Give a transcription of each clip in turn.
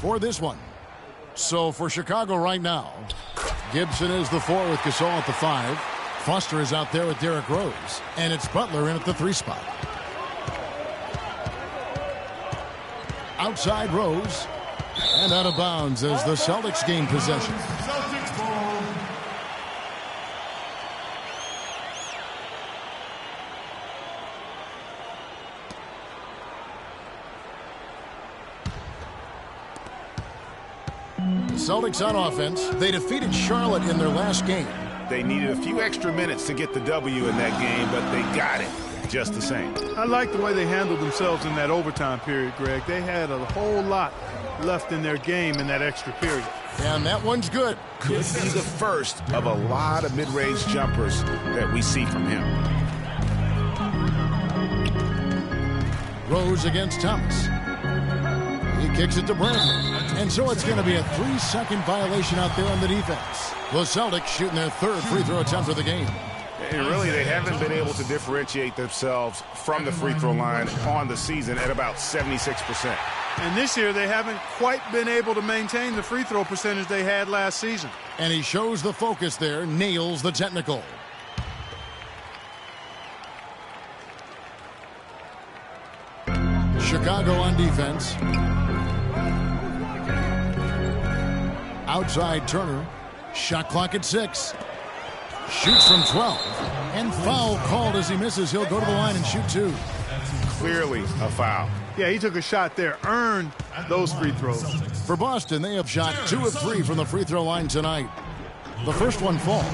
for this one. So for Chicago right now, Gibson is the 4 with Gasol at the 5. Foster is out there with Derrick Rose. And it's Butler in at the 3 spot. Outside Rose. And out of bounds as the Celtics gain possession. Celtics on offense. They defeated Charlotte in their last game. They needed a few extra minutes to get the W in that game, but they got it just the same. I like the way they handled themselves in that overtime period, Greg. They had a whole lot left in their game in that extra period. And that one's good. Could be the first of a lot of mid-range jumpers that we see from him. Rose against Thomas. He kicks it to Bradley. And so it's going to be a 3-second violation out there on the defense. The Celtics shooting their 3rd free throw attempt of the game. And really, they haven't been able to differentiate themselves from the free throw line on the season at about 76%. And this year, they haven't quite been able to maintain the free throw percentage they had last season. And he shows the focus there, nails the technical. Chicago on defense. Outside Turner. Shot clock at 6. Shoots from 12. And foul called as he misses. He'll go to the line and shoot 2. Clearly a foul. Yeah, he took a shot there, earned those free throws. For Boston, they have shot 2 of 3 from the free throw line tonight. The first one falls.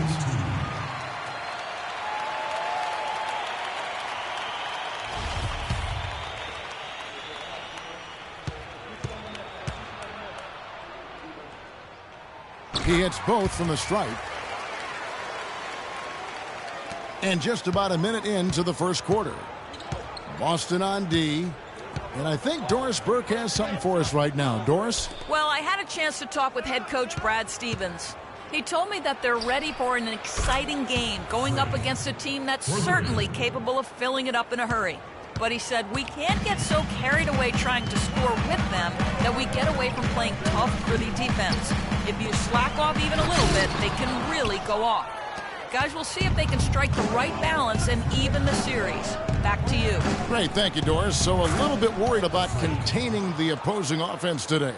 He hits both from the stripe. And just about a minute into the first quarter. Boston on D. And I think Doris Burke has something for us right now. Doris? Well, I had a chance to talk with head coach Brad Stevens. He told me that they're ready for an exciting game, going up against a team that's certainly capable of filling it up in a hurry. But he said we can't get so carried away trying to score with them that we get away from playing tough, gritty defense. If you slack off even a little bit, they can really go off. Guys, we'll see if they can strike the right balance and even the series. Back to you. Great, thank you, Doris. So a little bit worried about containing the opposing offense today.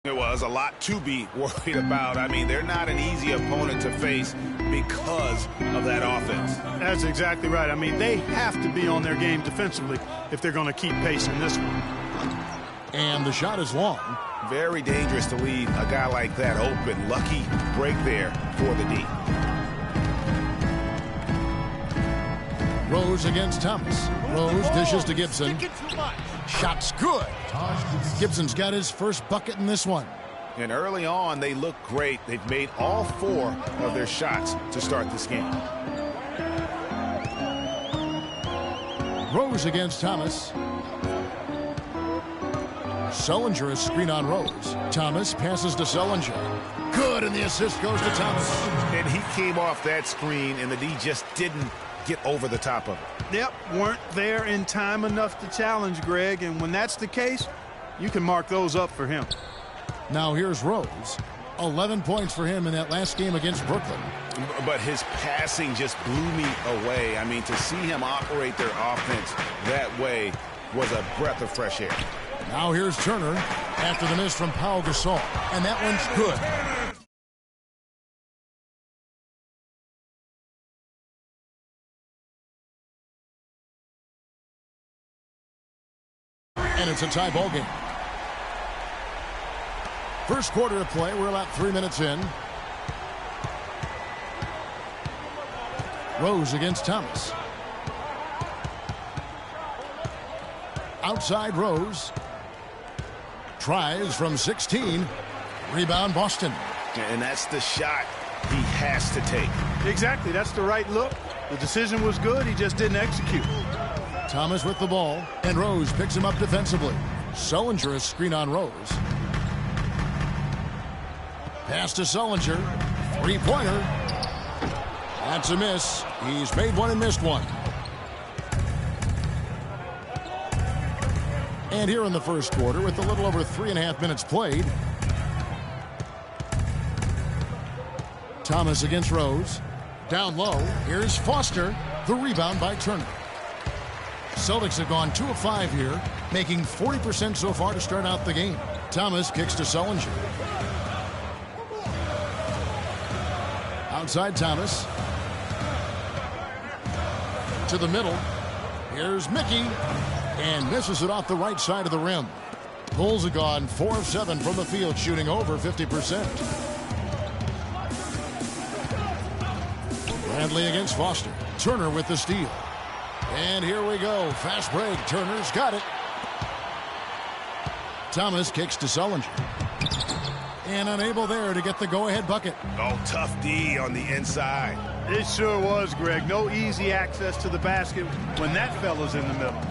There was a lot to be worried about. I mean, they're not an easy opponent to face because of that offense. That's exactly right. I mean, they have to be on their game defensively if they're going to keep pace in this one. And the shot is long. Very dangerous to leave a guy like that open. Lucky break there for the D. Rose against Thomas. Rose dishes to Gibson. Shot's good. Gibson's got his first bucket in this one. And early on, they look great. They've made all 4 of their shots to start this game. Rose against Thomas. Sullinger is screen on Rose. Thomas passes to Sullinger. Good, and the assist goes to Thomas. And he came off that screen, and the D just didn't get over the top of it. Yep, weren't there in time enough to challenge Greg, and when that's the case, you can mark those up for him. Now here's Rose. 11 points for him in that last game against Brooklyn. But his passing just blew me away. I mean, to see him operate their offense that way was a breath of fresh air. Now here's Turner after the miss from Pau Gasol, and that one's good. And it's a tie ball game. First quarter of play. We're about 3 minutes in. Rose against Thomas. Outside Rose. Tries from 16. Rebound Boston. And that's the shot he has to take. Exactly. That's the right look. The decision was good. He just didn't execute. Thomas with the ball, and Rose picks him up defensively. Sullinger is screen on Rose. Pass to Sullinger. Three-pointer. That's a miss. He's made one and missed one. And here in the first quarter, with a little over 3.5 minutes played, Thomas against Rose. Down low. Here's Foster. The rebound by Turner. Celtics have gone 2 of 5 here, making 40% so far to start out the game. Thomas kicks to Sullinger. Outside Thomas. To the middle. Here's Mickey. And misses it off the right side of the rim. Bulls have gone 4 of 7 from the field, shooting over 50%. Bradley against Foster. Turner with the steal. And here we go. Fast break. Turner's got it. Thomas kicks to Sullinger. And unable there to get the go-ahead bucket. Oh, tough D on the inside. It sure was, Greg. No easy access to the basket when that fella's in the middle.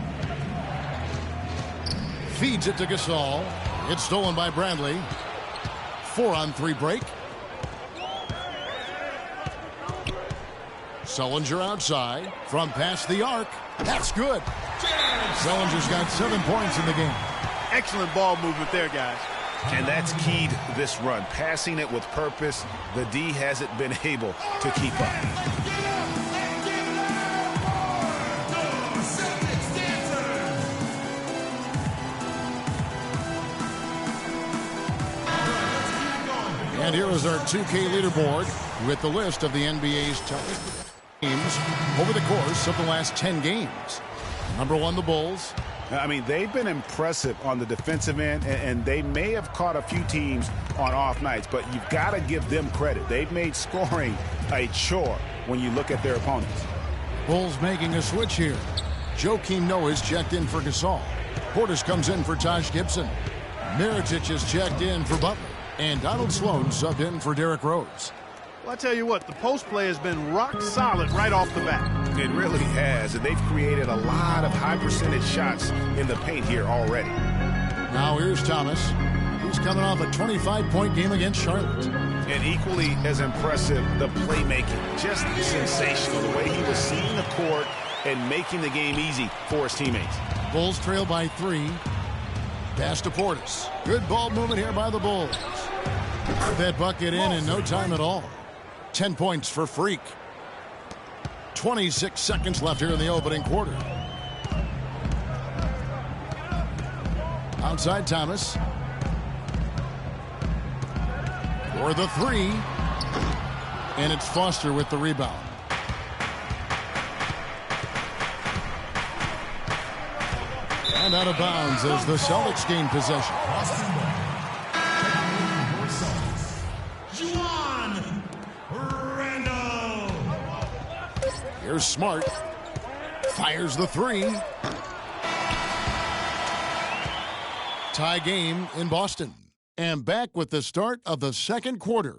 Feeds it to Gasol. It's stolen by Bradley. 4-on-3 break. Sullinger outside from past the arc. That's good. Sullinger's got 7 points in the game. Excellent ball movement there, guys. And that's keyed this run. Passing it with purpose. The D hasn't been able to keep up. And here is our 2K leaderboard with the list of the NBA's top teams over the course of the last 10 games. Number 1, the Bulls. I mean, they've been impressive on the defensive end, and they may have caught a few teams on off nights, but you've got to give them credit. They've made scoring a chore when you look at their opponents. Bulls making a switch here. Joakim Noah is checked in for Gasol. Portis comes in for Taj Gibson. Mirotic is checked in for Butler. And Donald Sloan subbed in for Derrick Rose. Well, I tell you what, the post play has been rock solid right off the bat. It really has, and they've created a lot of high percentage shots in the paint here already. Now here's Thomas. He's coming off a 25-point game against Charlotte. And equally as impressive, the playmaking. Just sensational, the way he was seeing the court and making the game easy for his teammates. Bulls trail by 3. Pass to Portis. Good ball movement here by the Bulls. Put that bucket in no time at all. 10 points for Freak. 26 seconds left here in the opening quarter. Outside Thomas. For the 3. And it's Foster with the rebound. And out of bounds as the Celtics gain possession. Here's Smart. Fires the 3. Tie game in Boston. And back with the start of the second quarter.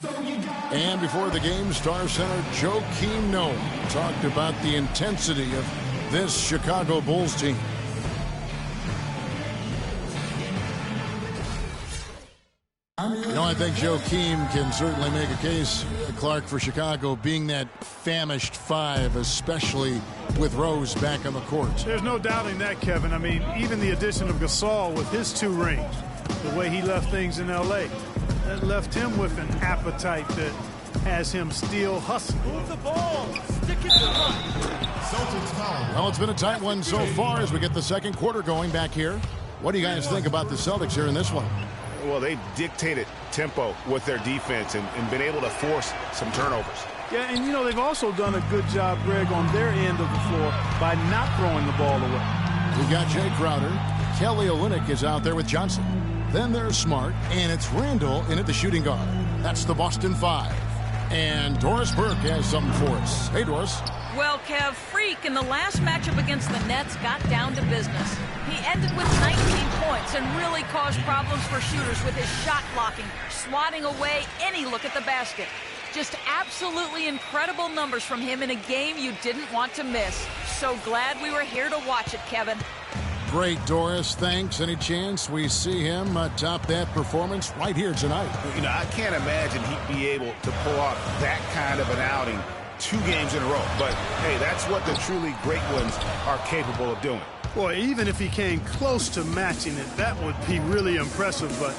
And before the game, Star Center Joakim Noah talked about the intensity of this Chicago Bulls team. You know, I think Joakim can certainly make a case, Clark, for Chicago being that famished 5, especially with Rose back on the court. There's no doubting that, Kevin. I mean, even the addition of Gasol with his 2 rings, the way he left things in L.A., that left him with an appetite that has him still hustling. Move the ball. Stick it to the Well, it's been a tight one so far as we get the second quarter going back here. What do you guys think about the Celtics here in this one? Well, they've dictated tempo with their defense and been able to force some turnovers. Yeah, and you know, they've also done a good job, Greg, on their end of the floor by not throwing the ball away. We've got Jay Crowder. Kelly Olynyk is out there with Johnson. Then there's Smart, and it's Randall in at the shooting guard. That's the Boston 5. And Doris Burke has something for us. Hey, Doris. Well, Kev, Freak in the last matchup against the Nets got down to business. He ended with 19 points and really caused problems for shooters with his shot blocking, swatting away any look at the basket. Just absolutely incredible numbers from him in a game you didn't want to miss. So glad we were here to watch it, Kevin. Great, Doris. Thanks. Any chance we see him top that performance right here tonight? You know, I can't imagine he'd be able to pull off that kind of an outing 2 games in a row. But, hey, that's what the truly great ones are capable of doing. Boy, even if he came close to matching it, that would be really impressive. But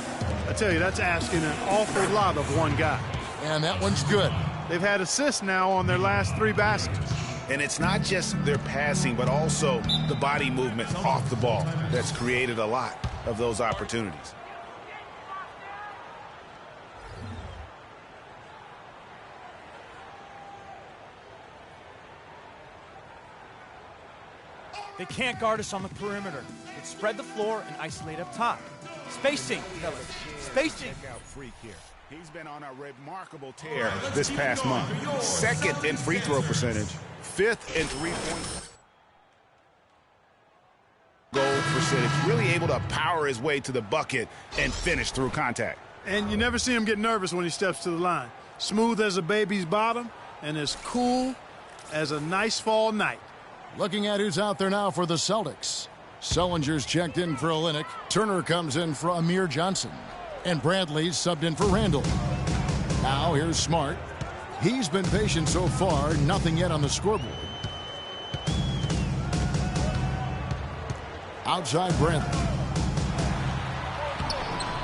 I tell you, that's asking an awful lot of one guy. And that one's good. They've had assists now on their last 3 baskets. And it's not just their passing, but also the body movement off the ball that's created a lot of those opportunities. They can't guard us on the perimeter. They spread the floor and isolate up top. Spacing, fellas. Spacing. Check out Freak here. He's been on a remarkable tear this past month. 2nd in free throw percentage, 5th in three-point goal percentage. Really able to power his way to the bucket and finish through contact. And you never see him get nervous when he steps to the line. Smooth as a baby's bottom and as cool as a nice fall night. Looking at who's out there now for the Celtics. Sullinger's checked in for Olynyk. Turner comes in for Amir Johnson. And Bradley's subbed in for Randall. Now here's Smart. He's been patient so far. Nothing yet on the scoreboard. Outside Bradley.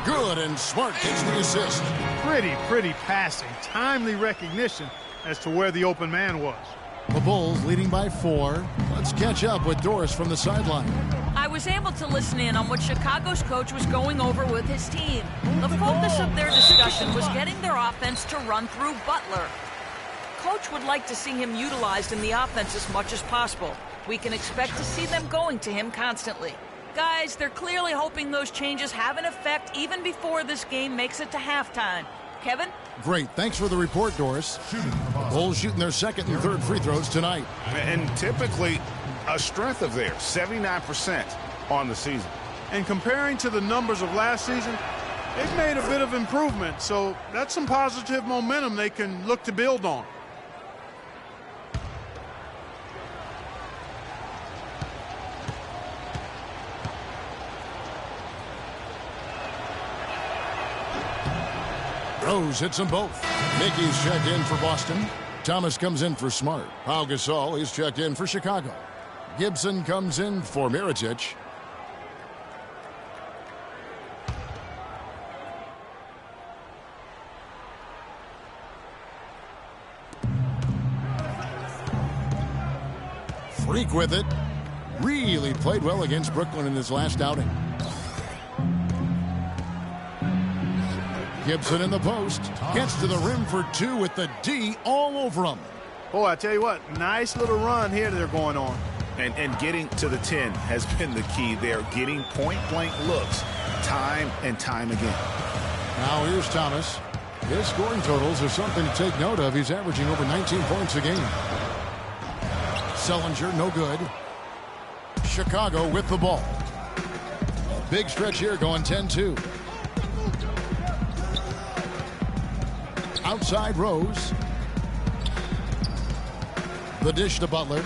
Good, and Smart gets the assist. Pretty passing. Timely recognition as to where the open man was. The Bulls leading by 4. Let's catch up with Doris from the sideline. I was able to listen in on what Chicago's coach was going over with his team. The focus of their discussion was getting their offense to run through Butler. Coach would like to see him utilized in the offense as much as possible. We can expect to see them going to him constantly. Guys, they're clearly hoping those changes have an effect even before this game makes it to halftime. Kevin? Great. Thanks for the report, Doris. Bulls shooting their 2nd and 3rd free throws tonight. And typically a strength of theirs, 79% on the season. And comparing to the numbers of last season, they've made a bit of improvement. So that's some positive momentum they can look to build on. Rose hits them both. Mickey's checked in for Boston. Thomas comes in for Smart. Pau Gasol is checked in for Chicago. Gibson comes in for Mirotic. Freak with it. Really played well against Brooklyn in his last outing. Gibson in the post. Gets to the rim for 2 with the D all over him. Boy, I tell you what, nice little run here they're going on. And getting to the 10 has been the key. They're getting point-blank looks time and time again. Now here's Thomas. His scoring totals are something to take note of. He's averaging over 19 points a game. Sullinger, no good. Chicago with the ball. A big stretch here going 10-2. Outside Rose. The dish to Butler.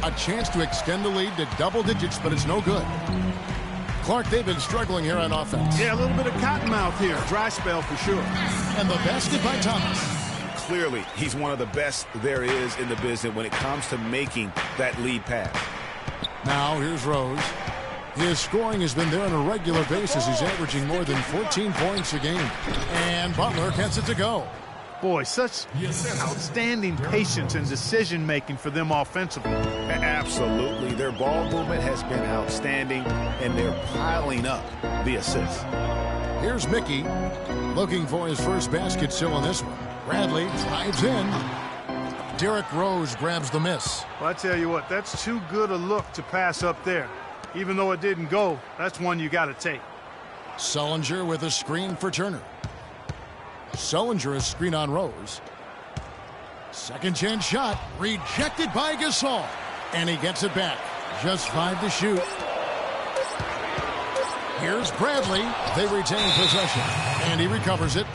A chance to extend the lead to double digits, but it's no good. Clark, they've been struggling here on offense. Yeah, a little bit of cottonmouth here. Dry spell for sure. And the basket by Thomas. Clearly, he's one of the best there is in the business when it comes to making that lead pass. Now here's Rose. His scoring has been there on a regular basis. He's averaging more than 14 points a game. And Butler gets it to go. Boy, such outstanding patience and decision-making for them offensively. Absolutely. Their ball movement has been outstanding, and they're piling up the assists. Here's Mickey looking for his first basket still on this one. Bradley drives in. Derrick Rose grabs the miss. Well, I tell you what, that's too good a look to pass up there. Even though it didn't go, that's one you got to take. Sullinger with a screen for Turner. Sullinger a screen on Rose. Second chance shot rejected by Gasol. And he gets it back. Just 5 to shoot. Here's Bradley. They retain possession. And he recovers it.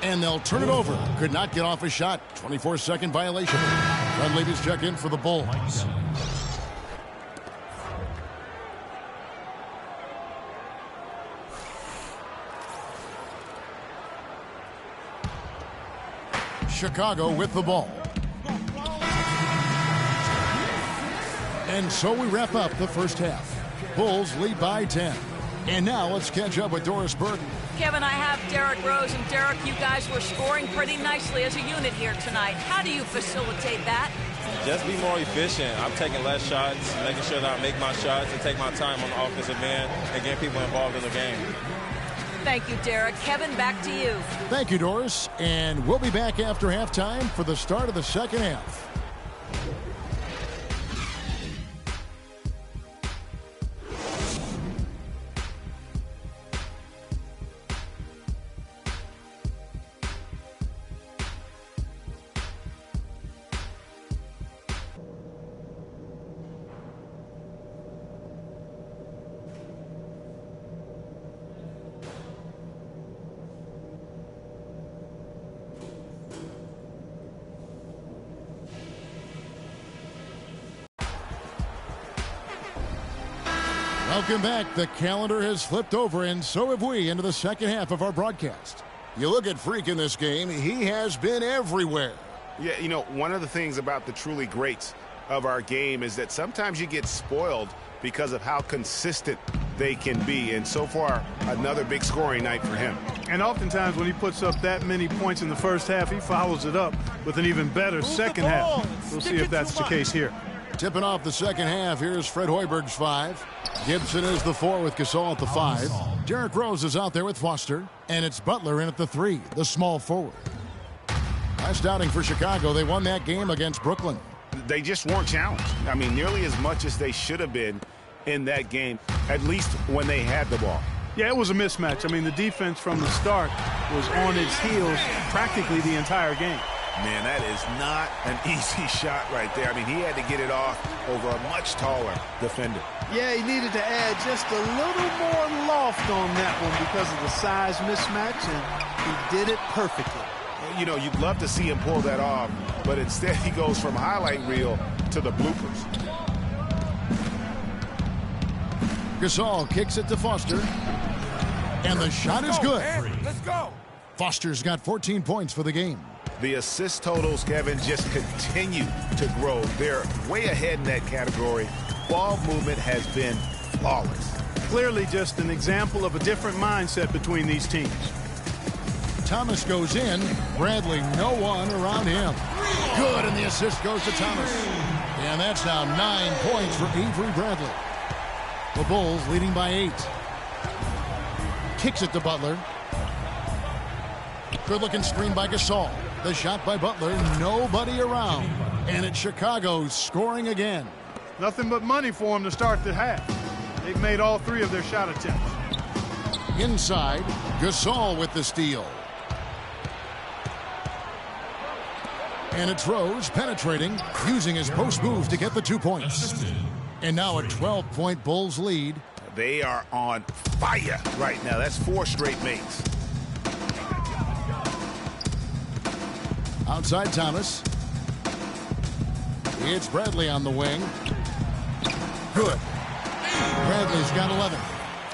And they'll turn it over. Could not get off a shot. 24-second violation. Dunleavy's check in for the Bulls. Chicago with the ball. And so we wrap up the first half. Bulls lead by 10. And now let's catch up with Doris Burke. Kevin, I have Derrick Rose, and Derrick, you guys were scoring pretty nicely as a unit here tonight. How do you facilitate that? Just be more efficient. I'm taking less shots, making sure that I make my shots and take my time on the offensive end and get people involved in the game. Thank you, Derrick. Kevin, back to you. Thank you, Doris. And we'll be back after halftime for the start of the second half. Welcome back. The calendar has flipped over, and so have we, into the second half of our broadcast. You look at Freak in this game, he has been everywhere. Yeah, you know, one of the things about the truly greats of our game is that sometimes you get spoiled because of how consistent they can be. And so far, another big scoring night for him. And oftentimes when he puts up that many points in the first half, he follows it up with an even better second half. We'll see if that's the case here. Tipping off the second half, here's Fred Hoiberg's 5. Gibson is the 4 with Gasol at the 5. Derrick Rose is out there with Foster. And it's Butler in at the 3, the small forward. Last outing for Chicago, they won that game against Brooklyn. They just weren't challenged. I mean, nearly as much as they should have been in that game, at least when they had the ball. Yeah, it was a mismatch. I mean, the defense from the start was on its heels practically the entire game. Man, that is not an easy shot right there. I mean, he had to get it off over a much taller defender. Yeah, he needed to add just a little more loft on that one because of the size mismatch, and he did it perfectly. You know, you'd love to see him pull that off, but instead he goes from highlight reel to the bloopers. Gasol kicks it to Foster. And the shot is good. Let's go. Foster's got 14 points for the game. The assist totals, Kevin, just continue to grow. They're way ahead in that category. Ball movement has been flawless. Clearly just an example of a different mindset between these teams. Thomas goes in. Bradley, no one around him. Good, and the assist goes to Thomas. And that's now 9 points for Avery Bradley. The Bulls leading by 8. Kicks it to Butler. Good-looking screen by Gasol. The shot by Butler, nobody around. And it's Chicago scoring again. Nothing but money for them to start the half. They've made all 3 of their shot attempts. Inside, Gasol with the steal. And it's Rose penetrating, using his post move to get the 2 points. And now a 12-point Bulls lead. They are on fire right now. That's 4 straight makes. Outside Thomas. It's Bradley on the wing. Good. Bradley's got 11.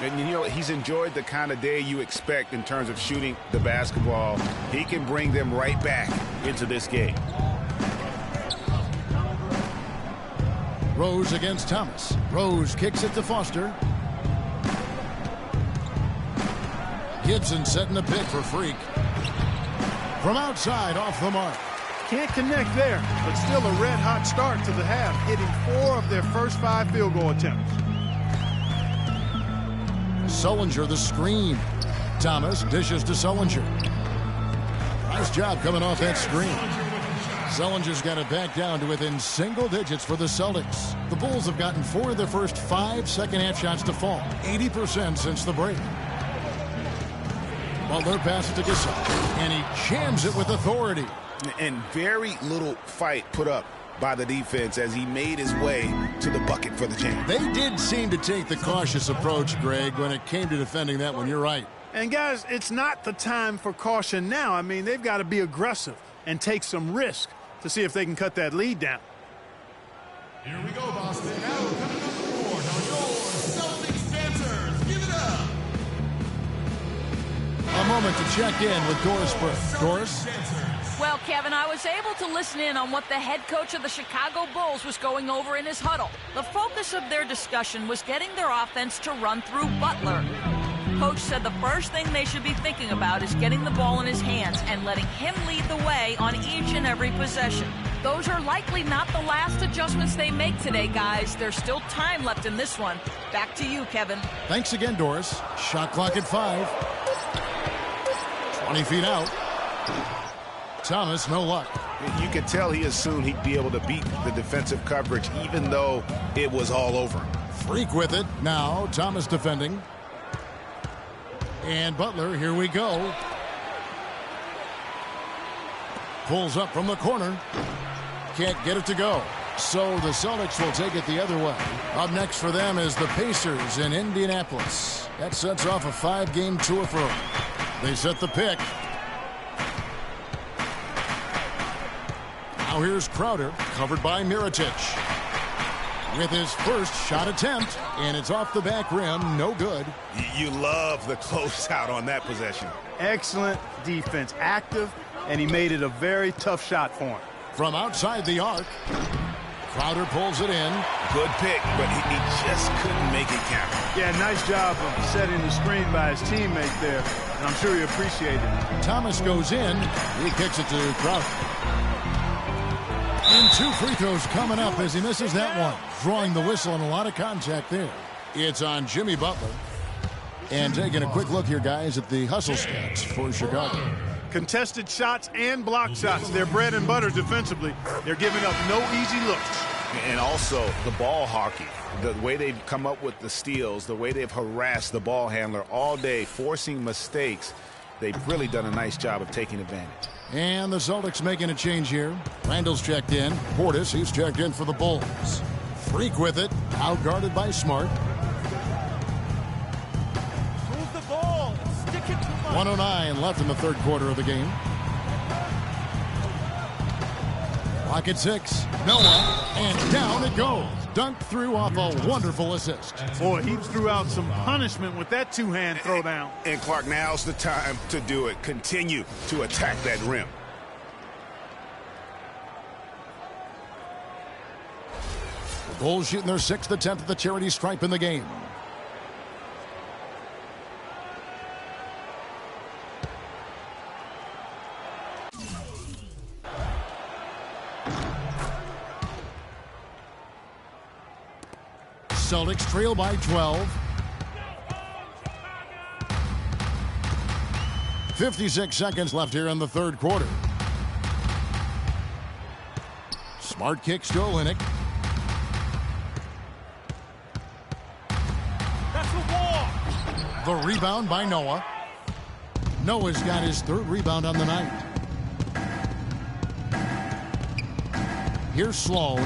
And, you know, he's enjoyed the kind of day you expect in terms of shooting the basketball. He can bring them right back into this game. Rose against Thomas. Rose kicks it to Foster. Gibson setting the pick for Freak. From outside, off the mark. Can't connect there, but still a red-hot start to the half, hitting 4 of their first 5 field goal attempts. Sullinger the screen. Thomas dishes to Sullinger. Nice job coming off that screen. Sullinger's got it back down to within single digits for the Celtics. The Bulls have gotten 4 of their first 5 second-half shots to fall, 80% since the break. Butler passes to Gasol, and he jams it with authority. And very little fight put up by the defense as he made his way to the bucket for the jam. They did seem to take the cautious approach, Greg, when it came to defending that one. You're right. And, guys, it's not the time for caution now. I mean, they've got to be aggressive and take some risk to see if they can cut that lead down. Here we go, Boston. Now coming up the board on your Celtics dancers. Give it up. A moment to check in with Doris Burke. Doris? Well, Kevin, I was able to listen in on what the head coach of the Chicago Bulls was going over in his huddle. The focus of their discussion was getting their offense to run through Butler. Coach said the first thing they should be thinking about is getting the ball in his hands and letting him lead the way on each and every possession. Those are likely not the last adjustments they make today, guys. There's still time left in this one. Back to you, Kevin. Thanks again, Doris. Shot clock at 5. 20 feet out. Thomas, no luck. You could tell he assumed he'd be able to beat the defensive coverage even though it was all over him. Freak with it. Now Thomas defending. And Butler, here we go. Pulls up from the corner. Can't get it to go. So the Celtics will take it the other way. Up next for them is the Pacers in Indianapolis. That sets off a 5-game tour for them. They set the pick. Now here's Crowder, covered by Mirotic. With his first shot attempt, and it's off the back rim, no good. You love the closeout on that possession. Excellent defense, active, and he made it a very tough shot for him. From outside the arc, Crowder pulls it in. Good pick, but he just couldn't make it count. Yeah, nice job of setting the screen by his teammate there, and I'm sure he appreciated it. Thomas goes in. He kicks it to Crowder. And 2 free throws coming up as he misses that one. Drawing the whistle and a lot of contact there. It's on Jimmy Butler. And taking a quick look here, guys, at the hustle stats for Chicago. Contested shots and block shots. They're bread and butter defensively. They're giving up no easy looks. And also the ball hockey. The way they've come up with the steals, the way they've harassed the ball handler all day, forcing mistakes. They've really done a nice job of taking advantage. And the Celtics making a change here. Randall's checked in. Portis, he's checked in for the Bulls. Freak with it. Outguarded by Smart. Move the ball. Stick it to my 109 left in the third quarter of the game. Clock at 6. Noah. And down it goes. Dunked through off a wonderful assist. Boy, he threw out some punishment with that two-hand throwdown. And Clark, now's the time to do it. Continue to attack that rim. The Bulls shooting their 6th attempt at the charity stripe in the game. Celtics trail by 12. 56 seconds left here in the third quarter. Smart kicks to Olynyk. That's a walk. The rebound by Noah. Noah's got his 3rd rebound on the night. Here's Sloan.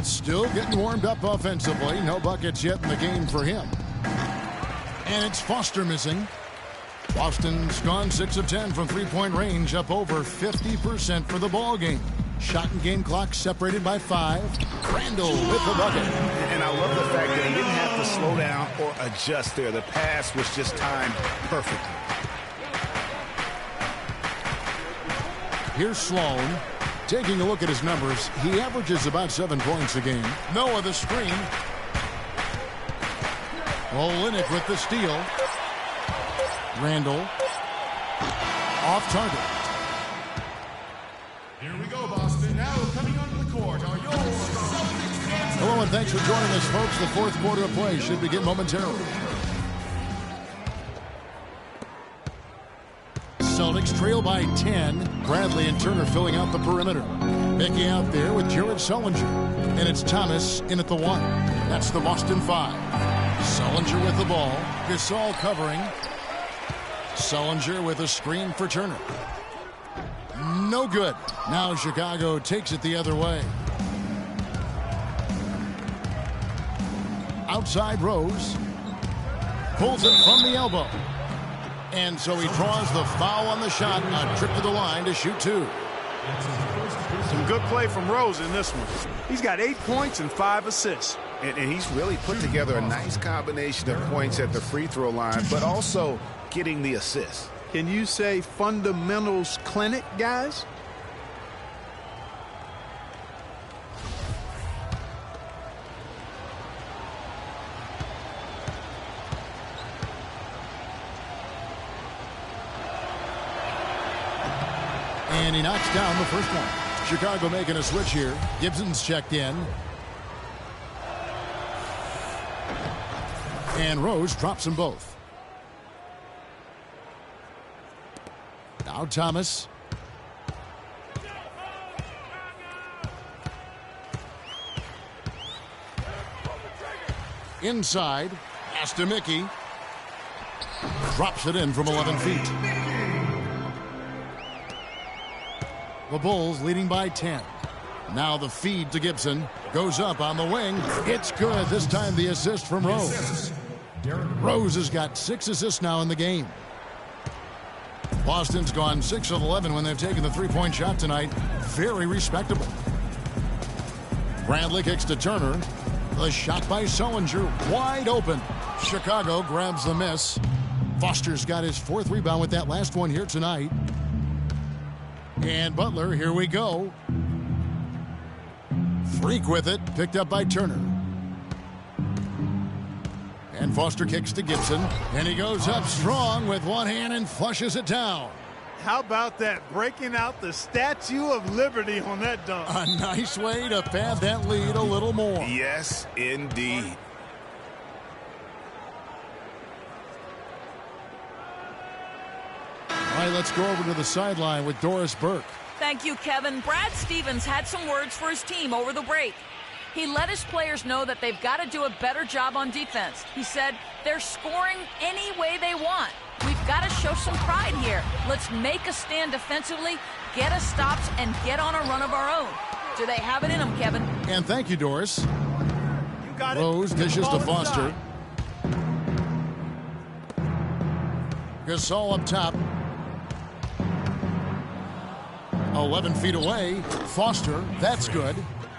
Still getting warmed up offensively. No buckets yet in the game for him. And it's Foster missing. Boston's gone 6 of 10 from 3-point range, up over 50% for the ball game. Shot and game clock separated by 5. Randall with the bucket. And I love the fact that he didn't have to slow down or adjust there. The pass was just timed perfectly. Here's Sloan. Taking a look at his numbers, he averages about 7 points a game. Noah the screen. Olynyk with the steal. Randall. Off target. Here we go, Boston. Now coming onto the court are your Celtics dancers. Hello and thanks for joining us, folks. The fourth quarter of play should begin momentarily. Celtics trail by 10. Bradley and Turner filling out the perimeter. Mickey out there with Jared Sullinger. And it's Thomas in at the 1. That's the Boston 5. Sullinger with the ball. Gasol covering. Sullinger with a screen for Turner. No good. Now Chicago takes it the other way. Outside Rose. Pulls it from the elbow. And so he draws the foul on the shot. A trip to the line to shoot 2. Some good play from Rose in this one. He's got 8 points and 5 assists. And he's really put together a nice combination of points at the free throw line, but also getting the assist. Can you say fundamentals clinic, guys? And he knocks down the first one. Chicago making a switch here. Gibson's checked in. And Rose drops them both. Now Thomas. Inside. Pass to Mickey. Drops it in from 11 feet. The Bulls leading by 10. Now the feed to Gibson. Goes up on the wing. It's good. This time the assist from Rose. Rose has got 6 assists now in the game. Boston's gone 6 of 11 when they've taken the three-point shot tonight. Very respectable. Bradley kicks to Turner. The shot by Sullinger. Wide open. Chicago grabs the miss. Foster's got his 4th rebound with that last one here tonight. And Butler, here we go. Freak with it. Picked up by Turner. And Foster kicks to Gibson. And he goes up strong with one hand and flushes it down. How about that? Breaking out the Statue of Liberty on that dunk. A nice way to pad that lead a little more. Yes, indeed. All right, let's go over to the sideline with Doris Burke. Thank you, Kevin. Brad Stevens had some words for his team over the break. He let his players know that they've got to do a better job on defense. He said they're scoring any way they want. We've got to show some pride here. Let's make a stand defensively, get us stops, and get on a run of our own. Do they have it in them, Kevin? And thank you, Doris. You got Rose it. dishes to Foster. Gasol up top. 11 feet away. Foster, that's good.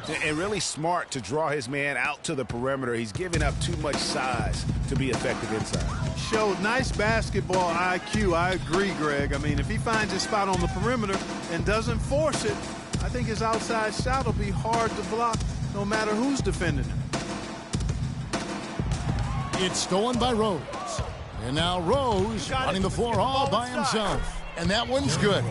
And really smart to draw his man out to the perimeter. He's giving up too much size to be effective inside. Showed nice basketball IQ. I agree, Greg. I mean, if he finds his spot on the perimeter and doesn't force it, I think his outside shot will be hard to block no matter who's defending him. It's stolen by Rose. And now Rose running the floor all by himself. And that one's good.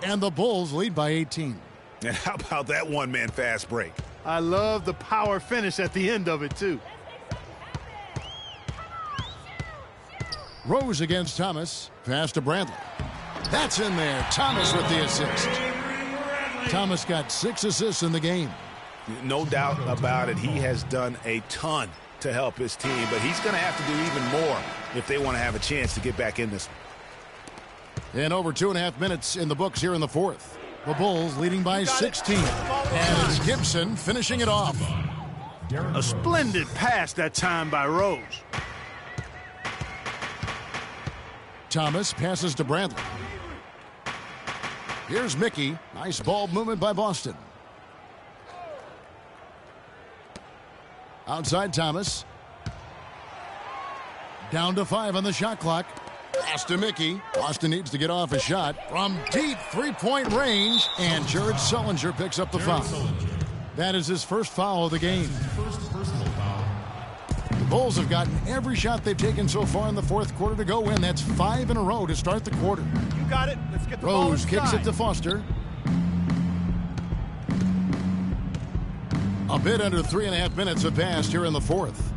And the Bulls lead by 18. And how about that one-man fast break? I love the power finish at the end of it, too. Rose against Thomas. Pass to Bradley. That's in there. Thomas with the assist. Thomas got 6 assists in the game. No doubt about it. He has done a ton to help his team, but he's going to have to do even more if they want to have a chance to get back in this one. And over 2.5 minutes in the books here in the fourth. The Bulls leading by 16. And it's Gibson finishing it off. A splendid pass that time by Rose. Thomas passes to Bradley. Here's Mickey. Nice ball movement by Boston. Outside Thomas. Down to 5 on the shot clock. Pass to Mickey. Boston needs to get off a shot from deep three-point range. And Jared Sullinger picks up the foul. That is his first foul of the game. The Bulls have gotten every shot they've taken so far in the fourth quarter to go in. That's 5 in a row to start the quarter. You got it. Let's get the ball Rose inside. kicks it to Foster. A bit under 3.5 minutes have passed here in the fourth.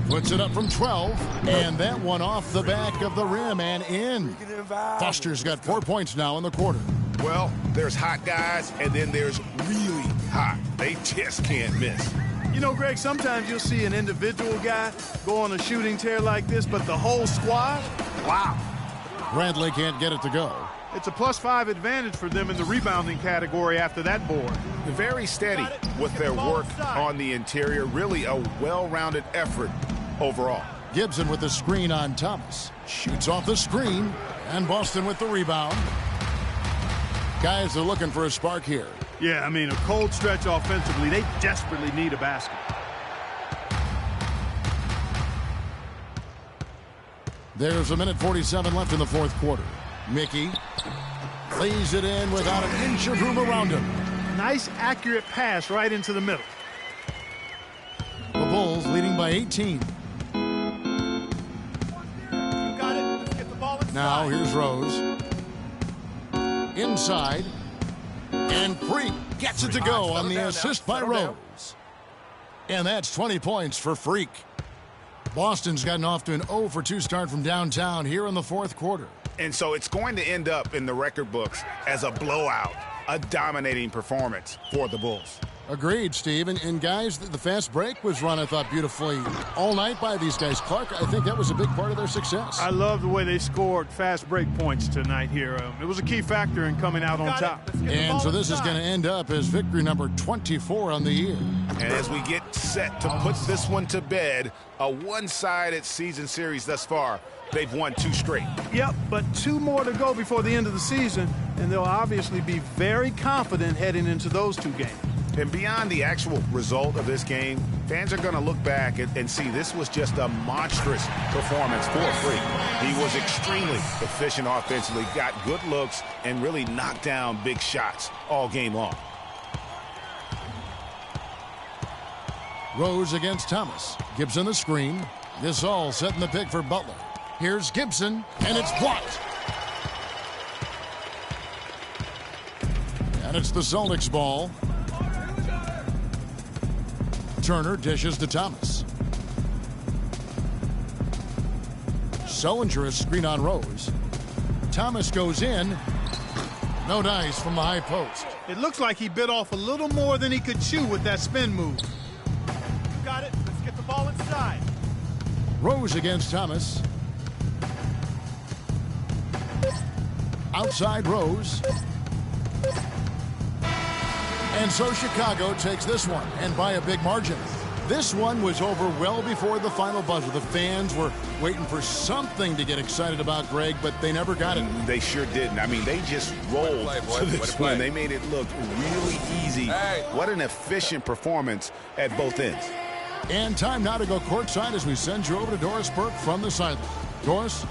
Puts it up from 12, and that one off the back of the rim and in. Foster's got 4 points now in the quarter. Well, there's hot guys, and then there's really hot. They just can't miss. You know, Greg, sometimes you'll see an individual guy go on a shooting tear like this, but the whole squad, wow. Bradley can't get it to go. It's a +5 advantage for them in the rebounding category after that board. Very steady with their work on the interior. Really a well-rounded effort overall. Gibson with the screen on Thomas. Shoots off the screen. And Boston with the rebound. Guys are looking for a spark here. Yeah, I mean, a cold stretch offensively. They desperately need a basket. There's 1:47 left in the fourth quarter. Mickey lays it in without an inch of room around him. Nice, accurate pass right into the middle. The Bulls leading by 18. Got it. Let's get the ball inside. Now here's Rose. Inside. And Freak gets it to go on the assist by Rose. And that's 20 points for Freak. Boston's gotten off to an 0 for 2 start from downtown here in the fourth quarter. And so it's going to end up in the record books as a blowout, a dominating performance for the Bulls. Agreed, Steve. And guys, the fast break was run, I thought, beautifully all night by these guys. Clark, I think that was a big part of their success. I love the way they scored fast break points tonight here. It was a key factor in coming out on top. And so this is going to end up as victory number 24 on the year. And as we get set to put this one to bed, a one-sided season series thus far. They've won 2 straight. Yep, but 2 more to go before the end of the season, and they'll obviously be very confident heading into those 2 games. And beyond the actual result of this game, fans are going to look back and see this was just a monstrous performance for Freak. He was extremely efficient offensively, got good looks, and really knocked down big shots all game long. Rose against Thomas. Gibson the screen. Gasol setting the pick for Butler. Here's Gibson, and it's blocked. And it's the Celtics ball. Turner dishes to Thomas. Sullinger a screen on Rose. Thomas goes in. No dice from the high post. It looks like he bit off a little more than he could chew with that spin move. Got it. Let's get the ball inside. Rose against Thomas. Outside Rose. And so Chicago takes this one, and by a big margin. This one was over well before the final buzzer. The fans were waiting for something to get excited about, Greg, but they never got it. They sure didn't. I mean, they just rolled to this one. They made it look really easy. Hey. What an efficient performance at both ends. And time now to go courtside as we send you over to Doris Burke from the sideline. Doris?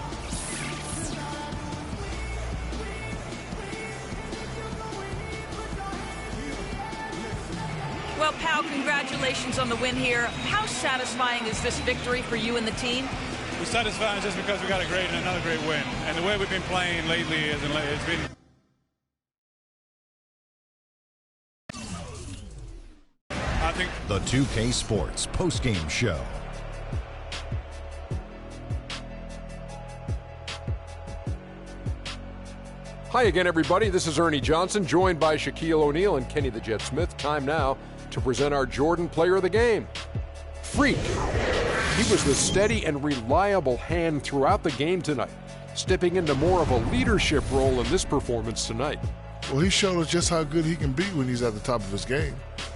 Well, pal, congratulations on the win here. How satisfying is this victory for you and the team? It's satisfying just because we got another great win. And the way we've been playing lately it's been... I think the 2K Sports postgame show. Hi again, everybody. This is Ernie Johnson, joined by Shaquille O'Neal and Kenny the Jet Smith. Time now to present our Jordan Player of the Game. Freak. He was the steady and reliable hand throughout the game tonight, stepping into more of a leadership role in this performance tonight. Well, he showed us just how good he can be when he's at the top of his game.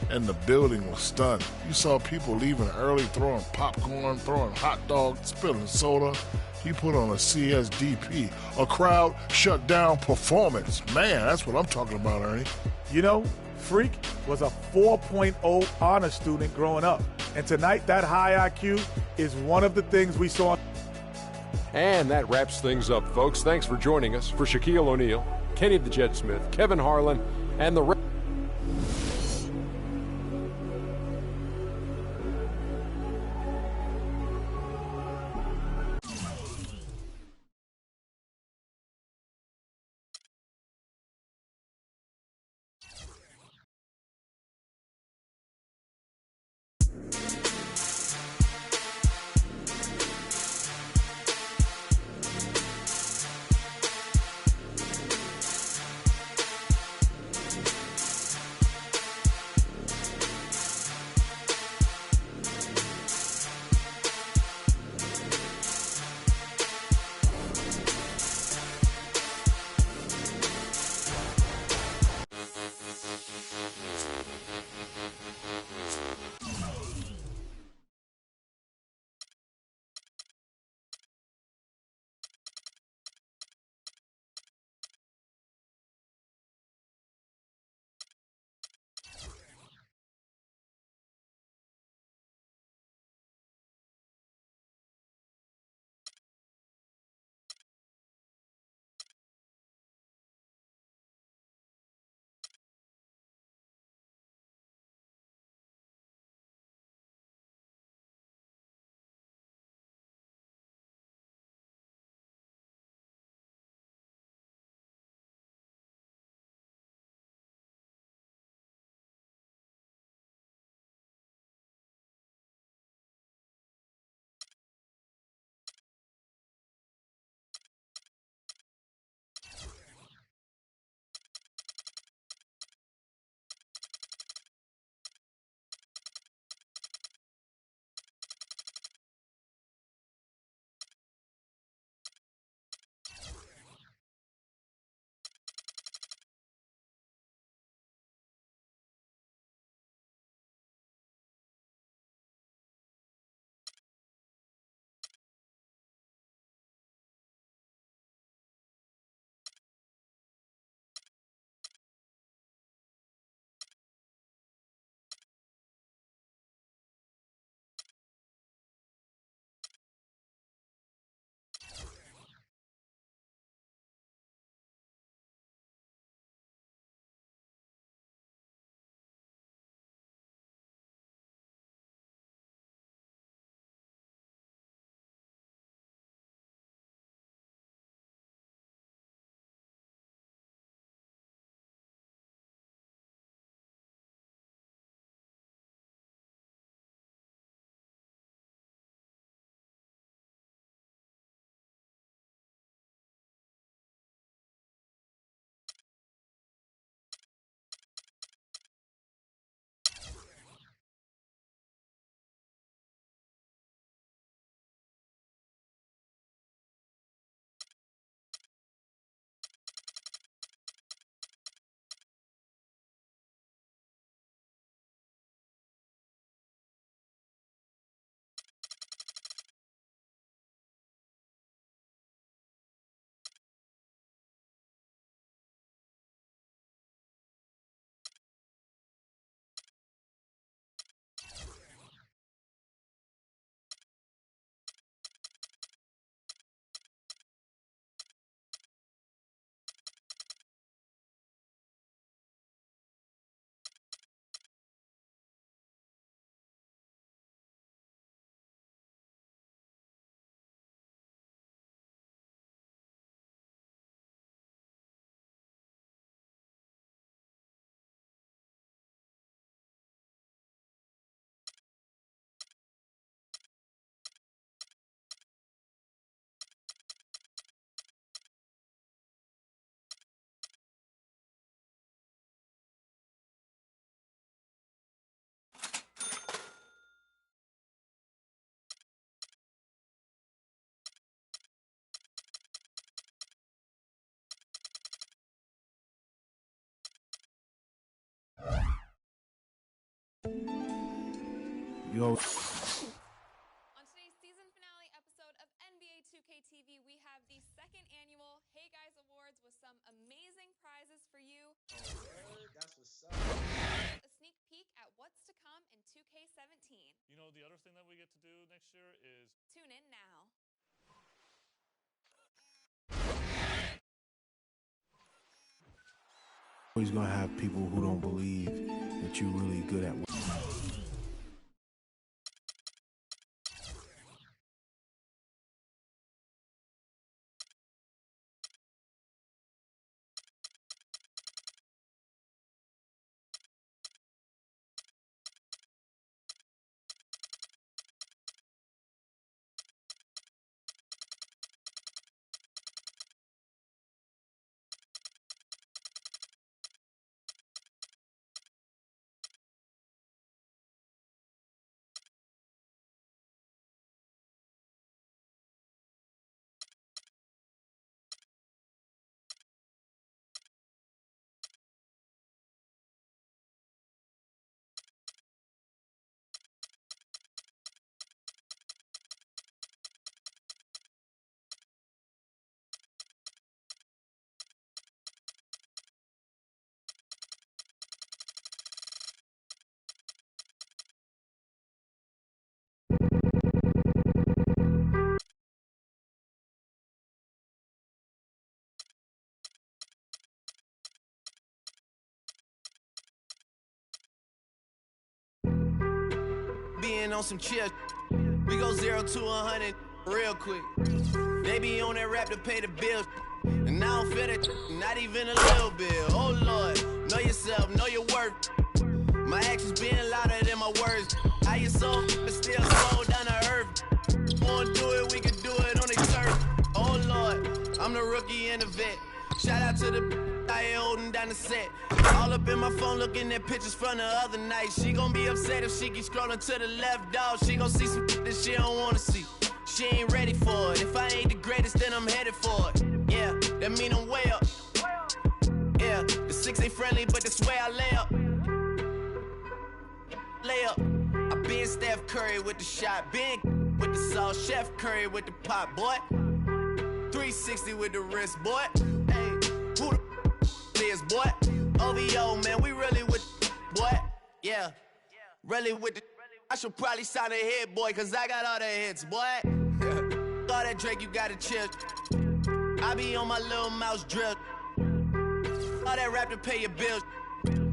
And the building was stunned. You saw people leaving early, throwing popcorn, throwing hot dogs, spilling soda. He put on a CSDP, a crowd shut down performance. Man, that's what I'm talking about, Ernie. You know, Freak was a 4.0 honor student growing up. And tonight, that high IQ is one of the things we saw. And that wraps things up, folks. Thanks for joining us. For Shaquille O'Neal, Kenny the Jet Smith, Kevin Harlan, and the rest. Yo. On today's season finale episode of NBA 2K TV, we have the second annual Hey Guys Awards with some amazing prizes for you. That's what's up. A sneak peek at what's to come in 2K17. You know, the other thing that we get to do next year is tune in now. Always gonna have people who don't believe that you're really good at what. Being on some chill, we go 0 to 100 real quick. They be on that rap to pay the bills, and I don't feel that, not even a little bit. Oh Lord, know yourself, know your worth. My actions being louder than my words. How you so but still slow down to earth? Wanna do it, we can do it on the turf. Oh Lord, I'm the rookie and the vet. Shout out to the I ain't holding down the set. All up in my phone looking at pictures from the other night. She gon' be upset if she keep scrolling to the left, dog. She gon' see some that she don't wanna see. She ain't ready for it. If I ain't the greatest, then I'm headed for it. Yeah, that mean I'm way up. Yeah, the 6 ain't friendly, but that's where I lay up. Lay up. I been Steph Curry with the shot. Been with the sauce. Chef Curry with the pop, boy. 360 with the wrist, boy. Hey, who the is, boy? OVO, man, we really with boy. Yeah, really with the. I should probably sign a hit, boy, cause I got all the hits, boy. All that Drake, you gotta chill. I be on my little mouse drill. All that rap to pay your bills.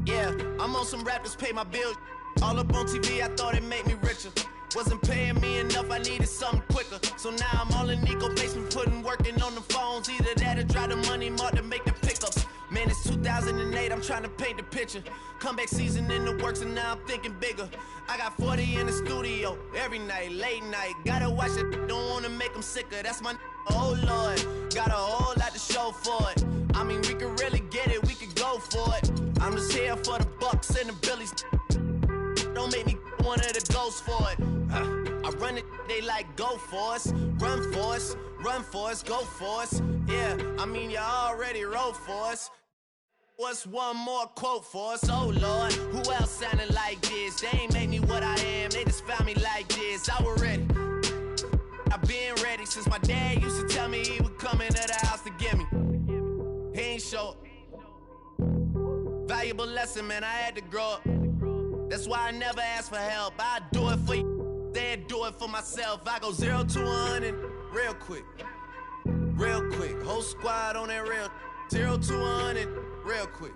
Yeah, I'm on some rappers pay my bills. All up on TV, I thought it made me richer. Wasn't paying me enough, I needed something quicker. So now I'm all in Nico basement, working on the phones. Either that or drive the money mark to make the pickups. Man, it's 2008, I'm trying to paint the picture. Comeback season in the works and now I'm thinking bigger. I got 40 in the studio, every night, late night. Gotta watch it, don't wanna make them sicker. That's my oh Lord, got a whole lot to show for it. I mean, we could really get it, we could go for it. I'm just here for the Bucks and the Billies. Don't make me one of the ghosts for it. I run it, they like go for us. Run for us, go for us. Yeah, I mean you already wrote for us. What's one more quote for us? Oh Lord, who else sounded like this? They ain't made me what I am, they just found me like this. I was ready, I've been ready since my dad used to tell me he would come into the house to get me. He ain't show valuable lesson, man, I had to grow up. That's why I never ask for help. I do it for you, then do it for myself. I go 0 to 100 real quick. Real quick. Whole squad on that real. 0 to 100 real quick.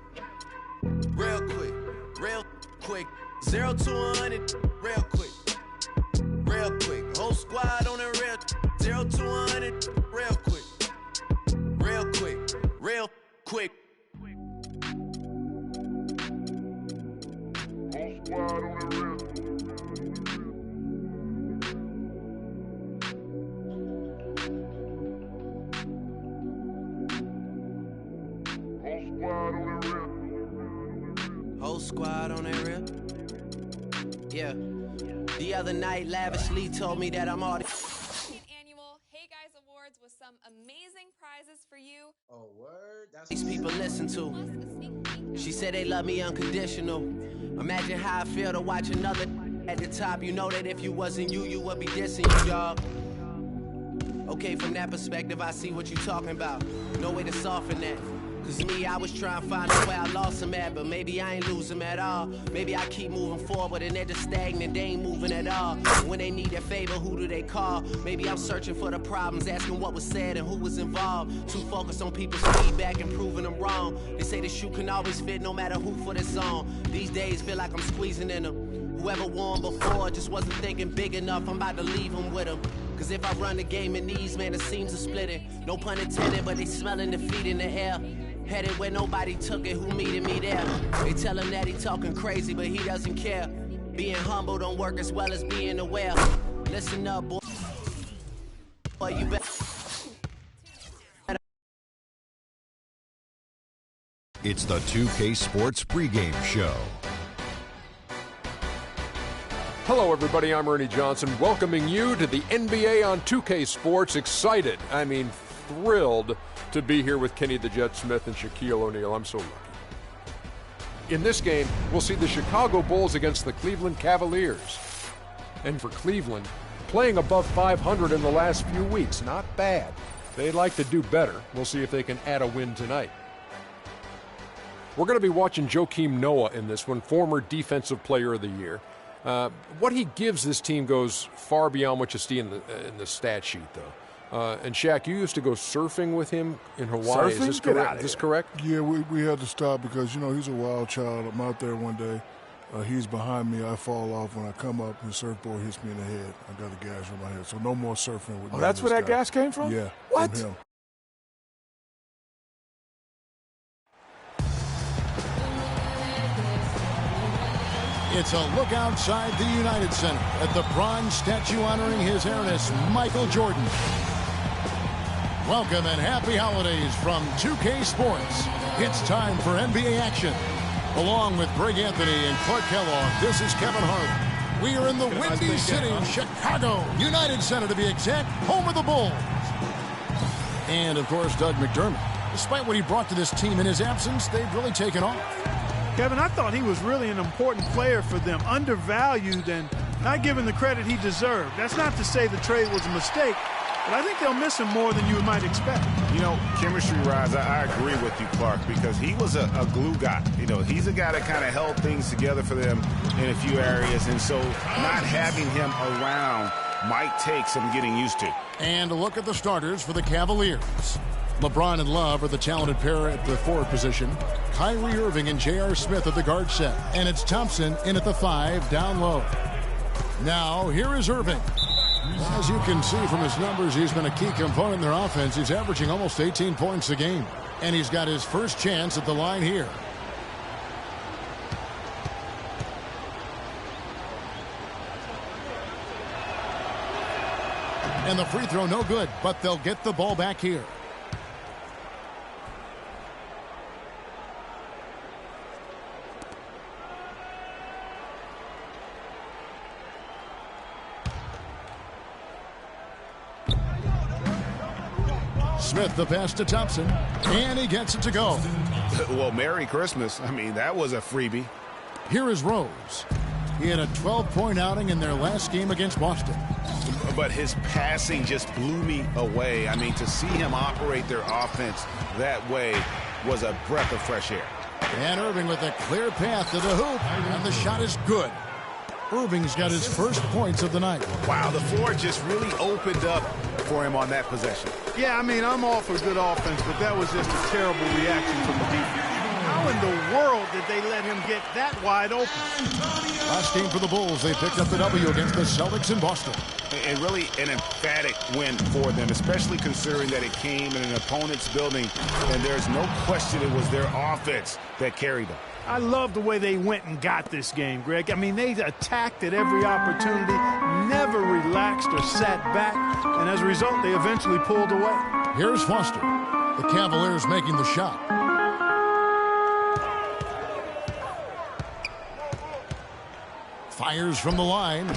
Real quick. Real quick. 0 to 100 real quick. Real quick. Whole squad on that real. 0 to 100 real quick. Real quick. Real quick. Whole squad on the real. Whole squad on that real. Yeah. The other night, lavishly told me that I'm all the Annual Hey Guys Awards with some amazing prizes for you. Oh, word? That's these people listen to. She said they love me unconditional. Imagine how I feel to watch another at the top. You know that if you wasn't you, you would be dissing you, dog. Okay, from that perspective, I see what you talking about. No way to soften that. Cause me, I was trying to find out where I lost him at, but maybe I ain't lose him at all. Maybe I keep moving forward and they're just stagnant, they ain't moving at all. When they need their favor, who do they call? Maybe I'm searching for the problems, asking what was said and who was involved. Too focused on people's feedback and proving them wrong. They say the shoe can always fit no matter who for the song. These days feel like I'm squeezing in them. Whoever won before just wasn't thinking big enough, I'm about to leave them with them. Cause if I run the game in these, man, the seams are splitting. No pun intended, but they smelling defeat in the air. Headed where nobody took it, who meeted me there? They tell him that he talking crazy, but he doesn't care. Being humble don't work as well as being aware. Listen up, boy. Boy, you better. It's the 2K Sports pregame show. Hello, everybody. I'm Ernie Johnson, welcoming you to the NBA on 2K Sports. Excited, I mean thrilled to be here with Kenny the Jet Smith and Shaquille O'Neal. I'm so lucky. In this game, we'll see the Chicago Bulls against the Cleveland Cavaliers. And for Cleveland, playing above 500 in the last few weeks, not bad. They'd like to do better. We'll see if they can add a win tonight. We're going to be watching Joakim Noah in this one, former Defensive Player of the Year. What he gives this team goes far beyond what you see in the stat sheet, though. And Shaq, you used to go surfing with him in Hawaii. Surfing? Is this correct? Is this correct? Yeah, we had to stop because, you know, he's a wild child. I'm out there one day. He's behind me. I fall off. When I come up, his surfboard hits me in the head. I got a gash on my head. So no more surfing with me. Oh, that's where that gash came from? Yeah. What? From him. It's a look outside the United Center at the bronze statue honoring His Highness Michael Jordan. Welcome and happy holidays from 2K Sports. It's time for NBA action. Along with Greg Anthony and Clark Kellogg, this is Kevin Harlan. We are in the Windy City, Chicago, United Center to be exact, home of the Bulls. And, of course, Doug McDermott. Despite what he brought to this team in his absence, they've really taken off. Kevin, I thought he was really an important player for them, undervalued and not given the credit he deserved. That's not to say the trade was a mistake, but I think they'll miss him more than you might expect. You know, chemistry-wise, I agree with you, Clark, because he was a glue guy. You know, he's a guy that kind of held things together for them in a few areas, and so not having him around might take some getting used to. And a look at the starters for the Cavaliers. LeBron and Love are the talented pair at the forward position. Kyrie Irving and J.R. Smith at the guard set. And it's Thompson in at the 5 down low. Now, here is Irving. As you can see from his numbers, he's been a key component in their offense. He's averaging almost 18 points a game. And he's got his first chance at the line here. And the free throw no good, but they'll get the ball back here. Smith the pass to Thompson, and he gets it to go. Well, Merry Christmas. I mean, that was a freebie. Here is Rose. He had a 12-point outing in their last game against Boston. But his passing just blew me away. I mean, to see him operate their offense that way was a breath of fresh air. And Irving with a clear path to the hoop, and the shot is good. Irving's got his first points of the night. Wow, the floor just really opened up for him on that possession. Yeah, I mean, I'm all for good offense, but that was just a terrible reaction from the defense. How in the world did they let him get that wide open? Last game for the Bulls, they picked up the W against the Celtics in Boston. And really an emphatic win for them, especially considering that it came in an opponent's building, and there's no question it was their offense that carried them. I love the way they went and got this game, Greg. I mean, they attacked at every opportunity, never relaxed or sat back, and as a result, they eventually pulled away. Here's Foster. The Cavaliers making the shot. Fires from the line.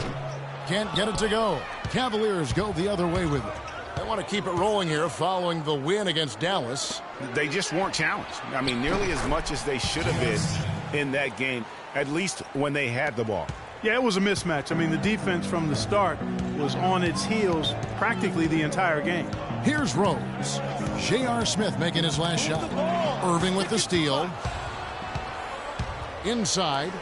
Can't get it to go. Cavaliers go the other way with it. They want to keep it rolling here following the win against Dallas. They just weren't challenged. I mean, nearly as much as they should have been in that game. at least when they had the ball. Yeah, it was a mismatch. I mean, the defense from the start was on its heels practically the entire game. Here's Rose. J.R. Smith making his last shot. Irving with the steal. Inside.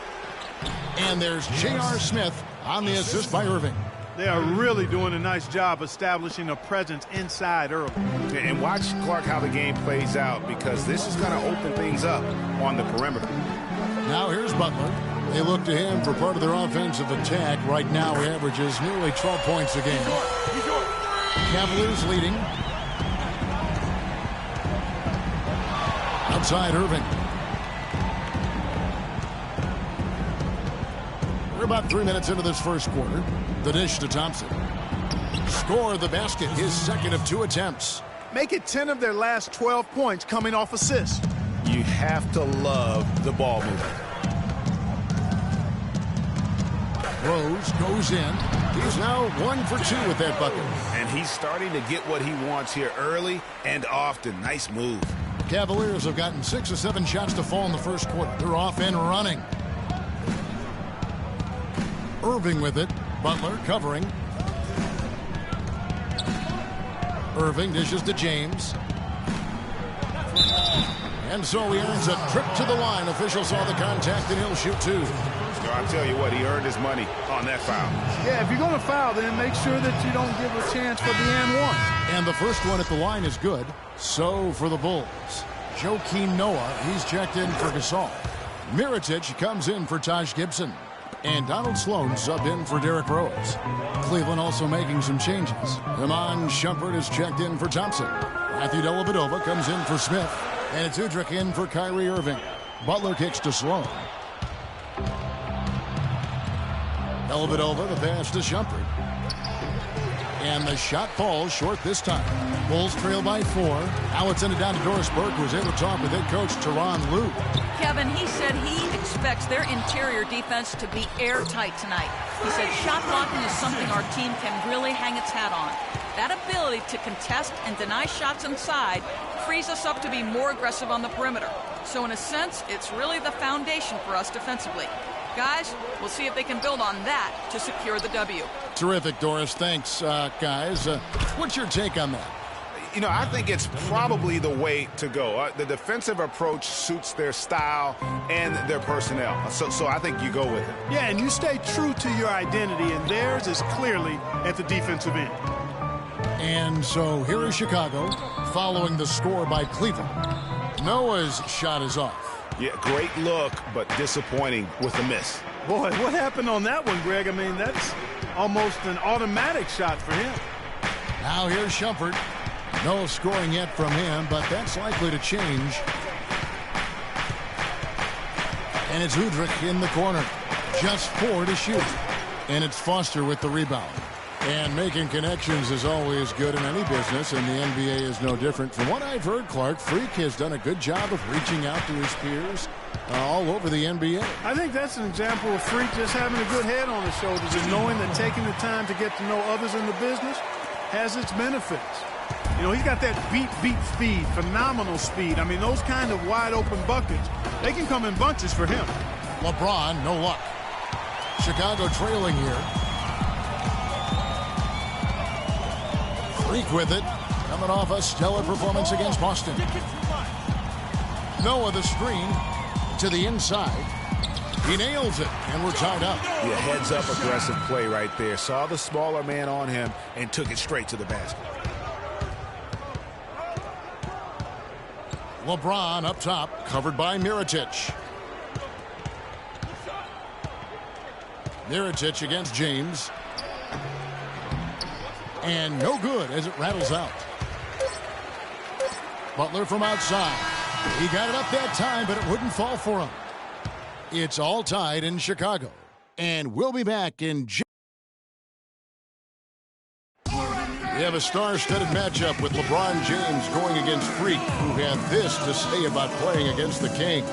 And there's J.R. Smith on the assist by Irving. They are really doing a nice job establishing a presence inside early. And watch, Clark, how the game plays out, because this is going to open things up on the perimeter. Now here's Butler. They look to him for part of their offensive attack. Right now he averages nearly 12 points a game. Cavaliers leading. Outside Irving. We're about 3 minutes into this first quarter. The dish to Thompson. Score the basket, his second of 2 attempts. Make it 10 of their last 12 points coming off assists. You have to love the ball movement. Rose goes in. He's now 1 for 2 with that bucket. And he's starting to get what he wants here early and often. Nice move. Cavaliers have gotten 6 or 7 shots to fall in the first quarter. They're off and running. Irving with it. Butler covering. Irving dishes to James. And so he earns a trip to the line. Officials saw the contact and he'll shoot 2. I'll tell you what, he earned his money on that foul. Yeah, if you're going to foul, then make sure that you don't give a chance for the and one. And the first one at the line is good. So for the Bulls, Joakim Noah, he's checked in for Gasol. Mirotic comes in for Taj Gibson. And Donald Sloan subbed in for Derrick Rose. Cleveland also making some changes. Iman Shumpert is checked in for Thompson. Matthew Dellavedova comes in for Smith. And it's Udrich in for Kyrie Irving. Butler kicks to Sloan. Dellavedova, the pass to Shumpert. And the shot falls short this time. Bulls trail by 4. Now it's ended down to Doris Burke, who's able to talk with head coach Tyronn Lue. Kevin, he said he expects their interior defense to be airtight tonight. He said shot blocking is something our team can really hang its hat on. That ability to contest and deny shots inside frees us up to be more aggressive on the perimeter. So in a sense, it's really the foundation for us defensively. Guys, we'll see if they can build on that to secure the W. Terrific, Doris. Thanks, guys. What's your take on that? You know, I think it's probably the way to go. The defensive approach suits their style and their personnel. So I think you go with it. Yeah, and you stay true to your identity, and theirs is clearly at the defensive end. And so here is Chicago following the score by Cleveland. Noah's shot is off. Yeah, great look, but disappointing with the miss. Boy, what happened on that one, Greg? I mean, that's almost an automatic shot for him. Now here's Shumpert. No scoring yet from him, but that's likely to change. And it's Udrich in the corner. Just 4 to shoot. And it's Foster with the rebound. And making connections is always good in any business, and the NBA is no different. From what I've heard, Clark, Freak has done a good job of reaching out to his peers all over the NBA. I think that's an example of Freak just having a good head on his shoulders and knowing that taking the time to get to know others in the business has its benefits. You know, he's got that beat speed, phenomenal speed. I mean, those kind of wide-open buckets, they can come in bunches for him. LeBron, no luck. Chicago trailing here. Freak with it, coming off a stellar performance against Boston. Noah the screen to the inside. He nails it, and we're tied up. Yeah, heads-up aggressive play right there. Saw the smaller man on him and took it straight to the basket. LeBron up top, covered by Mirotic. Mirotic against James. And no good as it rattles out. Butler from outside. He got it up that time, but it wouldn't fall for him. It's all tied in Chicago. And we'll be back in We have a star-studded matchup with LeBron James going against Freak, who had this to say about playing against the King.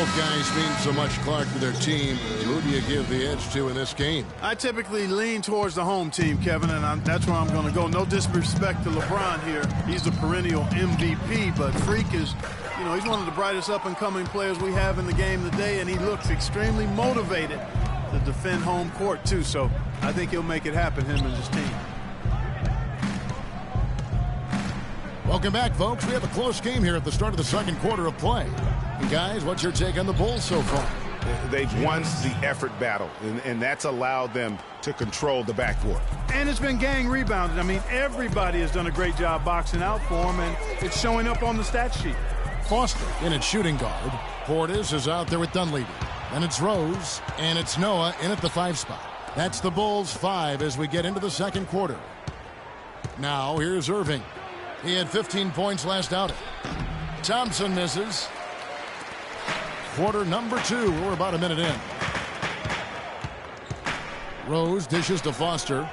Both guys mean so much, Clark, to their team. Who do you give the edge to in this game? I typically lean towards the home team, Kevin, and that's where I'm going to go. No disrespect to LeBron here. He's the perennial MVP, but Freak is, he's one of the brightest up-and-coming players we have in the game today, and he looks extremely motivated to defend home court, too. So I think he'll make it happen, him and his team. Welcome back, folks. We have a close game here at the start of the second quarter of play. And guys, what's your take on the Bulls so far? They've won the effort battle, and that's allowed them to control the backcourt. And it's been gang rebounded. I mean, everybody has done a great job boxing out for him, and it's showing up on the stat sheet. Foster in at shooting guard. Portis is out there with Dunleavy. And it's Rose, and it's Noah in at the 5 spot. That's the Bulls' 5 as we get into the second quarter. Now, here's Irving. He had 15 points last outing. Thompson misses. Quarter number 2. We're about a minute in. Rose dishes to Foster.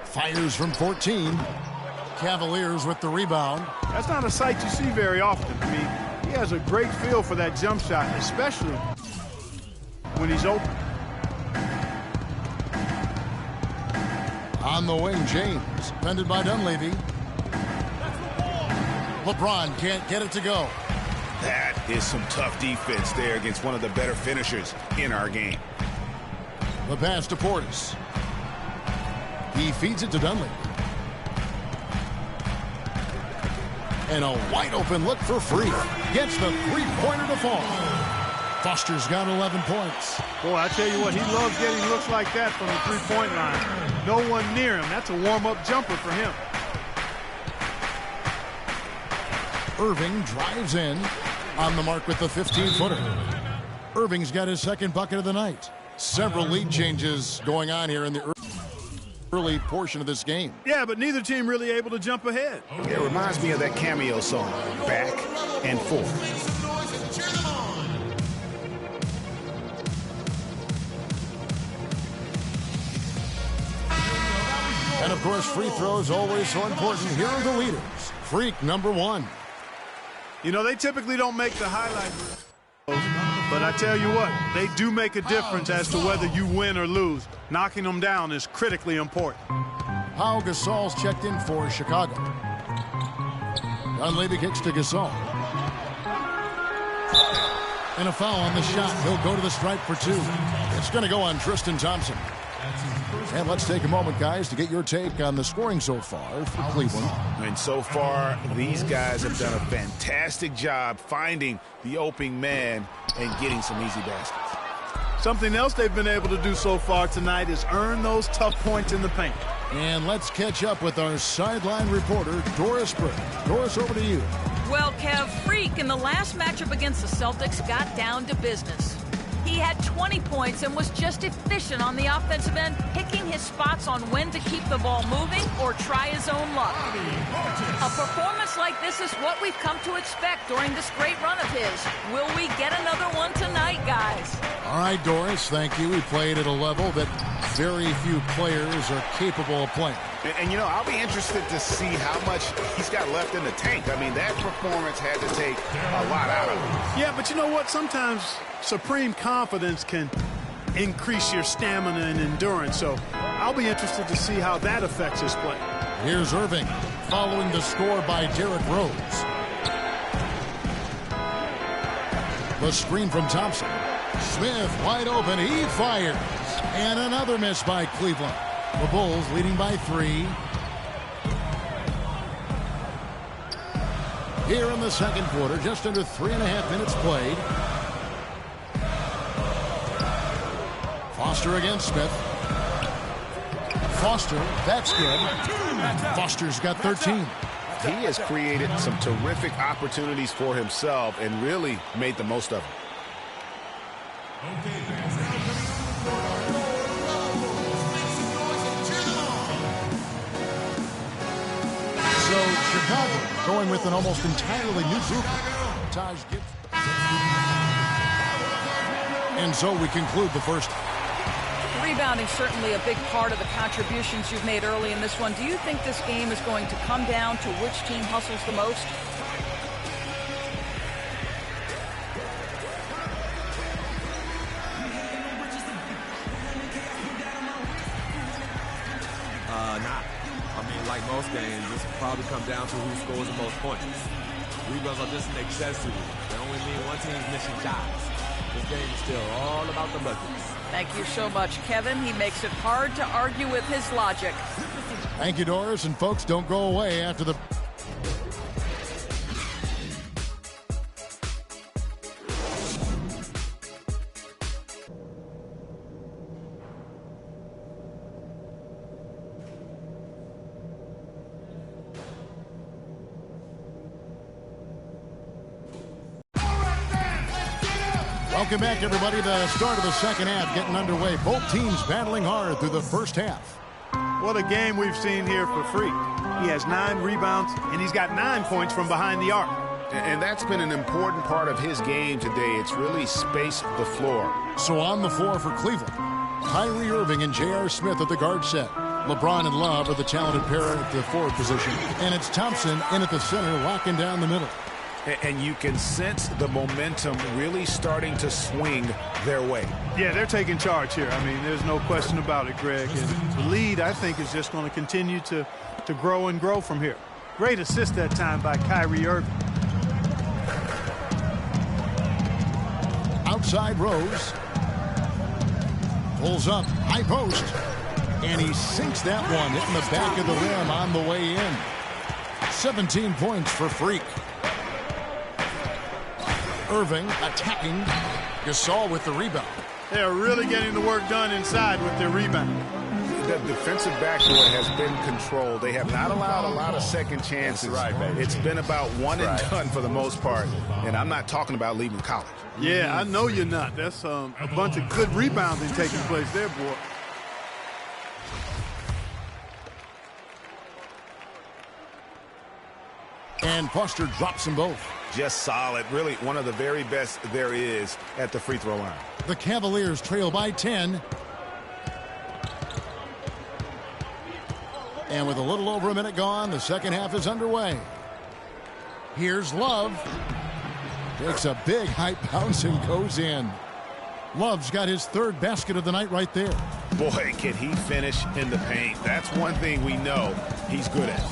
Fires from 14. Cavaliers with the rebound. That's not a sight you see very often. I mean, he has a great feel for that jump shot, especially when he's open. On the wing, James, defended by Dunleavy. LeBron can't get it to go. That is some tough defense there against one of the better finishers in our game. The pass to Portis. He feeds it to Dunleavy. And a wide open look for Freak. Gets the three-pointer to fall. Foster's got 11 points. Boy, I tell you what, he loves getting looks like that from the three-point line. No one near him. That's a warm-up jumper for him. Irving drives in on the mark with the 15-footer. Irving's got his second bucket of the night. Several lead changes going on here in the early portion of this game. Yeah, but neither team really able to jump ahead. It reminds me of that cameo song, Back and Forth. And, of course, free throws always so important. Here are the leaders. Freak, number 1. They typically don't make the highlight reels, but I tell you what, they do make a difference as to whether you win or lose. Knocking them down is critically important. Pau Gasol's checked in for Chicago. Dunleavy kicks to Gasol. And a foul on the shot. He'll go to the stripe for 2. It's going to go on Tristan Thompson. And let's take a moment, guys, to get your take on the scoring so far for Cleveland. And so far, these guys have done a fantastic job finding the opening man and getting some easy baskets. Something else they've been able to do so far tonight is earn those tough points in the paint. And let's catch up with our sideline reporter, Doris Burke. Doris, over to you. Well, Kev, Freak in the last matchup against the Celtics got down to business. He had 20 points and was just efficient on the offensive end, picking his spots on when to keep the ball moving or try his own luck. A performance like this is what we've come to expect during this great run of his. Will we get another one tonight, guys? All right, Doris, thank you. He played at a level that very few players are capable of playing. And I'll be interested to see how much he's got left in the tank. I mean, that performance had to take a lot out of him. Yeah, but you know what? Sometimes supreme confidence can increase your stamina and endurance. So I'll be interested to see how that affects his play. Here's Irving following the score by Derrick Rose. The screen from Thompson. Smith wide open. He fires. And another miss by Cleveland. The Bulls leading by 3. Here in the second quarter, just under 3.5 minutes played. Foster against Smith. Foster, that's good. Foster's got 13. He has created some terrific opportunities for himself and really made the most of them. So Chicago going with an almost entirely new group. Taj Gibson. And so we conclude the first. 3 rebounding certainly a big part of the contributions you've made early in this one. Do you think this game is going to come down to which team hustles the most? Not. I mean, like most games, this will probably come down to who scores the most points. Rebounds are just an accessory. They only mean one team's missing shots. This game is still all about the buckets. Thank you so much, Kevin. He makes it hard to argue with his logic. Thank you, Doris. And folks, don't go away after the... Welcome back, everybody. The start of the second half getting underway. Both teams battling hard through the first half. What a game we've seen here for Freak. He has 9 rebounds, and he's got 9 points from behind the arc. And that's been an important part of his game today. It's really spaced the floor. So on the floor for Cleveland, Kyrie Irving and J.R. Smith at the guard set. LeBron and Love are the talented pair at the forward position. And it's Thompson in at the center, locking down the middle. And you can sense the momentum really starting to swing their way. Yeah, they're taking charge here. I mean, there's no question about it, Greg. And the lead, I think, is just going to continue to grow and grow from here. Great assist that time by Kyrie Irving. Outside Rose. Pulls up, high post. And he sinks that one, hitting the back of the rim on the way in. 17 points for Freak. Irving attacking. Gasol with the rebound. They're really getting the work done inside with their rebound. The defensive backcourt has been controlled. They have not allowed a lot of second chances. That's right, baby. It's been about one and done for the most part. And I'm not talking about leaving college. Yeah, I know you're not. That's a bunch of good rebounding taking place there, boy. And Foster drops them both. Just solid. Really one of the very best there is at the free throw line. The Cavaliers trail by 10. And with a little over a minute gone, the second half is underway. Here's Love. Takes a big high bounce and goes in. Love's got his third basket of the night right there. Boy, can he finish in the paint. That's one thing we know he's good at.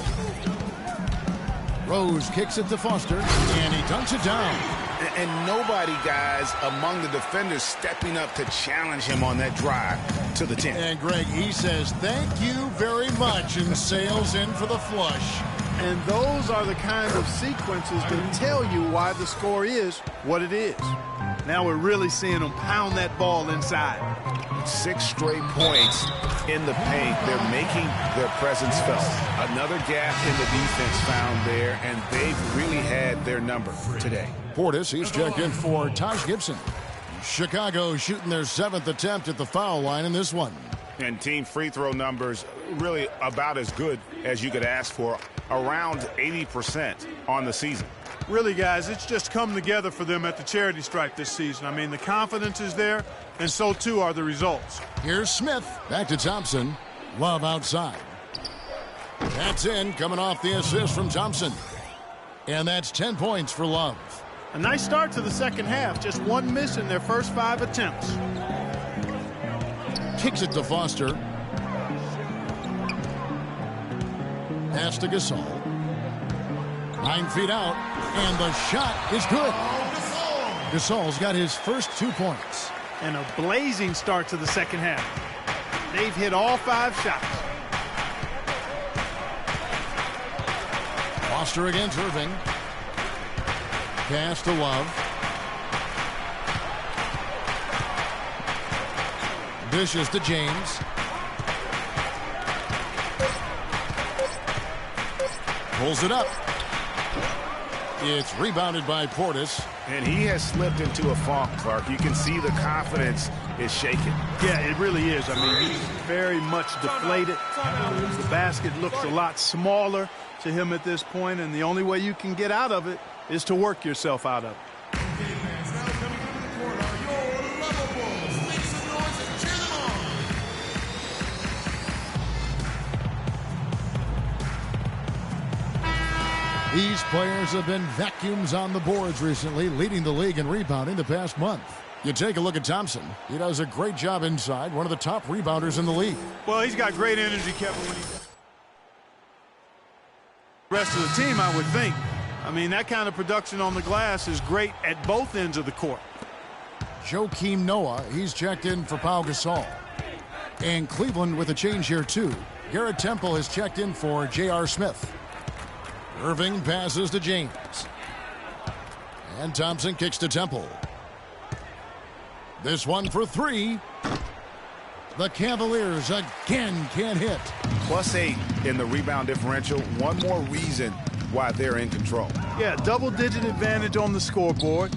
Rose kicks it to Foster, and he dunks it down. And nobody, guys, among the defenders stepping up to challenge him on that drive to the 10. And Greg, he says, thank you very much, and sails in for the flush. And those are the kind of sequences that tell you why the score is what it is. Now we're really seeing them pound that ball inside. 6 straight points in the paint. They're making their presence felt. Another gap in the defense found there, and they've really had their number today. Portis, he's checked in for Taj Gibson. Chicago shooting their 7th attempt at the foul line in this one. And team free throw numbers really about as good as you could ask for, around 80% on the season. Really, guys, it's just come together for them at the charity stripe this season. I mean, the confidence is there, and so too are the results. Here's Smith. Back to Thompson. Love outside. That's in, coming off the assist from Thompson. And that's 10 points for Love. A nice start to the second half. Just one miss in their first 5 attempts. Kicks it to Foster. Pass to Gasol. 9 feet out, and the shot is good. Gasol's got his first 2 points. And a blazing start to the second half. They've hit all 5 shots. Foster against Irving. Pass to Love. Dishes to James. Pulls it up. It's rebounded by Portis. And he has slipped into a funk, Clark. You can see the confidence is shaking. Yeah, it really is. I mean, he's very much deflated. The basket looks a lot smaller to him at this point, and the only way you can get out of it is to work yourself out of it. These players have been vacuums on the boards recently, leading the league in rebounding the past month. You take a look at Thompson. He does a great job inside, one of the top rebounders in the league. Well, he's got great energy, Kevin. The rest of the team, I would think. I mean, that kind of production on the glass is great at both ends of the court. Joakim Noah, he's checked in for Pau Gasol. And Cleveland with a change here, too. Garrett Temple has checked in for J.R. Smith. Irving passes to James. And Thompson kicks to Temple. This one for three. The Cavaliers again can't hit. +8 in the rebound differential. One more reason why they're in control. Yeah, double-digit advantage on the scoreboard.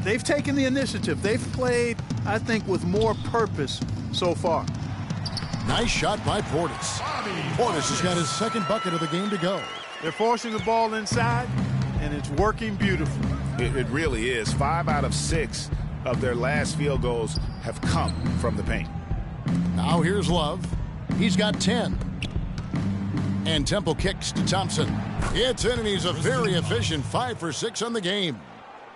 They've taken the initiative. They've played, I think, with more purpose so far. Nice shot by Portis. Portis has got his second bucket of the game to go. They're forcing the ball inside, and it's working beautifully. It really is. 5 out of 6 of their last field goals have come from the paint. Now here's Love. He's got 10. And Temple kicks to Thompson. It's in, and he's a very efficient 5 for 6 on the game.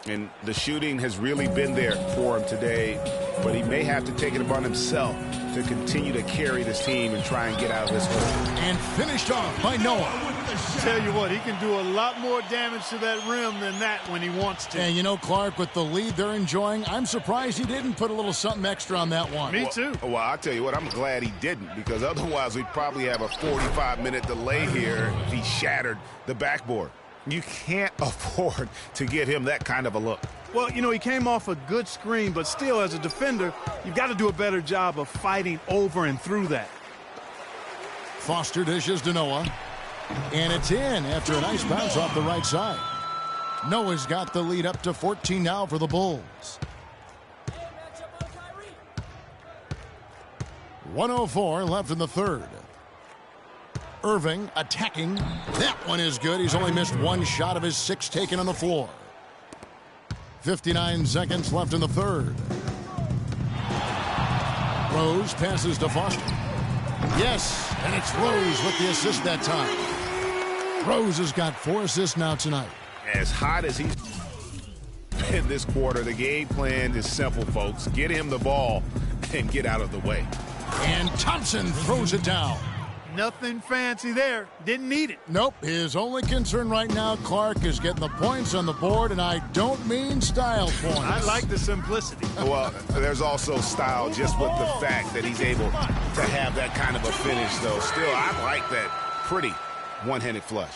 And the shooting has really been there for him today, but he may have to take it upon himself to continue to carry this team and try and get out of this hole. And finished off by Noah. Tell you what, he can do a lot more damage to that rim than that when he wants to. And you know, Clark, with the lead they're enjoying, I'm surprised he didn't put a little something extra on that one. Me too. Well, I'll tell you what, I'm glad he didn't, because otherwise we'd probably have a 45-minute delay here if he shattered the backboard. You can't afford to give him that kind of a look. Well, you know, he came off a good screen, but still, as a defender, you've got to do a better job of fighting over and through that. Foster dishes to Noah. And it's in after a nice bounce off the right side. Noah's got the lead up to 14 now for the Bulls. 1:04 left in the third. Irving attacking. That one is good. He's only missed one shot of his 6 taken on the floor. 59 seconds left in the third. Rose passes to Foster. Yes, and it's Rose with the assist that time. Rose has got 4 assists now tonight. As hot as he's in this quarter, the game plan is simple, folks. Get him the ball and get out of the way. And Thompson throws it down. Nothing fancy there. Didn't need it. Nope. His only concern right now, Clark, is getting the points on the board, and I don't mean style points. I like the simplicity. Well, there's also style just with the fact that he's able to have that kind of a finish, though. Still, I like that pretty one-handed flush.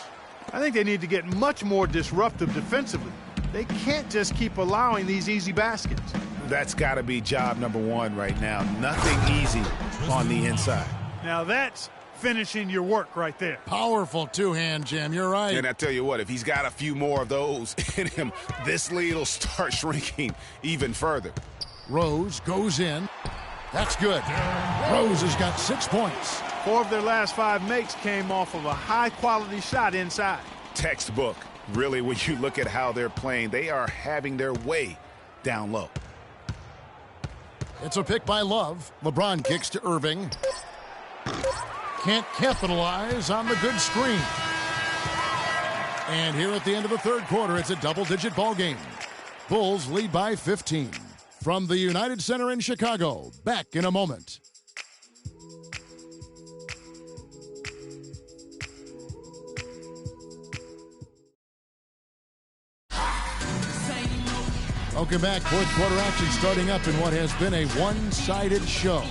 I think they need to get much more disruptive defensively. They can't just keep allowing these easy baskets. That's got to be job number 1 right now. Nothing easy on the inside. Now that's finishing your work right there. Powerful two-hand jam. You're right. And I tell you what, if he's got a few more of those in him, this lead will start shrinking even further. Rose goes in. That's good. Rose has got 6 points. 4 of their last 5 makes came off of a high-quality shot inside. Textbook. Really, when you look at how they're playing, they are having their way down low. It's a pick by Love. LeBron kicks to Irving. Can't capitalize on the good screen. And here at the end of the third quarter, it's a double-digit ball game. Bulls lead by 15. From the United Center in Chicago, back in a moment. Welcome back. Fourth quarter action starting up in what has been a one-sided show.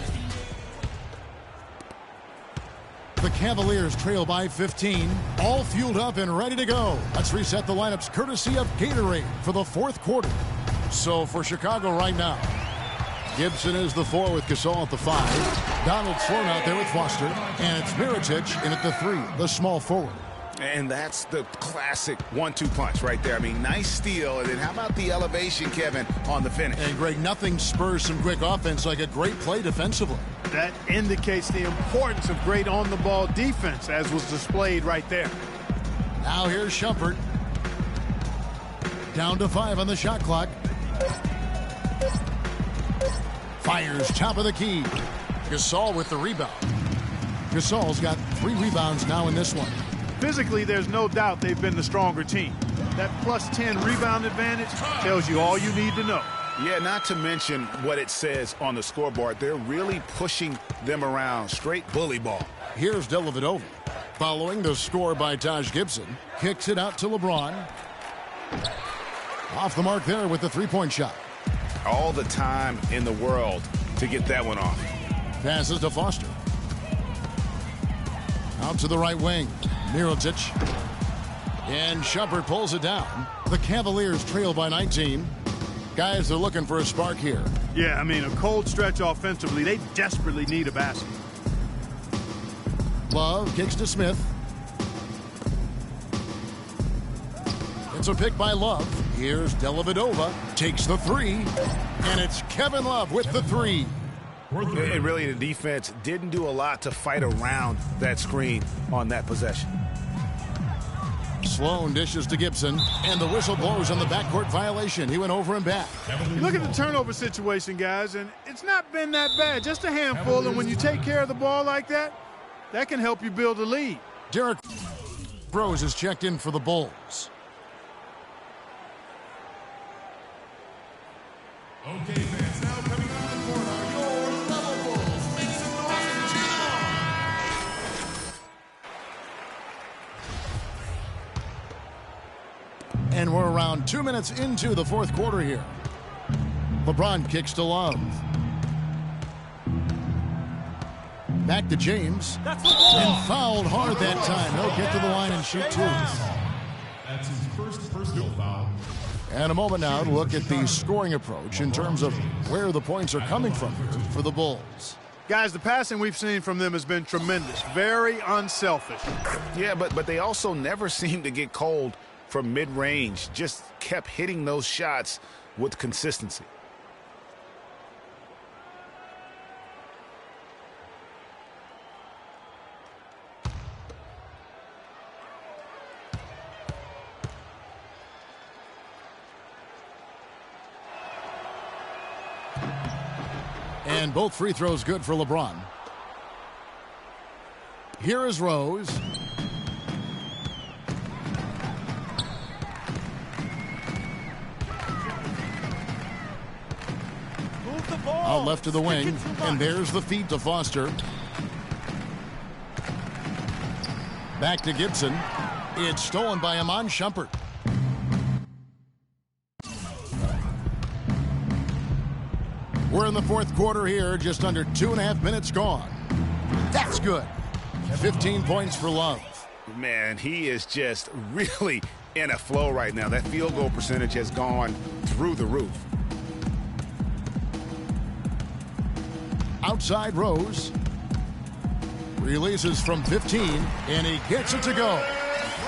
The Cavaliers trail by 15, all fueled up and ready to go. Let's reset the lineups courtesy of Gatorade for the fourth quarter. So for Chicago right now, Gibson is the 4 with Gasol at the 5. Donald Sloan out there with Foster. And it's Mirotic in at the 3, the small forward. And that's the classic 1-2 punch right there. I mean, nice steal. And then how about the elevation, Kevin, on the finish? And, Greg, nothing spurs some quick offense like a great play defensively. That indicates the importance of great on-the-ball defense, as was displayed right there. Now here's Shumpert. Down to 5 on the shot clock. Fires top of the key. Gasol with the rebound. Gasol's got 3 rebounds now in this one. Physically, there's no doubt they've been the stronger team. That plus 10 rebound advantage tells you all you need to know. Yeah, not to mention what it says on the scoreboard. They're really pushing them around. Straight bully ball. Here's Dellavedova. Following the score by Taj Gibson. Kicks it out to LeBron. Off the mark there with the three-point shot. All the time in the world to get that one off. Passes to Foster. Out to the right wing. Mirotic. And Shumpert pulls it down. The Cavaliers trail by 19. Guys, they're looking for a spark here. Yeah, I mean, a cold stretch offensively. They desperately need a basket. Love kicks to Smith. It's a pick by Love. Here's Dellavedova. Takes the three. And it's Kevin Love with the three. And really, the defense didn't do a lot to fight around that screen on that possession. Sloan dishes to Gibson, and the whistle blows on the backcourt violation. He went over and back. You look at the turnover situation, guys, and it's not been that bad. Just a handful, and when you take care of the ball like that, that can help you build a lead. Derrick Rose is checked in for the Bulls. Okay, fans, now coming out of the court are your level Bulls. Make some noise and cheer on. And we're around 2 minutes into the fourth quarter here. LeBron kicks to Love. Back to James. And fouled hard that time. He'll get to the line and shoot two. That's his first personal foul. And a moment now to look at the scoring approach in terms of where the points are coming from here for the Bulls. Guys, the passing we've seen from them has been tremendous. Very unselfish. Yeah, but they also never seem to get cold from mid-range. Just kept hitting those shots with consistency. And both free throws good for LeBron. Here is Rose. Move the ball. Out left to the wing. And there's the feed to Foster. Back to Gibson. It's stolen by Iman Shumpert. We're in the fourth quarter here, just under 2.5 minutes gone. That's good. 15 points for Love. Man, he is just really in a flow right now. That field goal percentage has gone through the roof. Outside Rose. Releases from 15, and he gets it to go.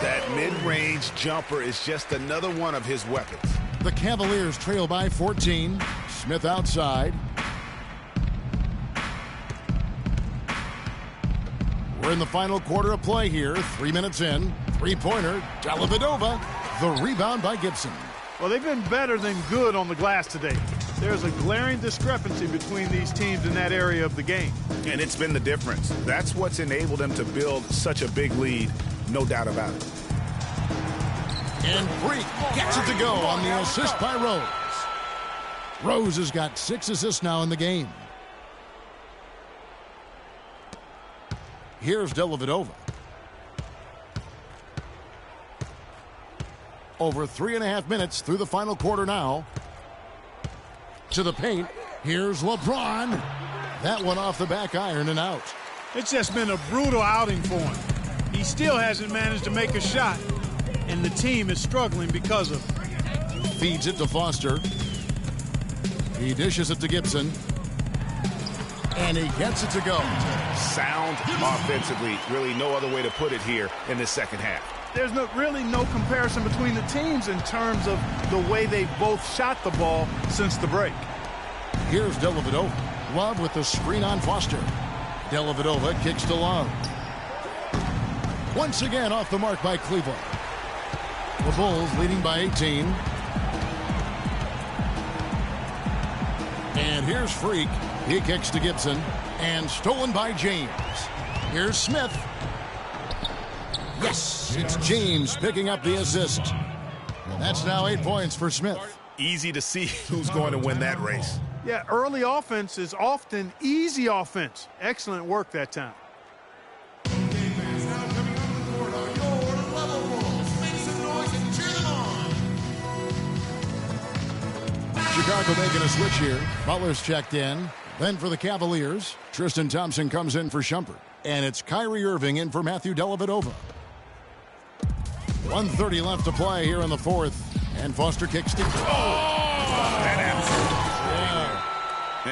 That mid-range jumper is just another one of his weapons. The Cavaliers trail by 14. Smith outside. We're in the final quarter of play here. 3 minutes in. Three-pointer. Dellavedova. The rebound by Gibson. Well, they've been better than good on the glass today. There's a glaring discrepancy between these teams in that area of the game. And it's been the difference. That's what's enabled them to build such a big lead. No doubt about it. And Freak gets it to go on the assist by Rose. Rose has got 6 assists now in the game. Here's Dellavedova. Over 3.5 minutes through the final quarter now. To the paint. Here's LeBron. That one off the back iron and out. It's just been a brutal outing for him. He still hasn't managed to make a shot, and the team is struggling because of it. Feeds it to Foster. He dishes it to Gibson. And he gets it to go. Sound offensively. Really no other way to put it here in the second half. There's really no comparison between the teams in terms of the way they both shot the ball since the break. Here's Dellavedova. Love with the screen on Foster. Dellavedova kicks to Love. Once again off the mark by Cleveland. The Bulls leading by 18. And here's Freak. He kicks to Gibson. And stolen by James. Here's Smith. Yes, it's James picking up the assist. And that's now 8 points for Smith. Easy to see who's going to win that race. Yeah, early offense is often easy offense. Excellent work that time. Chicago making a switch here. Butler's checked in. Then for the Cavaliers, Tristan Thompson comes in for Shumpert. And it's Kyrie Irving in for Matthew Dellavedova. 1:30 left to play here in the fourth. And Foster kicks deep.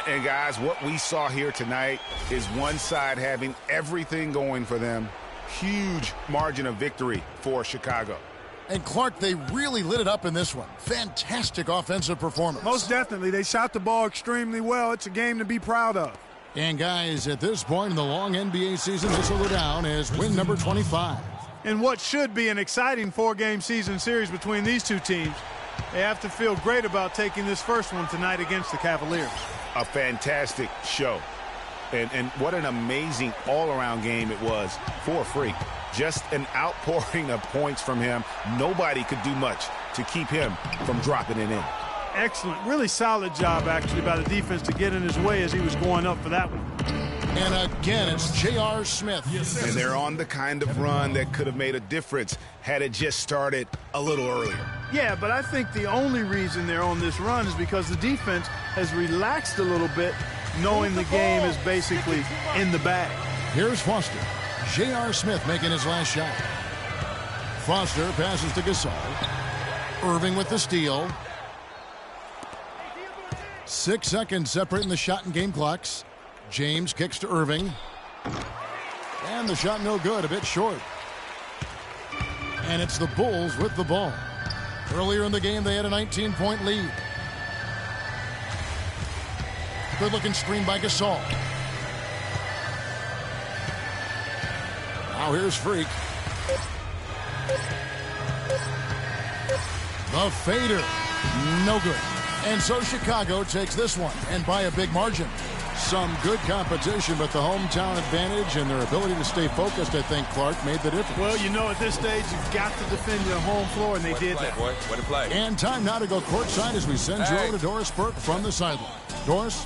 And guys, what we saw here tonight is one side having everything going for them. Huge margin of victory for Chicago. And Clark, they really lit it up in this one. Fantastic offensive performance. Most definitely. They shot the ball extremely well. It's a game to be proud of. And guys, at this point in the long NBA season, this will go down as win number 25. In what should be an exciting 4-game season series between these two teams, they have to feel great about taking this first one tonight against the Cavaliers. A fantastic show. And what an amazing all-around game it was for Freak. Just an outpouring of points from him. Nobody could do much to keep him from dropping it in. Excellent. Really solid job, actually, by the defense to get in his way as he was going up for that one. And again, it's J.R. Smith. And they're on the kind of run that could have made a difference had it just started a little earlier. Yeah, but I think the only reason they're on this run is because the defense has relaxed a little bit, knowing the game is basically in the bag. Here's Foster. J.R. Smith making his last shot. Foster passes to Gasol. Irving with the steal. 6 seconds separating the shot and game clocks. James kicks to Irving. And the shot no good, a bit short. And it's the Bulls with the ball. Earlier in the game, they had a 19-point lead. Good-looking screen by Gasol. Now here's Freak. The fader. No good. And so Chicago takes this one, and by a big margin. Some good competition, but the hometown advantage and their ability to stay focused, I think, Clark, made the difference. Well, you know, at this stage, you've got to defend your home floor, and they did that. Boy, way to play. And time now to go courtside as we send you over to Doris Burke from the sideline. Doris?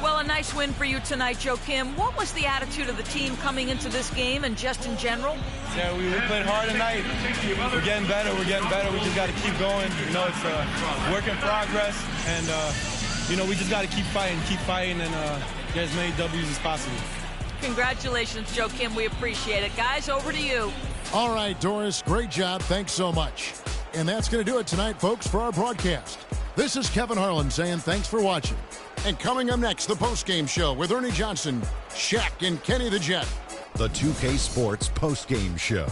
Well, a nice win for you tonight, Joakim. What was the attitude of the team coming into this game and just in general? Yeah, we played hard tonight. We're getting better. We just got to keep going. You know, it's a work in progress. And, you know, we just got to keep fighting and get as many W's as possible. Congratulations, Joakim. We appreciate it. Guys, over to you. All right, Doris, great job. Thanks so much. And that's going to do it tonight, folks, for our broadcast. This is Kevin Harlan saying thanks for watching. And coming up next, the postgame show with Ernie Johnson, Shaq, and Kenny the Jet. The 2K Sports postgame show.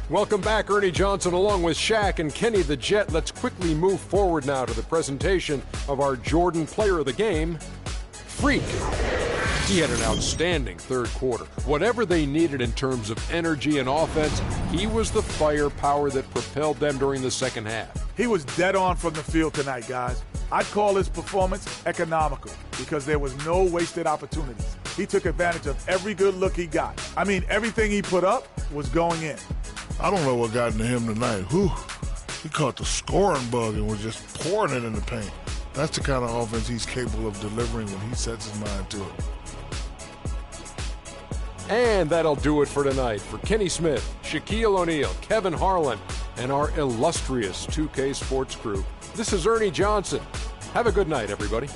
Welcome back, Ernie Johnson along with Shaq and Kenny the Jet. Let's quickly move forward now to the presentation of our Jordan Player of the Game, Freak. He had an outstanding third quarter. Whatever they needed in terms of energy and offense, he was the firepower that propelled them during the second half. He was dead on from the field tonight, guys. I'd call his performance economical because there was no wasted opportunities. He took advantage of every good look he got. I mean, everything he put up was going in. I don't know what got into him tonight. He caught the scoring bug and was just pouring it in the paint. That's the kind of offense he's capable of delivering when he sets his mind to it. And that'll do it for tonight. For Kenny Smith, Shaquille O'Neal, Kevin Harlan, and our illustrious 2K Sports crew, this is Ernie Johnson. Have a good night, everybody.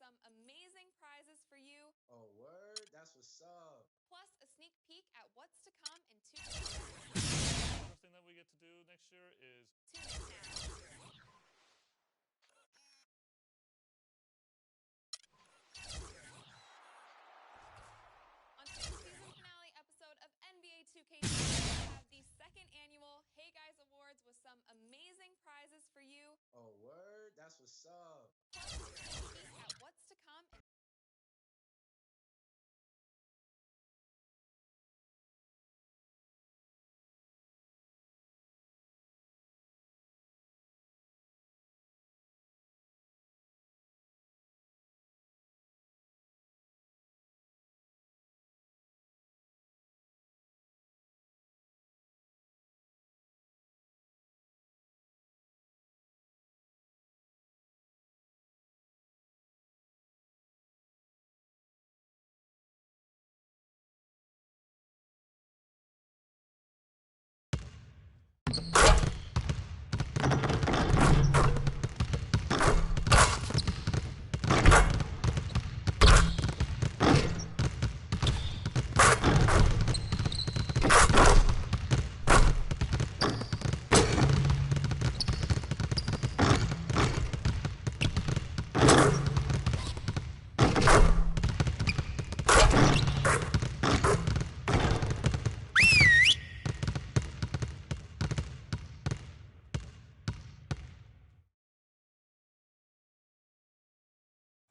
some amazing prizes for you. Oh, word? That's what's up. Plus a sneak peek at what's to come in 2 First thing that we get to do next year is Tune in now. On today's season finale episode of NBA 2K, we have the second annual Hey Guys Awards with some amazing prizes for you. Oh, word? That's what's up. Plus a sneak peek at what's to come in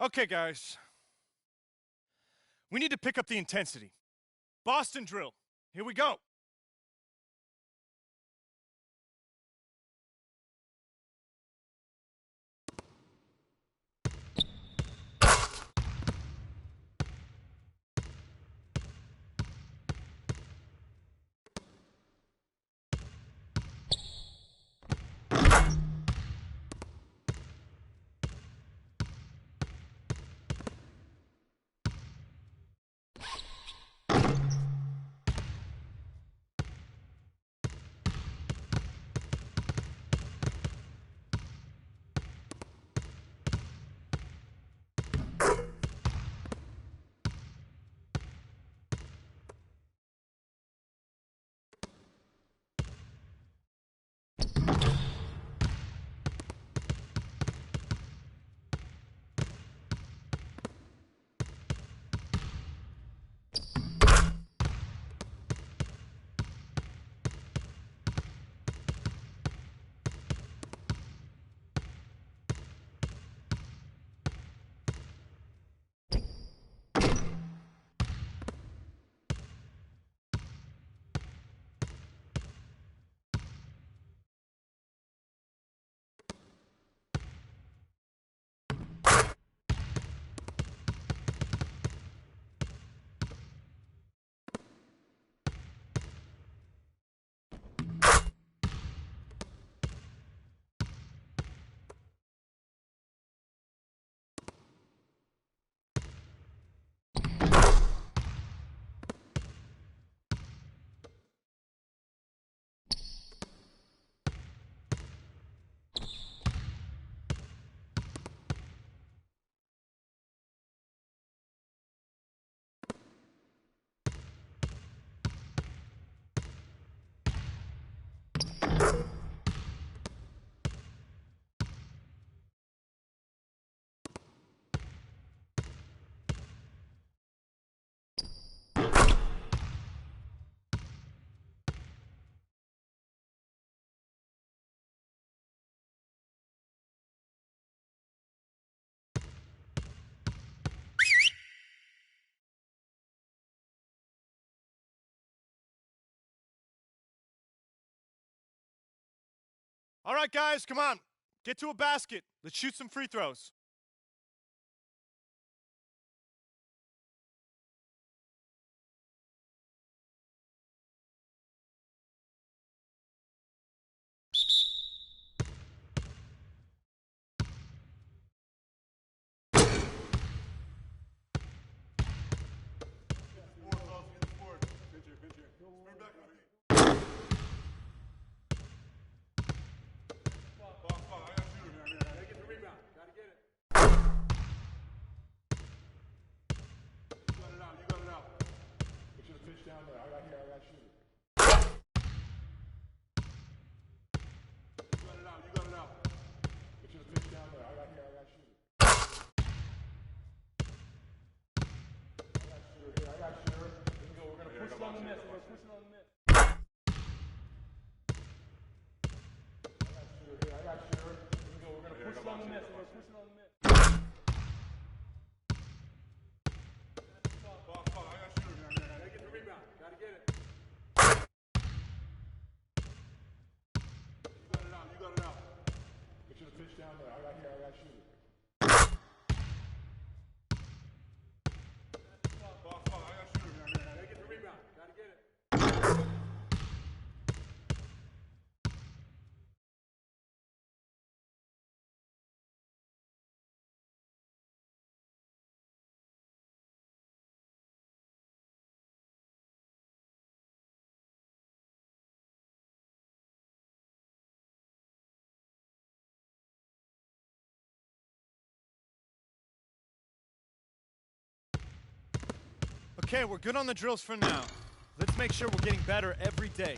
Okay, guys. We need to pick up the intensity. Boston drill. Here we go. All right, guys, come on. Get to a basket. Let's shoot some free throws. Okay, we're good on the drills for now. Let's make sure we're getting better every day.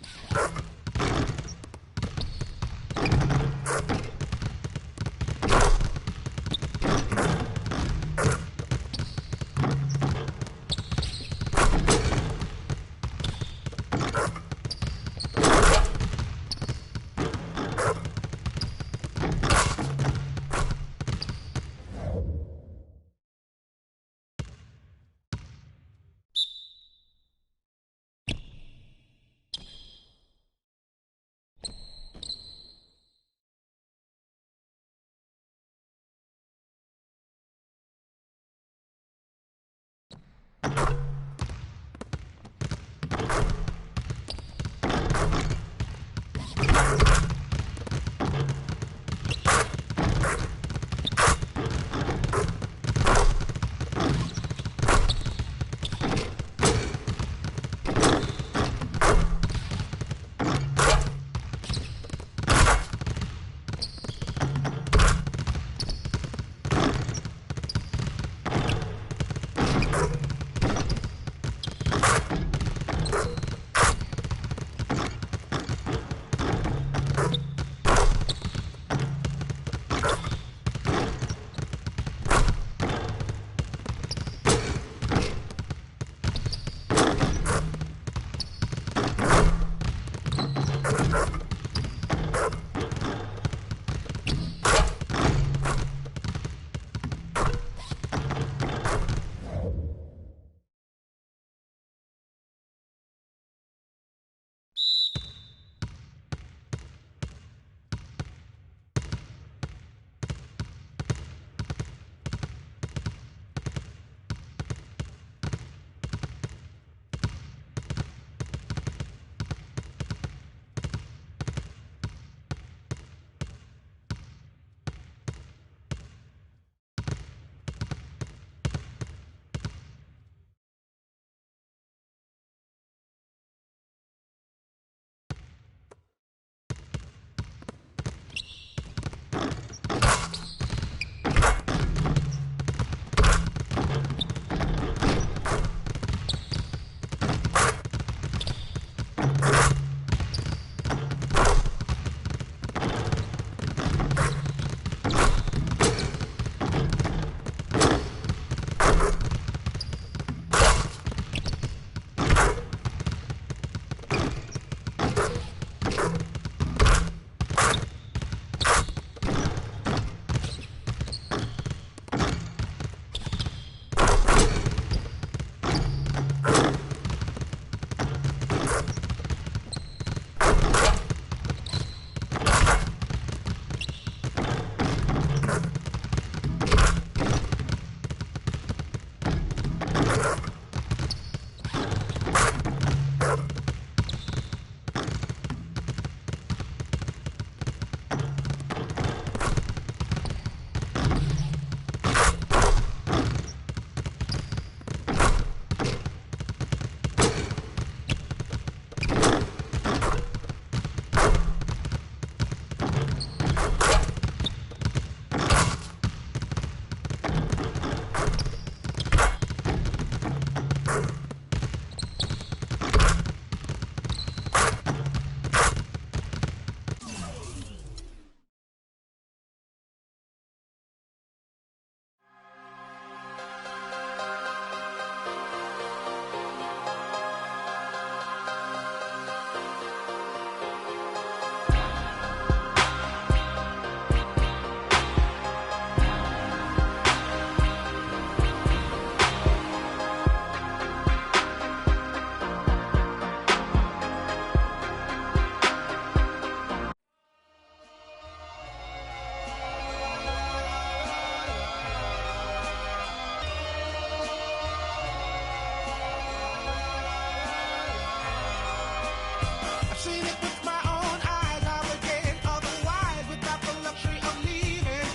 seen it with my own eyes. I would get otherwise without the luxury of leaving.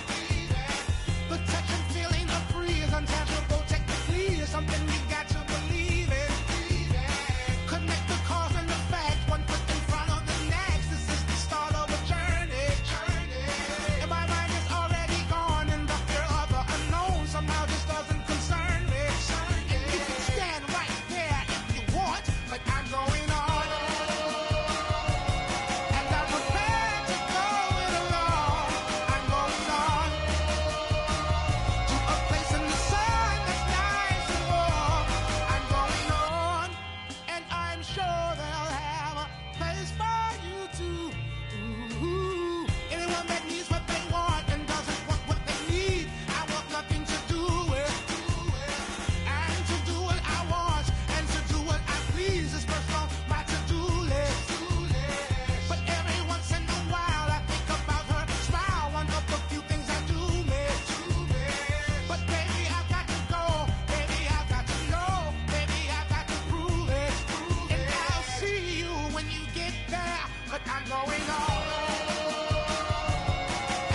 The touch and feeling of free is untangible technically. It's something you got to believe in. Connect the cause and the facts, one foot in front of the next. This is the start of a journey. And my mind is already gone, and the fear of the unknown somehow just doesn't concern me. And you can stand right there if you want, but I'm going on. And I'm prepared to go it alone. I'm going on to a place in the sun that's nice and warm. I'm going on, and I'm sure they'll have a place for you too. Ooh. Anyone that needs what they want and doesn't want what they need, I want nothing to do with. And to do what I want and to do what I please is first on my to-do list. But every once in a while I think about her smile, one of the few things I do miss. But baby, I've got to go. Baby, I've got to know. Baby, I've got to prove it. And I'll see you when you get there. But I'm going on.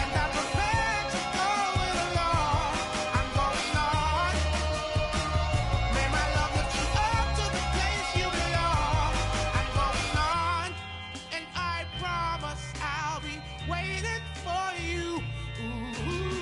And I'm prepared to go it alone. I'm going on. May my love lift you up to the place you belong. I'm going on. And I promise I'll be waiting for you. Ooh.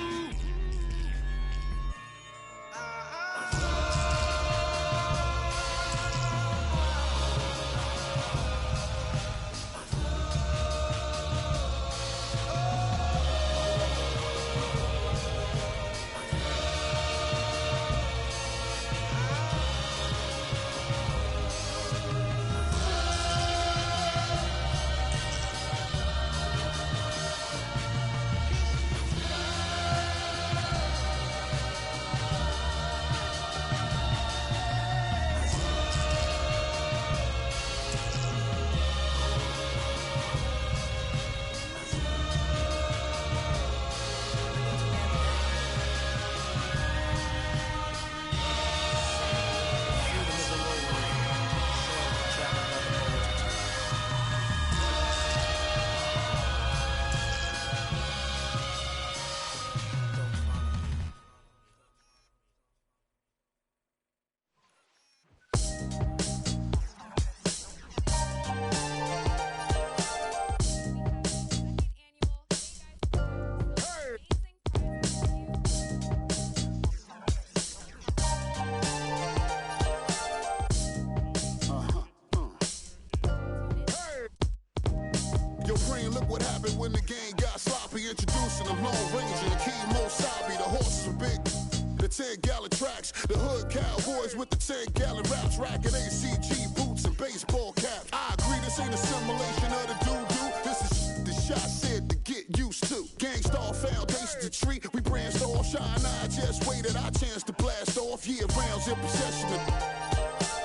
Yo, Cream, look what happened when the game got sloppy. Introducing the Lone Ranger and Kimo Sabi. The horses were big, the 10-gallon tracks. The hood cowboys with the 10-gallon raps. Rocking ACG boots and baseball caps. I agree, this ain't a simulation of the doo-doo. This is the shot said to get used to. Gangstar foundation to treat. We branched off, shine. I just waited our chance to blast off. Year rounds in possession of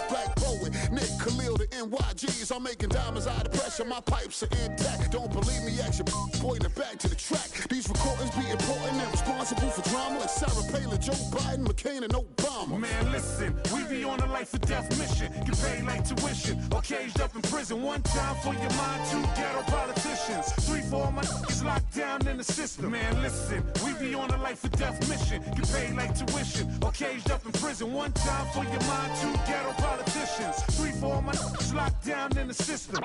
Black Poet, Nick Khalil, the NYGs. I'm making diamonds out of pressure. My pipes are intact. Don't believe me? Ask your boy in the back to the track. These recordings be important and responsible for drama like Sarah Palin, Joe Biden, McCain, and Obama. Man, listen, we be on a life or death mission. Get paid like tuition or caged up in prison. One time for your mind, two ghetto politicians. 3 for all my niggas locked down in the system. Man, listen, we be on a life or death mission. Get paid like tuition or caged up in prison. One time for your mind, two ghetto politicians. 3 for all my niggas locked down in the system.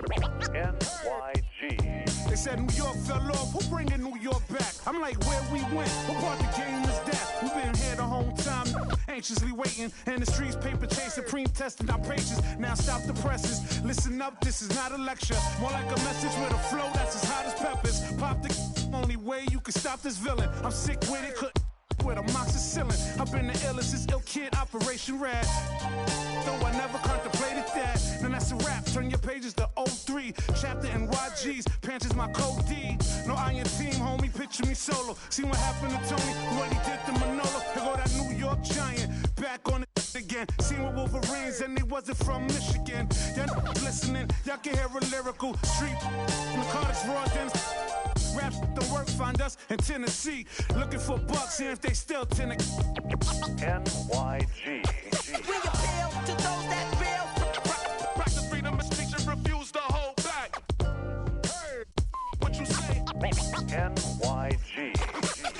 NYG. They said New York fell off. Who bringing New York back? I'm like, where we went? What part the game is that? We've been here the whole time, anxiously waiting. And the streets paper chase, supreme testing our patience. Now stop the presses. Listen up, this is not a lecture. More like a message with a flow that's as hot as peppers. Pop the only way you can stop this villain. I'm sick with it, couldn't with amoxicillin. I've been the illest, this ill kid, Operation Rad. Though I never contemplated that. Then that's a rap, turn your pages to 03. Chapter NYG's, Pants is my code D. No iron team, homie, picture me solo. See what happened to Tony, what he did to Manolo. Here go that New York Giant, back on it again. Seen with Wolverines and they wasn't from Michigan. Y'all listening, y'all can hear a lyrical street. Narcotics, raw dens. Rap don't work, find us in Tennessee. Looking for bucks, see if they still NYG. We appeal to those that feel. Practice freedom of speech and refuse to hold back. NYG.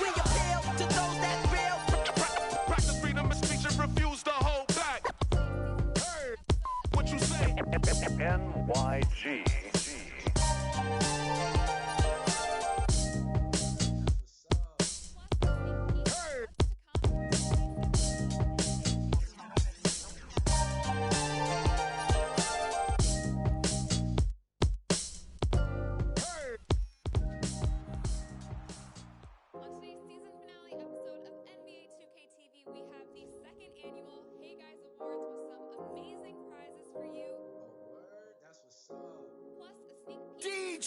We appeal to those that feel. Practice freedom of speech and refuse to hold back. Hey, what you say? NYG.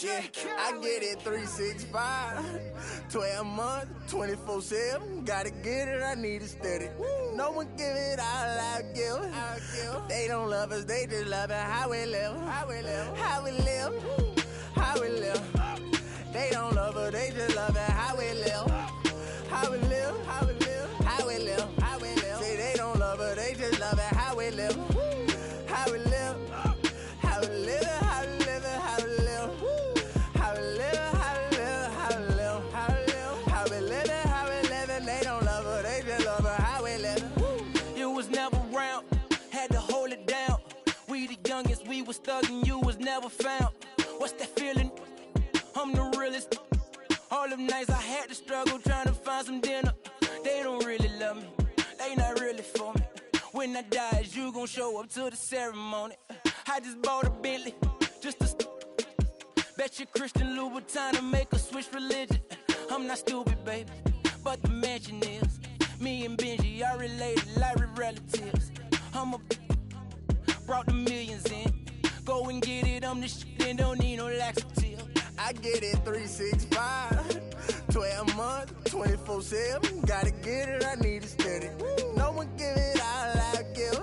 Yeah, I get it 365, 12 months, 24/7. Gotta get it, I need it steady. No one give it all I give. They don't love us, they just love it. How we live, how we live, how we live, how we live. They don't love us, they just love it. How we live, how we live, how we live, how we live, how we live. Say they don't love us, they just love it. How we live, how we live, how we live, how we live, how we live. We was thuggin', you was never found. What's that feeling? I'm the realest. All them nights I had to struggle trying to find some dinner. They don't really love me, they not really for me. When I die, is you gon' show up to the ceremony? I just bought a Bentley, just to bet you Christian Louboutin to make a switch religion. I'm not stupid, baby, but the mansion is. Me and Benji are related like we're relatives. Brought the millions in. Go and get it, I'm the shit and don't need no laxative. I get it 365, 12 months, 24/7. Gotta get it, I need it steady. No one give it all I give.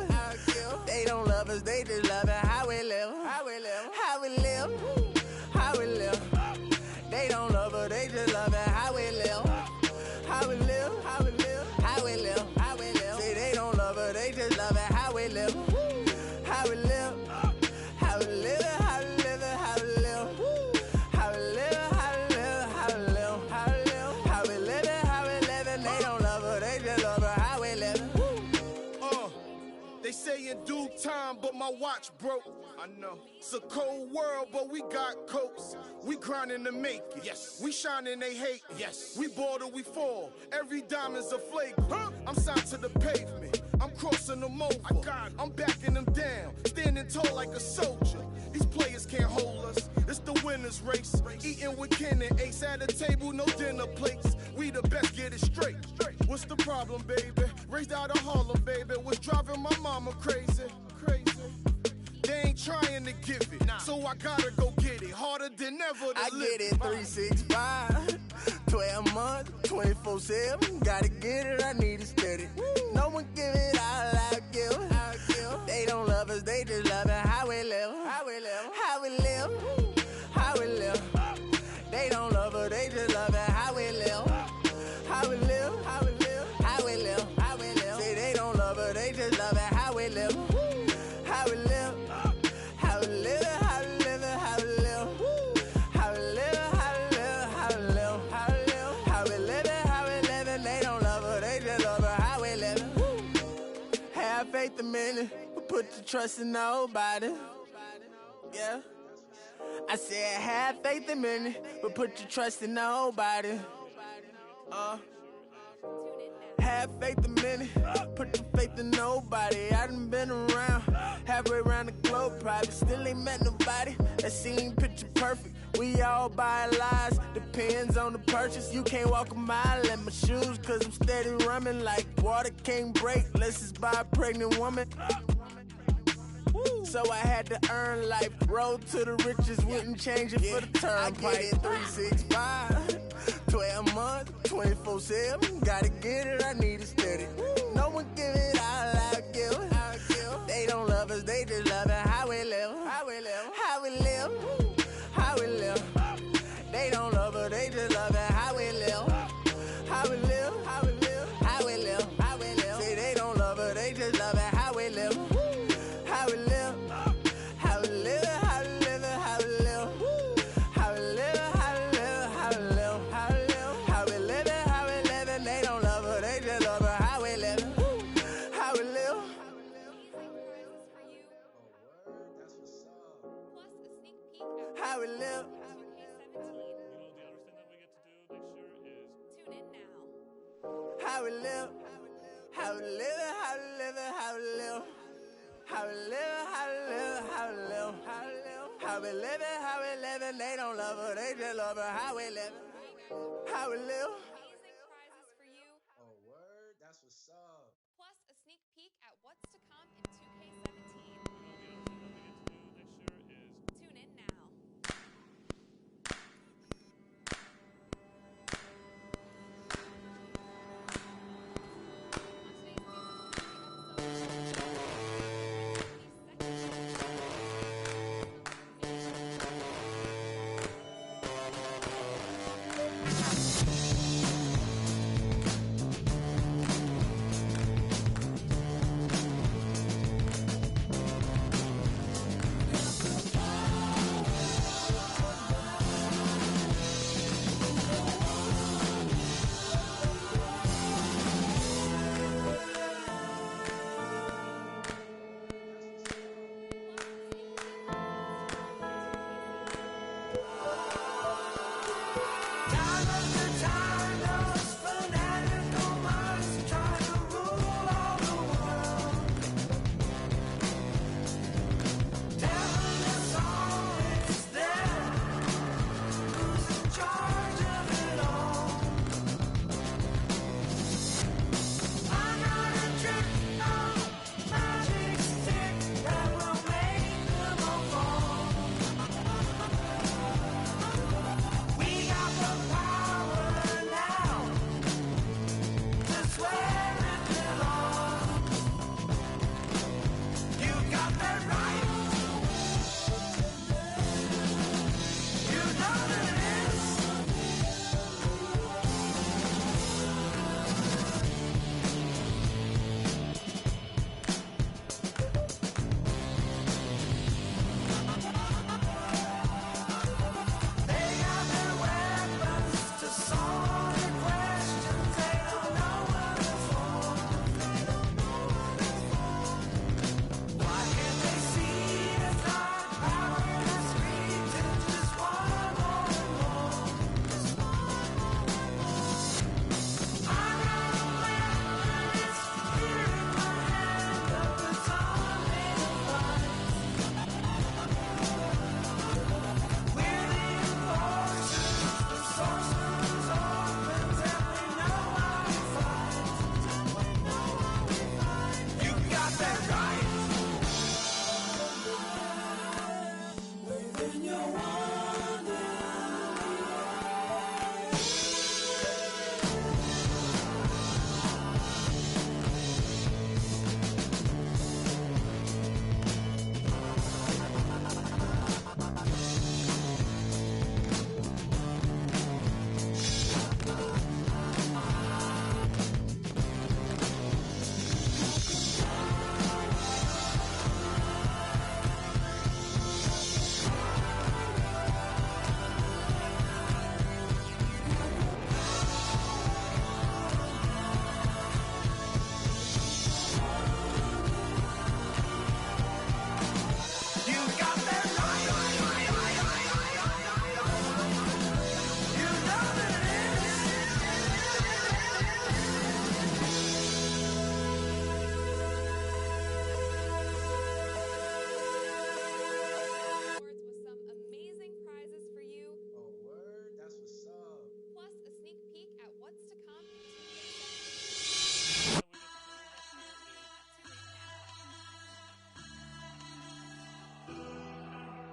They don't love us, they just love it. How we live, how we live, how we live, how we live. They don't love us, they just love it. How we live, how we live, how we live, how we live, how we live. Say they don't love us, they just love it. How we live, how we live, how we live, how we live, how we live, how we live, how we live, how we live, how we live, how we live, how we live. And they don't love her, they just love her. How we live. They say in due time, but my watch broke. I know it's a cold world, but we got coats. We grinding to make it. Yes, we shining, they hate. Yes, we bored or we fall. Every diamond's a flake. I'm signed to the pavement. I'm crossing them over. I'm backing them down, standing tall like a soldier. These players can't hold us. It's the winner's race. Eating with Ken and Ace at a table, no dinner plates. We the best, get it straight. What's the problem, baby? Raised out of Harlem, baby. What's driving my mama crazy? They ain't trying to give it, so I gotta go get it. Harder than ever to I live. get it 365, 12 months, 24/7. Gotta get it, I need it steady. No one give it all I give. They don't love us, they just love it. How we live, how we live, how we live, how we live. They don't love us, they just love it. How we live, how we live, how we live, how we live, how we live. Say they don't love us, they just love it. How we live, how we live, how we live, how we live, how we live, how we live, how we live, how we live, how we live, how we live, how we live. And they don't love her, they just love her. How we live. Have faith a minute, but put your trust in nobody. Yeah. I said have faith a minute, but put your trust in nobody. Have faith a minute, put your faith in nobody. I done been around, halfway around the globe, probably still ain't met nobody that seem picture perfect. We all buy lies, depends on the purchase. You can't walk a mile in my shoes, cause I'm steady running like water can't break. Let's just buy a pregnant woman. So I had to earn life, road to the riches, wouldn't change it for the turnpike. I get it 365, 12 months, 24/7. Gotta get it, I need it steady. No one give it all I give. They don't love us, they just love it. How we live, how we live, how we live, how we live. They don't love us, they just love it. How we live, how we live, how we live, how we live, how we live. Say they don't love us, they just love it. How we live, how we live, how we live, how we live, how we live, how we live, how we live, how we live, how how we live. How we live, how we live, how we live, how we live. How we live, how we live, how we live, how we live. How we live it, how we live it. They don't love her, they just love her. How we live it, how we live. Oh, word? That's what's up. Plus a sneak peek at what's to come in 2K17. Tune in now.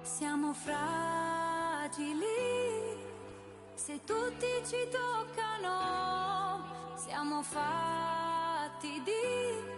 Siamo fragili, se tutti ci toccano, siamo fatti di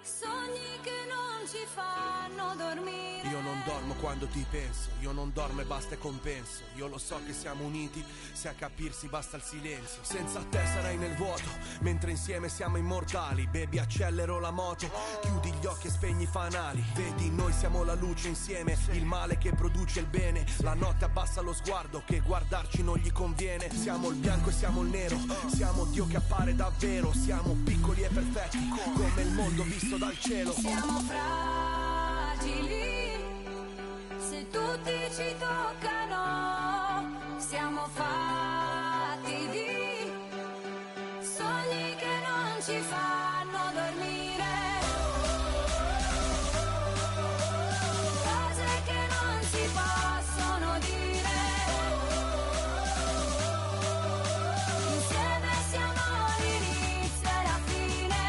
sogni che non ci fanno dormire. Io non dormo quando ti penso, io non dormo e basta e compenso. Io lo so che siamo uniti, se a capirsi basta il silenzio. Senza te sarai nel vuoto, mentre insieme siamo immortali. Baby, accelero la moto, chiudi gli occhi e spegni i fanali. Vedi, noi siamo la luce insieme, il male che produce il bene. La notte abbassa lo sguardo, che guardarci non gli conviene. Siamo il bianco e siamo il nero, siamo Dio che appare davvero. Siamo piccoli e perfetti, come il mondo visto dal cielo. Siamo fragili, se tutti tutti ci toccano, siamo fatti di sogni che non ci fanno dormire, cose che non si possono dire, insieme siamo l'inizio e la fine,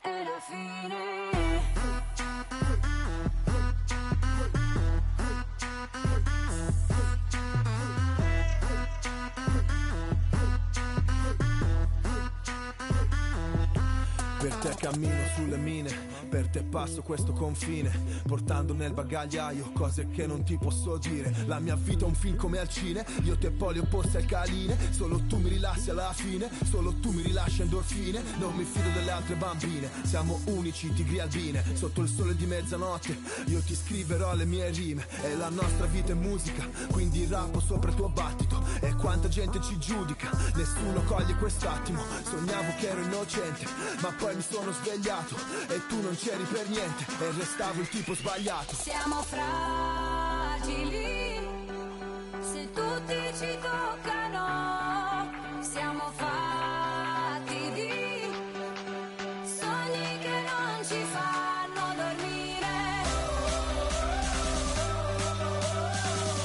e la fine. Per te cammino sulle mine, per te passo questo confine, portando nel bagagliaio cose che non ti posso dire. La mia vita è un film come al cine, io te poli opposti al caline. Solo tu mi rilassi alla fine, solo tu mi rilasci endorfine. Non mi fido delle altre bambine, siamo unici tigri albine. Sotto il sole di mezzanotte io ti scriverò le mie rime. E la nostra vita è musica, quindi rappo sopra il tuo battito. E quanta gente ci giudica, nessuno coglie quest'attimo. Sognavo che ero innocente, ma poi mi sono svegliato e tu non c'eri per niente e restavo il tipo sbagliato. Siamo fragili, se tutti ci toccano, siamo fatti di sogni che non ci fanno dormire,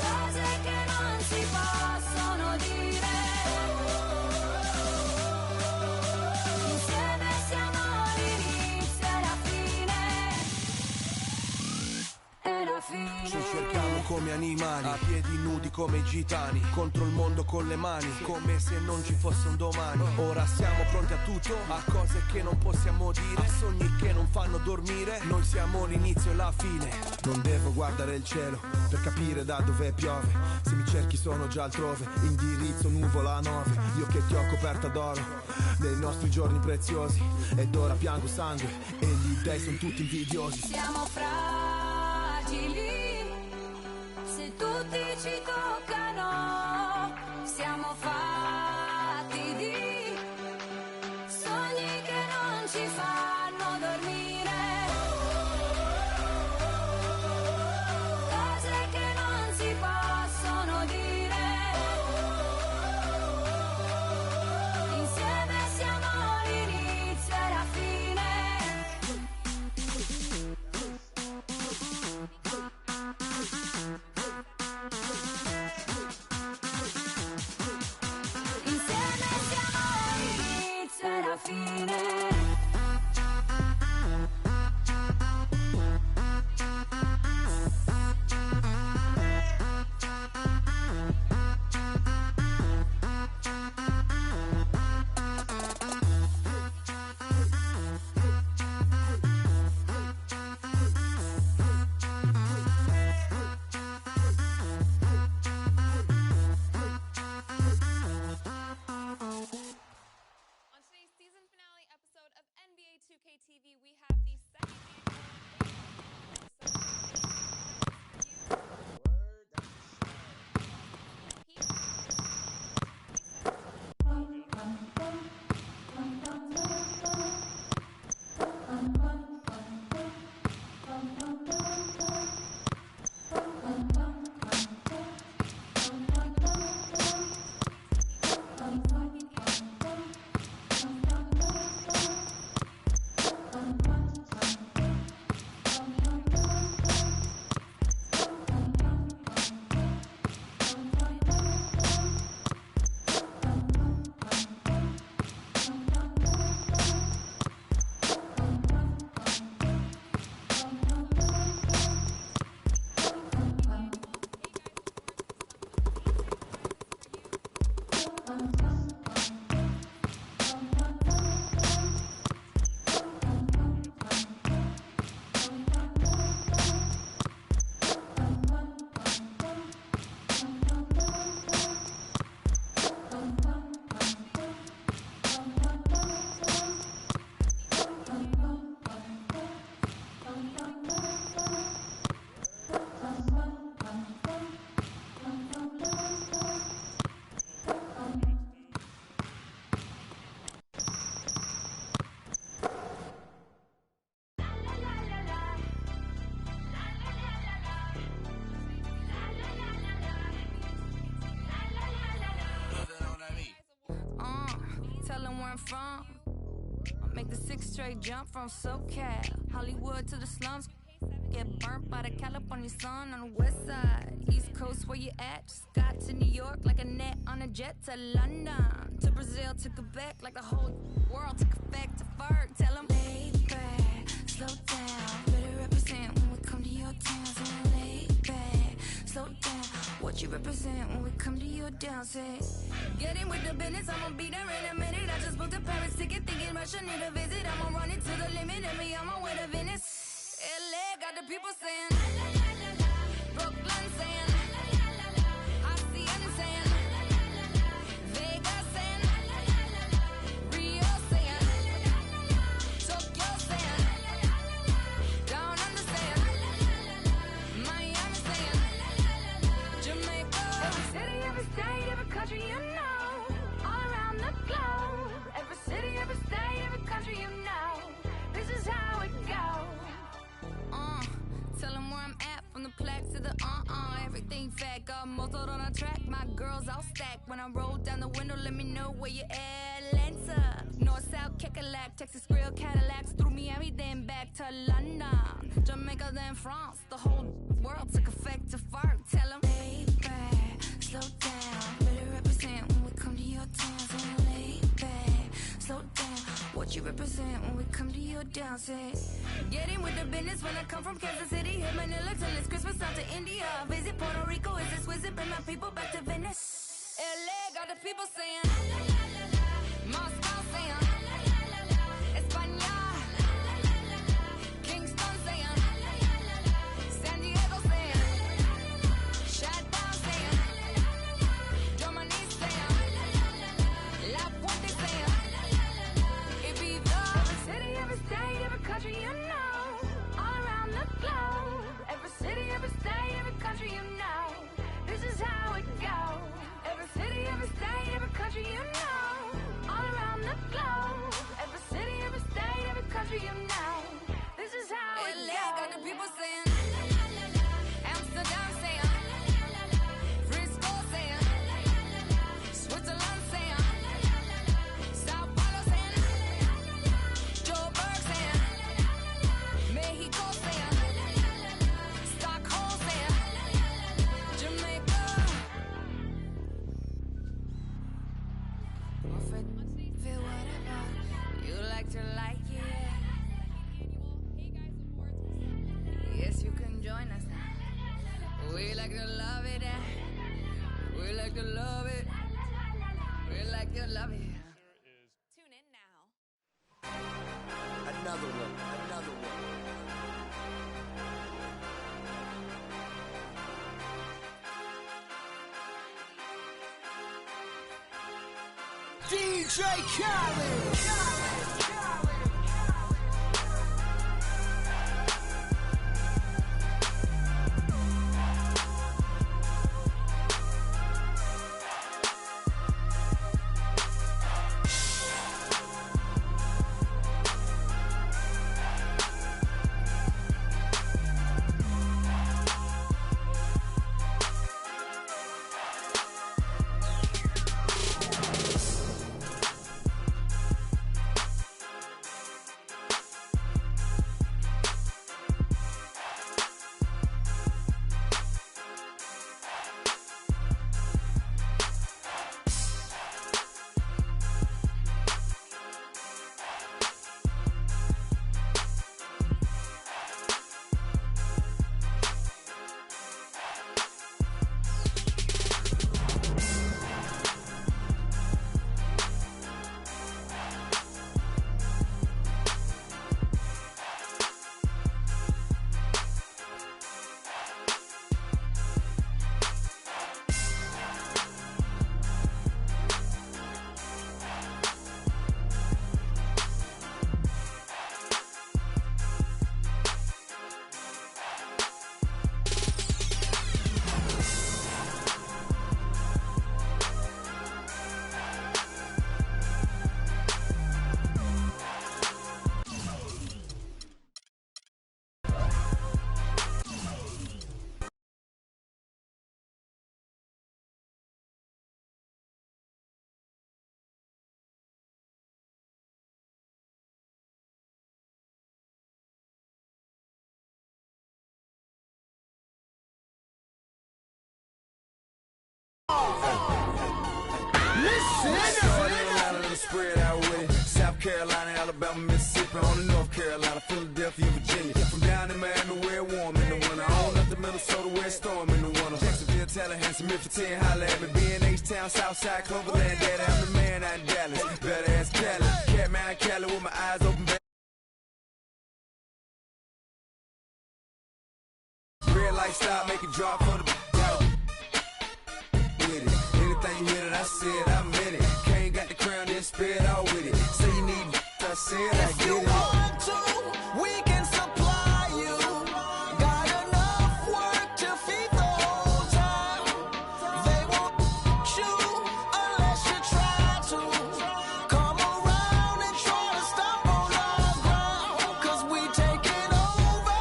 cose che non si possono dire, insieme siamo l'inizio e la fine, e la fine. Ci cercavo come animali, a piedi nudi come i gitani, contro il mondo con le mani, come se non ci fosse un domani. Ora siamo pronti a tutto, a cose che non possiamo dire, a sogni che non fanno dormire. Noi siamo l'inizio e la fine. Non devo guardare il cielo per capire da dove piove, se mi cerchi sono già altrove, indirizzo nuvola 9. Io che ti ho coperta d'oro nei nostri giorni preziosi, ed ora piango sangue e gli dei sono tutti invidiosi. Siamo fragili, se tutti ci toccano, siamo fatti di sogni che non ci fanno dormire, cose che non si possono dire, insieme siamo l'inizio e la fine. I'm from. I make the 6 straight jump from SoCal, Hollywood to the slums. Get burnt by the California sun on the west side. East Coast, where you at? Just got to New York like a net on a jet to London. To Brazil, to Quebec, like the whole world took effect to Ferg. Tell them, lay back, slow down. Better represent when we come to your town. So lay back, slow down. What you represent when we come to your town? Say, get in with the business, I'ma be there in a minute. I just booked a Paris ticket, thinking Russia need a visit. I'ma run it to the limit, and me on my way to Venice. LA got the people saying, Brooklyn saying, Hacienda saying, Vegas saying, Rio saying, Tokyo saying, Down Under saying, Miami saying, Jamaica. Every city, every state, every country you know, all around the globe. Every city, every state, every country you know, this is how it goes. Tell them where I'm at, from the plaque to the everything fat, got muzzled on a track. My girls all stacked. When I roll down the window, let me know where you at. Atlanta, North, South, Kekalak, Texas Grill, Cadillacs, through Miami, then back to London, Jamaica, then France. The whole world took effect to Ferg. Tell them, lay back, slow down. Better represent when we come to your town. So lay back, slow down. What you represent when we come to your down? Say, get in with the business when I come from Kansas City. Hit Manila till it's Christmas, out to India. Visit Puerto Rico, is this wizard? Bring my people back to Venice. LA got the people saying, Moscow saying, España, Kingston saying, San Diego saying, Shutdown saying, Germany saying, La Puente saying, Ibiza. Every city, every state, every country you know, all around the globe. Every city, every state, every country you know, this is how it goes. Every city, every state, every country you know, all around the globe. Every city, every state, every country you know, this is how it goes. LA got the people saying, Amsterdam saying, Frisco saying, Switzerland saying, Sao Paulo saying, Joburg saying, Mexico saying, Stockholm saying, Jamaica. Feel whatever you like to like it. Yes, you can join us now. We like to love it. We like to love it. We like to love it. Tune in now. Another one, another one. DJ Khaled. Carolina, Alabama, Mississippi, on to North Carolina, Philadelphia, Virginia. From down in Miami where it warm in the winter, on up to Minnesota where it's storm in the winter. Jacksonville, Tallahassee, Memphis, 10, holla at me. B&H-Town, Southside, Cloverland, Daddy, I'm the man out in Dallas. Better ass Cali, Catman out Cali with my eyes open. Red light stop, make it drop for the with it. Anything you hear that I said, I meant it. Can't got the crown, then spit out with it. Say you need, I said, I get it. If you want to, we can supply you. Got enough work to feed the whole town. They won't you unless you try to. Come around and try to stop on our ground. 'Cause we taking over.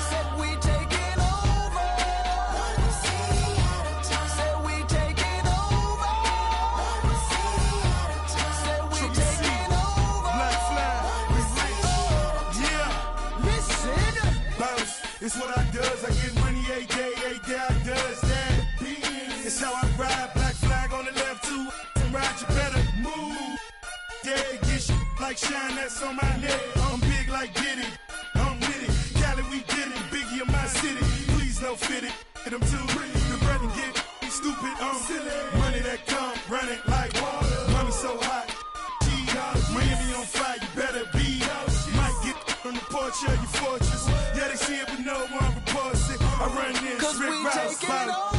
Said we taking over. Said we taking over. Said we taking over. Black flag, we rich. Yeah. Listen. Bounce, it's what I does. I get money every day I does that. It's how I ride. Black flag on the left too. And ride, you better move. Yeah, get shit like shine, that's on my neck. I'm big like Diddy. I'm with it. Cali, we did it. Biggie in my city. Please don't fit it. Hit them too. The bread and get stupid. Money that come, run it like water. Money so hot. Miami on fire, you better be. Might get on the porch of your fortress. Yeah, they see it, but no one reports it. I run this, 'Cause Rick we Rouse, taking body. over.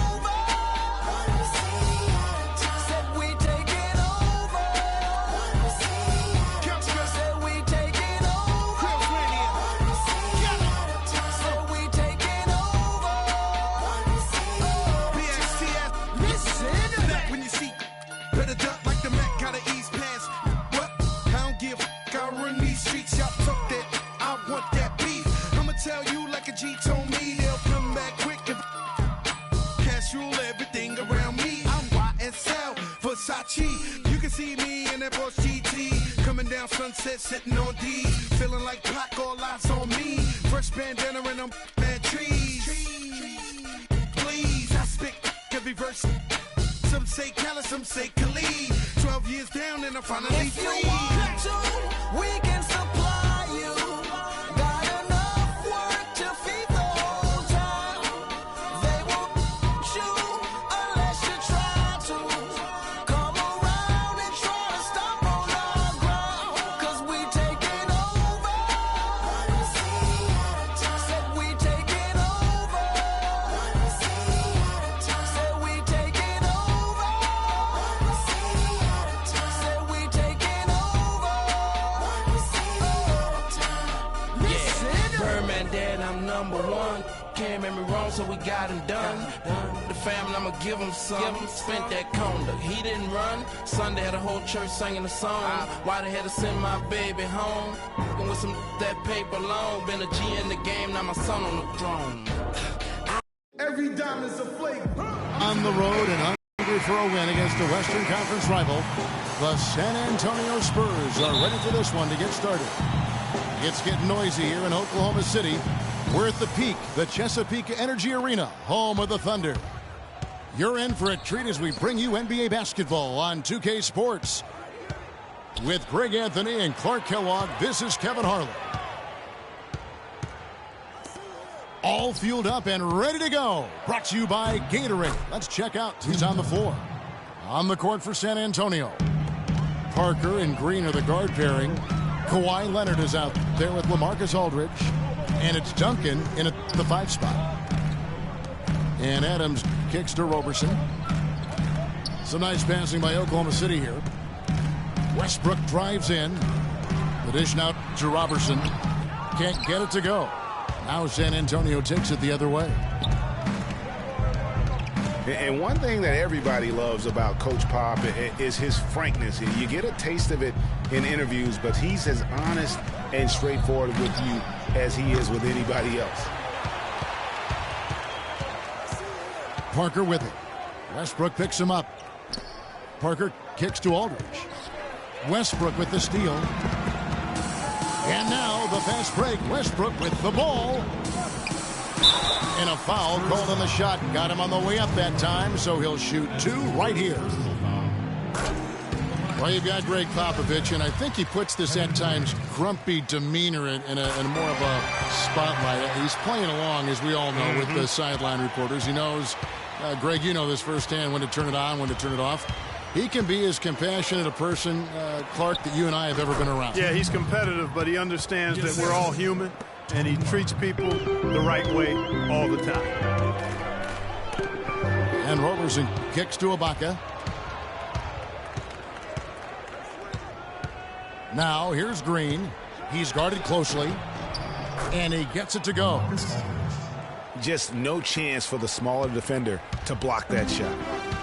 Said we taking over. Said we taking over. Said we taking over. BXTS, Listen. back when you see. Better duck like the Mac, gotta ease pants. What? I don't give a f***, I run these streets, y'all talk that. I want that beef. I'ma tell you like a G told me, they'll come back quick if cash rule everything around me. I'm YSL, Versace. You can see me in that Boss GT. Coming down Sunset, sitting on D. Feeling like Pac, all eyes on me. Fresh bandana and I'm mad trees. Please, I spit every verse. Some say Cali, some say Khalid. 12 years down and I'm finally If you free. want to, we can supply you. Got enough work to feed the whole town. They won't you unless you try to. Come around and try to stop on our ground. 'Cause we taking over. Said we taking over. Said we taking over. Said we taking over. Listen. Birdman dead, I'm number one. Can't make me wrong, so we got him done. The family, I'ma give him some. Spent that conda, he didn't run. Sunday had a whole church singing a song. Why they had to send my baby home? And with some that paper long. Been a G in the game, now my son on the throne. Every diamond's a flavor. On the road and hungry for a win against a Western Conference rival, the San Antonio Spurs are ready for this one to get started. It's getting noisy here in Oklahoma City. We're at the Peak, the Chesapeake Energy Arena, home of the Thunder. You're in for a treat as we bring you NBA basketball on 2K Sports. With Greg Anthony and Clark Kellogg, this is Kevin Harlan. All fueled up and ready to go. Brought to you by Gatorade. Let's check out who's on the floor. On the court for San Antonio, Parker and Green are the guard pairing. Kawhi Leonard is out there with LaMarcus Aldridge. And it's Duncan in at the 5 spot. And Adams kicks to Roberson. Some nice passing by Oklahoma City here. Westbrook drives in. The dish now to Roberson. Can't get it to go. Now San Antonio takes it the other way. And one thing that everybody loves about Coach Pop is his frankness. You get a taste of it in interviews, but he's as honest and straightforward with you as he is with anybody else. Parker with it. Westbrook picks him up. Parker kicks to Aldridge. Westbrook with the steal. And now the fast break. Westbrook with the ball. And a foul called on the shot. Got him on the way up that time, so he'll shoot 2 right here. Well, you've got Greg Popovich, and I think he puts this at times grumpy demeanor in more of a spotlight. He's playing along, as we all know, with the sideline reporters. He knows, Greg, you know this firsthand, when to turn it on, when to turn it off. He can be as compassionate a person, Clark, that you and I have ever been around. Yeah, he's competitive, but he understands that we're all human, and he treats people the right way all the time. And Roberson kicks to Ibaka. Now, here's Green. He's guarded closely, and he gets it to go. Just no chance for the smaller defender to block that shot.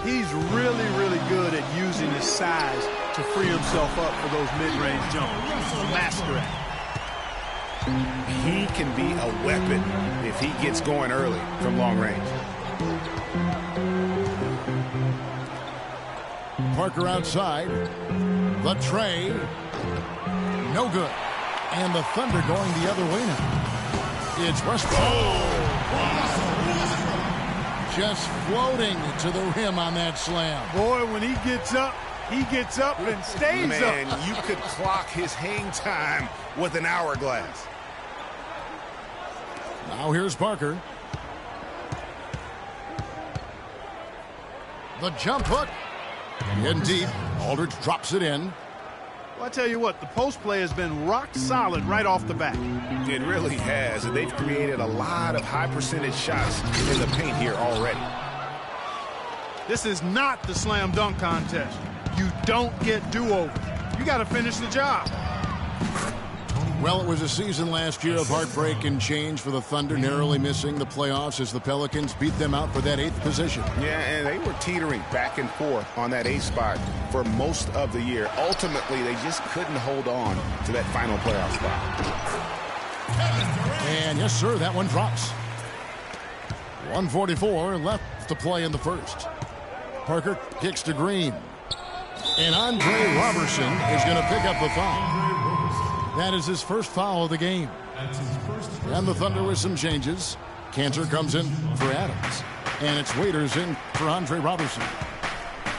He's really, really good at using his size to free himself up for those mid-range jumpers. He's a master at it. He can be a weapon if he gets going early from long range. Parker outside. The tray. No good. And the Thunder going the other way now. It's Westbrook. Just floating to the rim on that slam. Boy, when he gets up and stays up. Man, you could clock his hang time with an hourglass. Now here's Parker. The jump hook. In deep. Aldridge drops it in. Well, I tell you what, the post play has been rock solid right off the bat. It really has, and they've created a lot of high percentage shots in the paint here already. This is not the slam dunk contest. You don't get do-over. You got to finish the job. Well, it was a season last year of heartbreak and change for the Thunder, narrowly missing the playoffs as the Pelicans beat them out for that 8th position. Yeah, and they were teetering back and forth on that 8th spot for most of the year. Ultimately, they just couldn't hold on to that final playoff spot. And yes, sir, that one drops. 1:44 left to play in the first. Parker kicks to Green. And Andre Roberson is going to pick up the foul. That is his first foul of the game. And the Thunder with some changes. Cantor comes in for Adams. And it's Waiters in for Andre Roberson.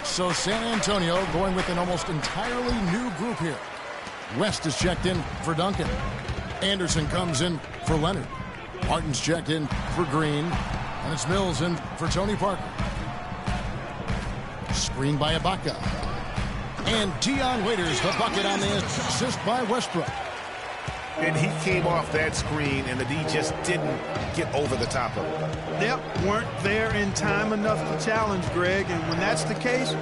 So San Antonio going with an almost entirely new group here. West is checked in for Duncan. Anderson comes in for Leonard. Martin's checked in for Green. And it's Mills in for Tony Parker. Screen by Ibaka. And Dion Waiters the bucket on the assist by Westbrook. And he came off that screen, and the D just didn't get over the top of it. Yep, weren't there in time enough to challenge Greg, and when that's the case,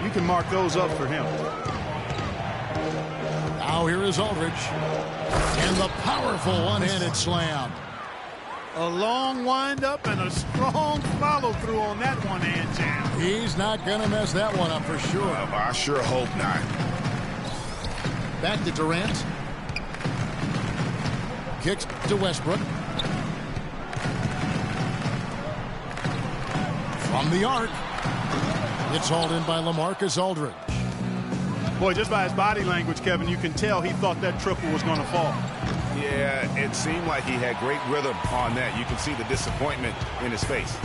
you can mark those up for him. Now here is Aldridge. And the powerful one-handed slam. A long wind-up and a strong follow-through on that one-hand jam. He's not going to mess that one up for sure. I sure hope not. Back to Durant. Kicks to Westbrook. From the arc. It's hauled in by LaMarcus Aldridge. Boy, just by his body language, Kevin, you can tell he thought that triple was going to fall. Yeah, it seemed like he had great rhythm on that. You can see the disappointment in his face.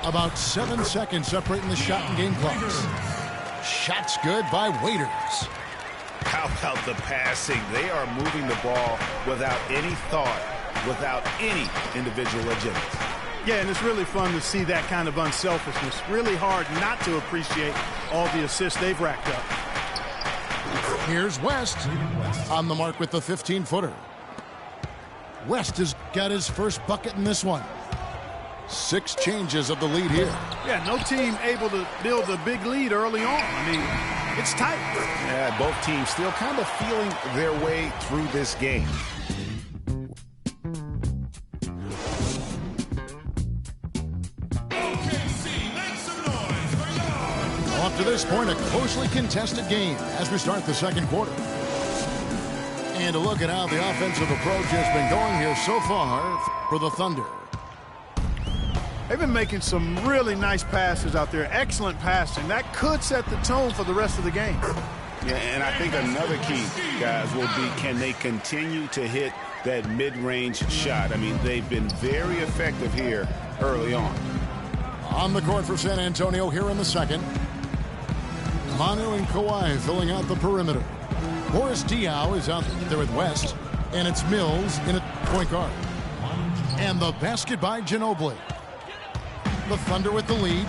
About 7 seconds separating the shot and game clocks. Shot's good by Waiters. How about the passing? They are moving the ball without any thought, without any individual agility. Yeah, and it's really fun to see that kind of unselfishness. Really hard not to appreciate all the assists they've racked up. Here's West on the mark with the 15-footer. West has got his first bucket in this one. 6 changes of the lead here. Yeah, no team able to build a big lead early on. I mean, it's tight. Yeah, both teams still kind of feeling their way through this game. Up to this point, a closely contested game as we start the second quarter. And a look at how the offensive approach has been going here so far for the Thunder. They've been making some really nice passes out there. Excellent passing. That could set the tone for the rest of the game. Yeah, and I think another key, guys, will be can they continue to hit that mid-range shot? I mean, they've been very effective here early on. On the court for San Antonio here in the second. Manu and Kawhi filling out the perimeter. Boris Diaw is out there with West, and it's Mills in at point guard. And the basket by Ginobili. The Thunder with the lead.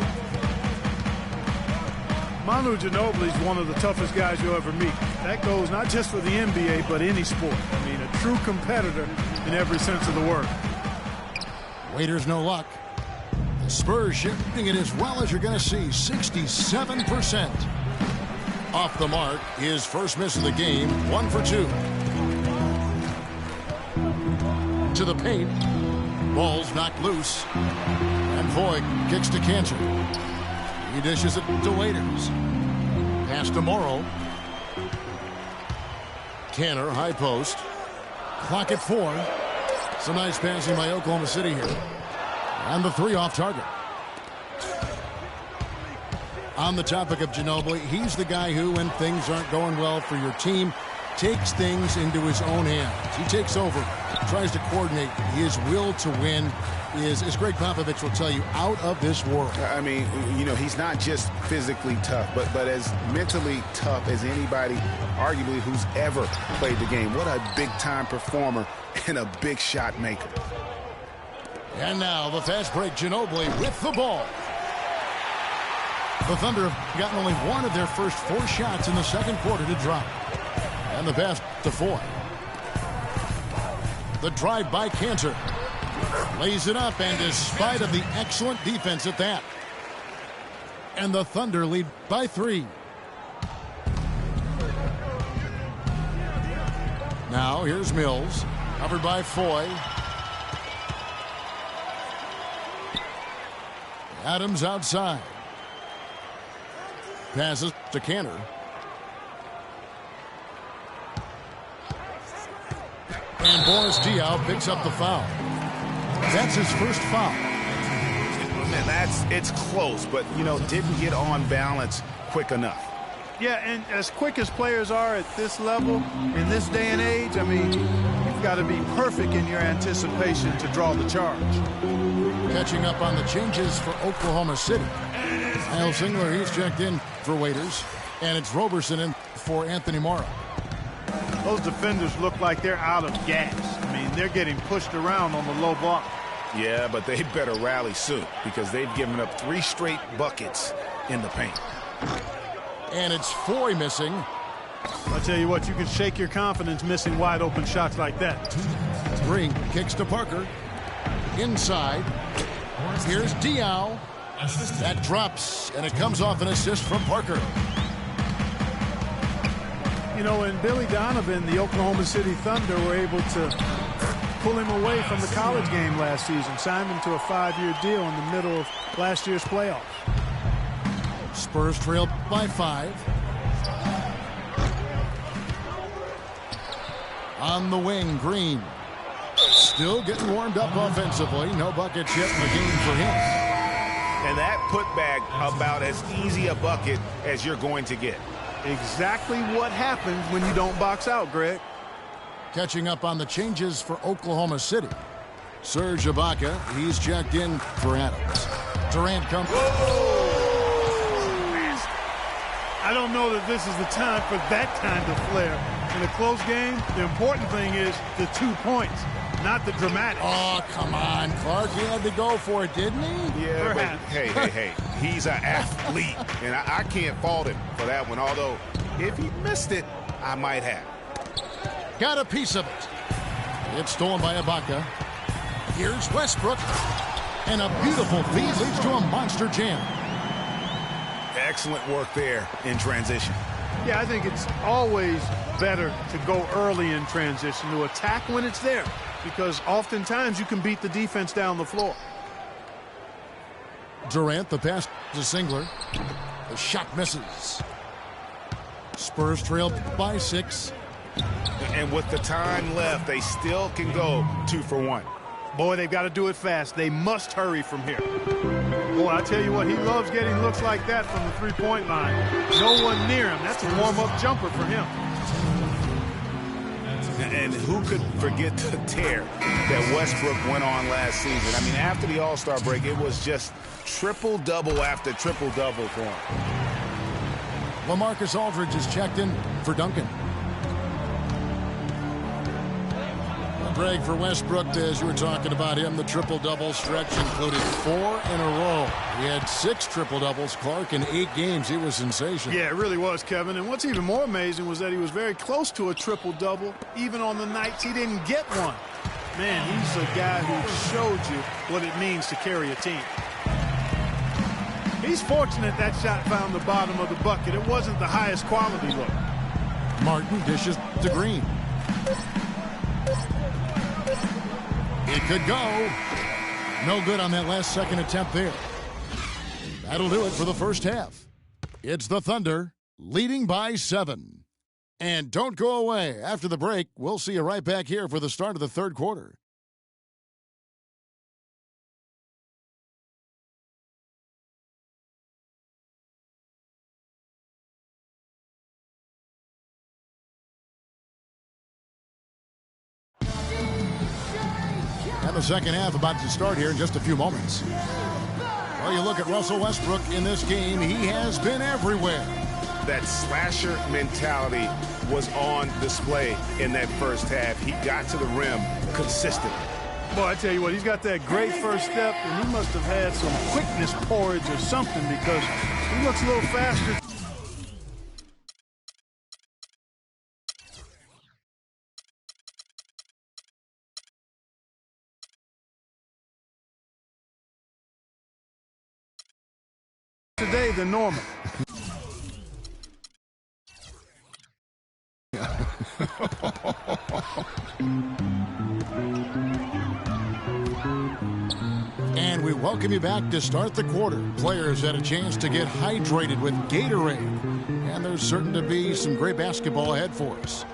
Manu Ginobili is one of the toughest guys you'll ever meet. That goes not just for the NBA, but any sport. I mean, a true competitor in every sense of the word. Waiters no luck. The Spurs shooting it as well as you're going to see, 67%. Off the mark, his first miss of the game, 1 for 2. To the paint. Ball's knocked loose. And Voigt kicks to Cantor. He dishes it to Waiters. Pass to Morrow. Tanner, high post. Clock at 4. Some nice passing by Oklahoma City here. And the 3 off target. On the topic of Ginobili, he's the guy who, when things aren't going well for your team, takes things into his own hands. He takes over, tries to coordinate. His will to win is, as Greg Popovich will tell you, out of this world. I mean, you know, he's not just physically tough, but as mentally tough as anybody, arguably, who's ever played the game. What a big-time performer and a big shot maker. And now the fast break, Ginobili with the ball. The Thunder have gotten only one of their first 4 shots in the second quarter to drop. And the pass to Foy. The drive by Cantor. Lays it up, and despite of the excellent defense at that. And the Thunder lead by 3. Now here's Mills. Covered by Foy. Adams outside. Passes to Cantor. And Boris Diaw picks up the foul. That's his first foul. Man, it's close, but, you know, didn't get on balance quick enough. Yeah, and as quick as players are at this level, in this day and age, I mean, you've got to be perfect in your anticipation to draw the charge. Catching up on the changes for Oklahoma City. Al Singler, he's checked in for Waiters. And it's Roberson in for Anthony Morrow. Those defenders look like they're out of gas. I mean, they're getting pushed around on the low block. Yeah, but they better rally soon because they've given up 3 straight buckets in the paint. And it's Foy missing. I tell you what, you can shake your confidence missing wide open shots like that. Green kicks to Parker. Inside. Here's Diaw. That drops, and it comes off an assist from Parker. You know, and Billy Donovan, the Oklahoma City Thunder, were able to pull him away from the college game last season, signed him to a 5-year deal in the middle of last year's playoffs. Spurs trail by 5. On the wing, Green. Still getting warmed up offensively. No buckets yet in the game for him. And that putback about as easy a bucket as you're going to get. Exactly what happens when you don't box out, Greg. Catching up on the changes for Oklahoma City. Serge Ibaka, he's checked in for Adams. Durant comes. I don't know that this is the time for that kind of flair. In a close game, the important thing is the 2 points, not the dramatic. Oh, come on, Clark. He had to go for it, didn't he? Yeah, but hey. He's an athlete, and I can't fault him for that one, although if he missed it, I might have. Got a piece of it. It's stolen by Ibaka. Here's Westbrook. And a beautiful feed leads to a monster jam. Excellent work there in transition. Yeah, I think it's always better to go early in transition, to attack when it's there, because oftentimes you can beat the defense down the floor. Durant, the pass to Singler. The shot misses. Spurs trail by 6. And with the time left, they still can go 2 for 1. Boy, they've got to do it fast. They must hurry from here. Boy, I tell you what, he loves getting looks like that from the three-point line. No one near him. That's a warm-up jumper for him. And who could forget the tear that Westbrook went on last season? I mean, after the All-Star break, it was just triple-double after triple-double for him. LaMarcus Aldridge is checked in for Duncan. Greg, for Westbrook, as you were talking about him, the triple-double stretch included 4 in a row. He had 6 triple-doubles, Clark, in 8 games. He was sensational. Yeah, it really was, Kevin. And what's even more amazing was that he was very close to a triple-double, even on the nights he didn't get one. Man, he's a guy who showed you what it means to carry a team. He's fortunate that shot found the bottom of the bucket. It wasn't the highest quality look. Martin dishes to Green. It could go. No good on that last second attempt there. That'll do it for the first half. It's the Thunder leading by 7. And don't go away. After the break, we'll see you right back here for the start of the third quarter. And the second half about to start here in just a few moments. Well, you look at Russell Westbrook in this game, he has been everywhere. That slasher mentality was on display in that first half. He got to the rim consistently. Boy, I tell you what, he's got that great first step, and he must have had some quickness porridge or something because he looks a little faster. Today than normal. And we welcome you back to start the quarter. Players had a chance to get hydrated with Gatorade. And there's certain to be some great basketball ahead for us.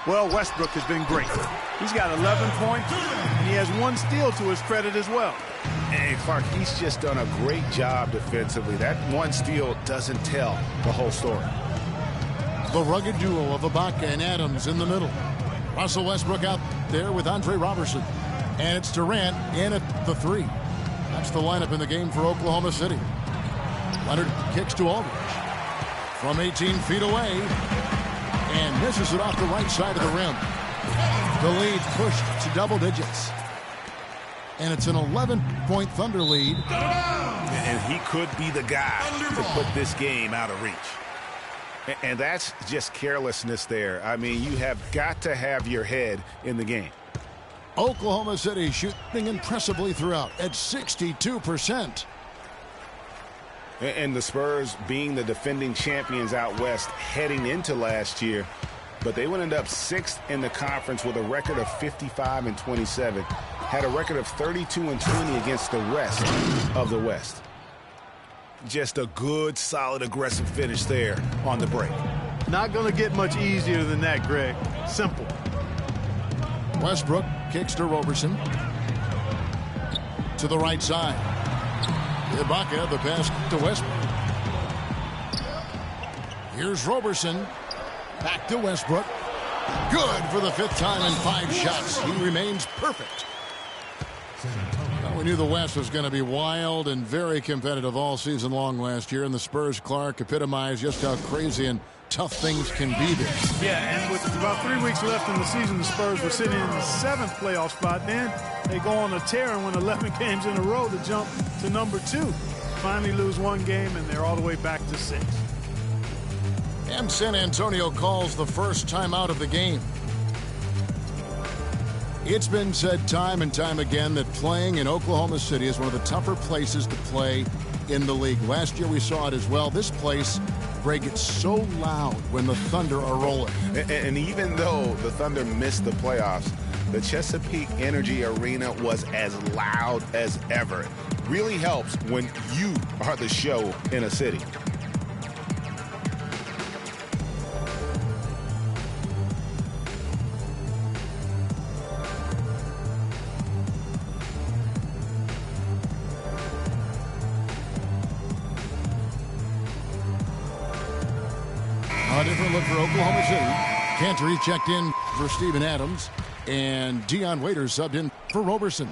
Well, Westbrook has been great. He's got 11 points, and he has 1 steal to his credit as well. And Clark, he's just done a great job defensively. That 1 steal doesn't tell the whole story. The rugged duo of Ibaka and Adams in the middle. Russell Westbrook out there with Andre Robertson. And it's Durant in at the 3. That's the lineup in the game for Oklahoma City. Leonard kicks to Aldridge. From 18 feet away. And misses it off the right side of the rim. The lead pushed to double digits. And it's an 11-point Thunder lead. And he could be the guy to put this game out of reach. And that's just carelessness there. I mean, you have got to have your head in the game. Oklahoma City shooting impressively throughout at 62%. And the Spurs being the defending champions out west heading into last year, but they would end up 6th in the conference with a record of 55-27, had a record of 32-20 against the rest of the West. Just a good, solid, aggressive finish there on the break. Not going to get much easier than that, Greg. Simple. Westbrook kicks to Robertson. To the right side. Ibaka, the pass to Westbrook. Here's Robertson. Back to Westbrook. Good for the 5th time in 5 shots. He remains perfect. Well, we knew the West was going to be wild and very competitive all season long last year, and the Spurs, Clark, epitomized just how crazy and tough things can be there. Yeah, and with about 3 weeks left in the season, the Spurs were sitting in the 7th playoff spot. Then they go on a tear and win 11 games in a row to jump to number 2. Finally lose 1 game, and they're all the way back to 6. And San Antonio calls the first timeout of the game. It's been said time and time again that playing in Oklahoma City is one of the tougher places to play in the league. Last year we saw it as well. This place, Greg, gets so loud when the Thunder are rolling. And even though the Thunder missed the playoffs, the Chesapeake Energy Arena was as loud as ever. Really helps when you are the show in a city. A different look for Oklahoma City. Cantor checked in for Steven Adams. And Dion Waiters subbed in for Robertson.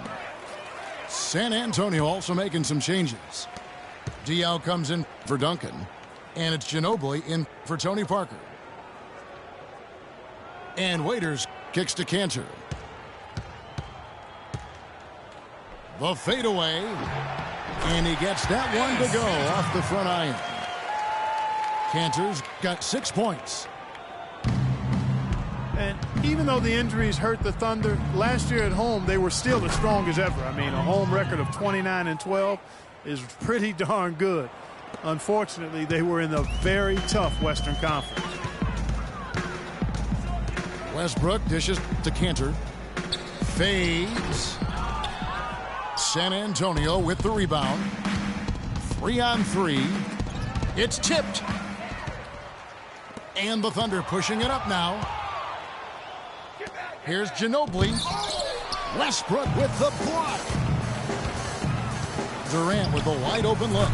San Antonio also making some changes. Dion comes in for Duncan. And it's Ginobili in for Tony Parker. And Waiters kicks to Cantor. The fadeaway. And he gets that one to go off the front iron. Cantor's got 6 points. And even though the injuries hurt the Thunder, last year at home they were still as strong as ever. I mean, a home record of 29-12 is pretty darn good. Unfortunately, they were in a very tough Western Conference. Westbrook dishes to Cantor. Fades. San Antonio with the rebound. 3-on-3. It's tipped. And the Thunder pushing it up now. Here's Ginobili. Westbrook with the block. Durant with a wide open look.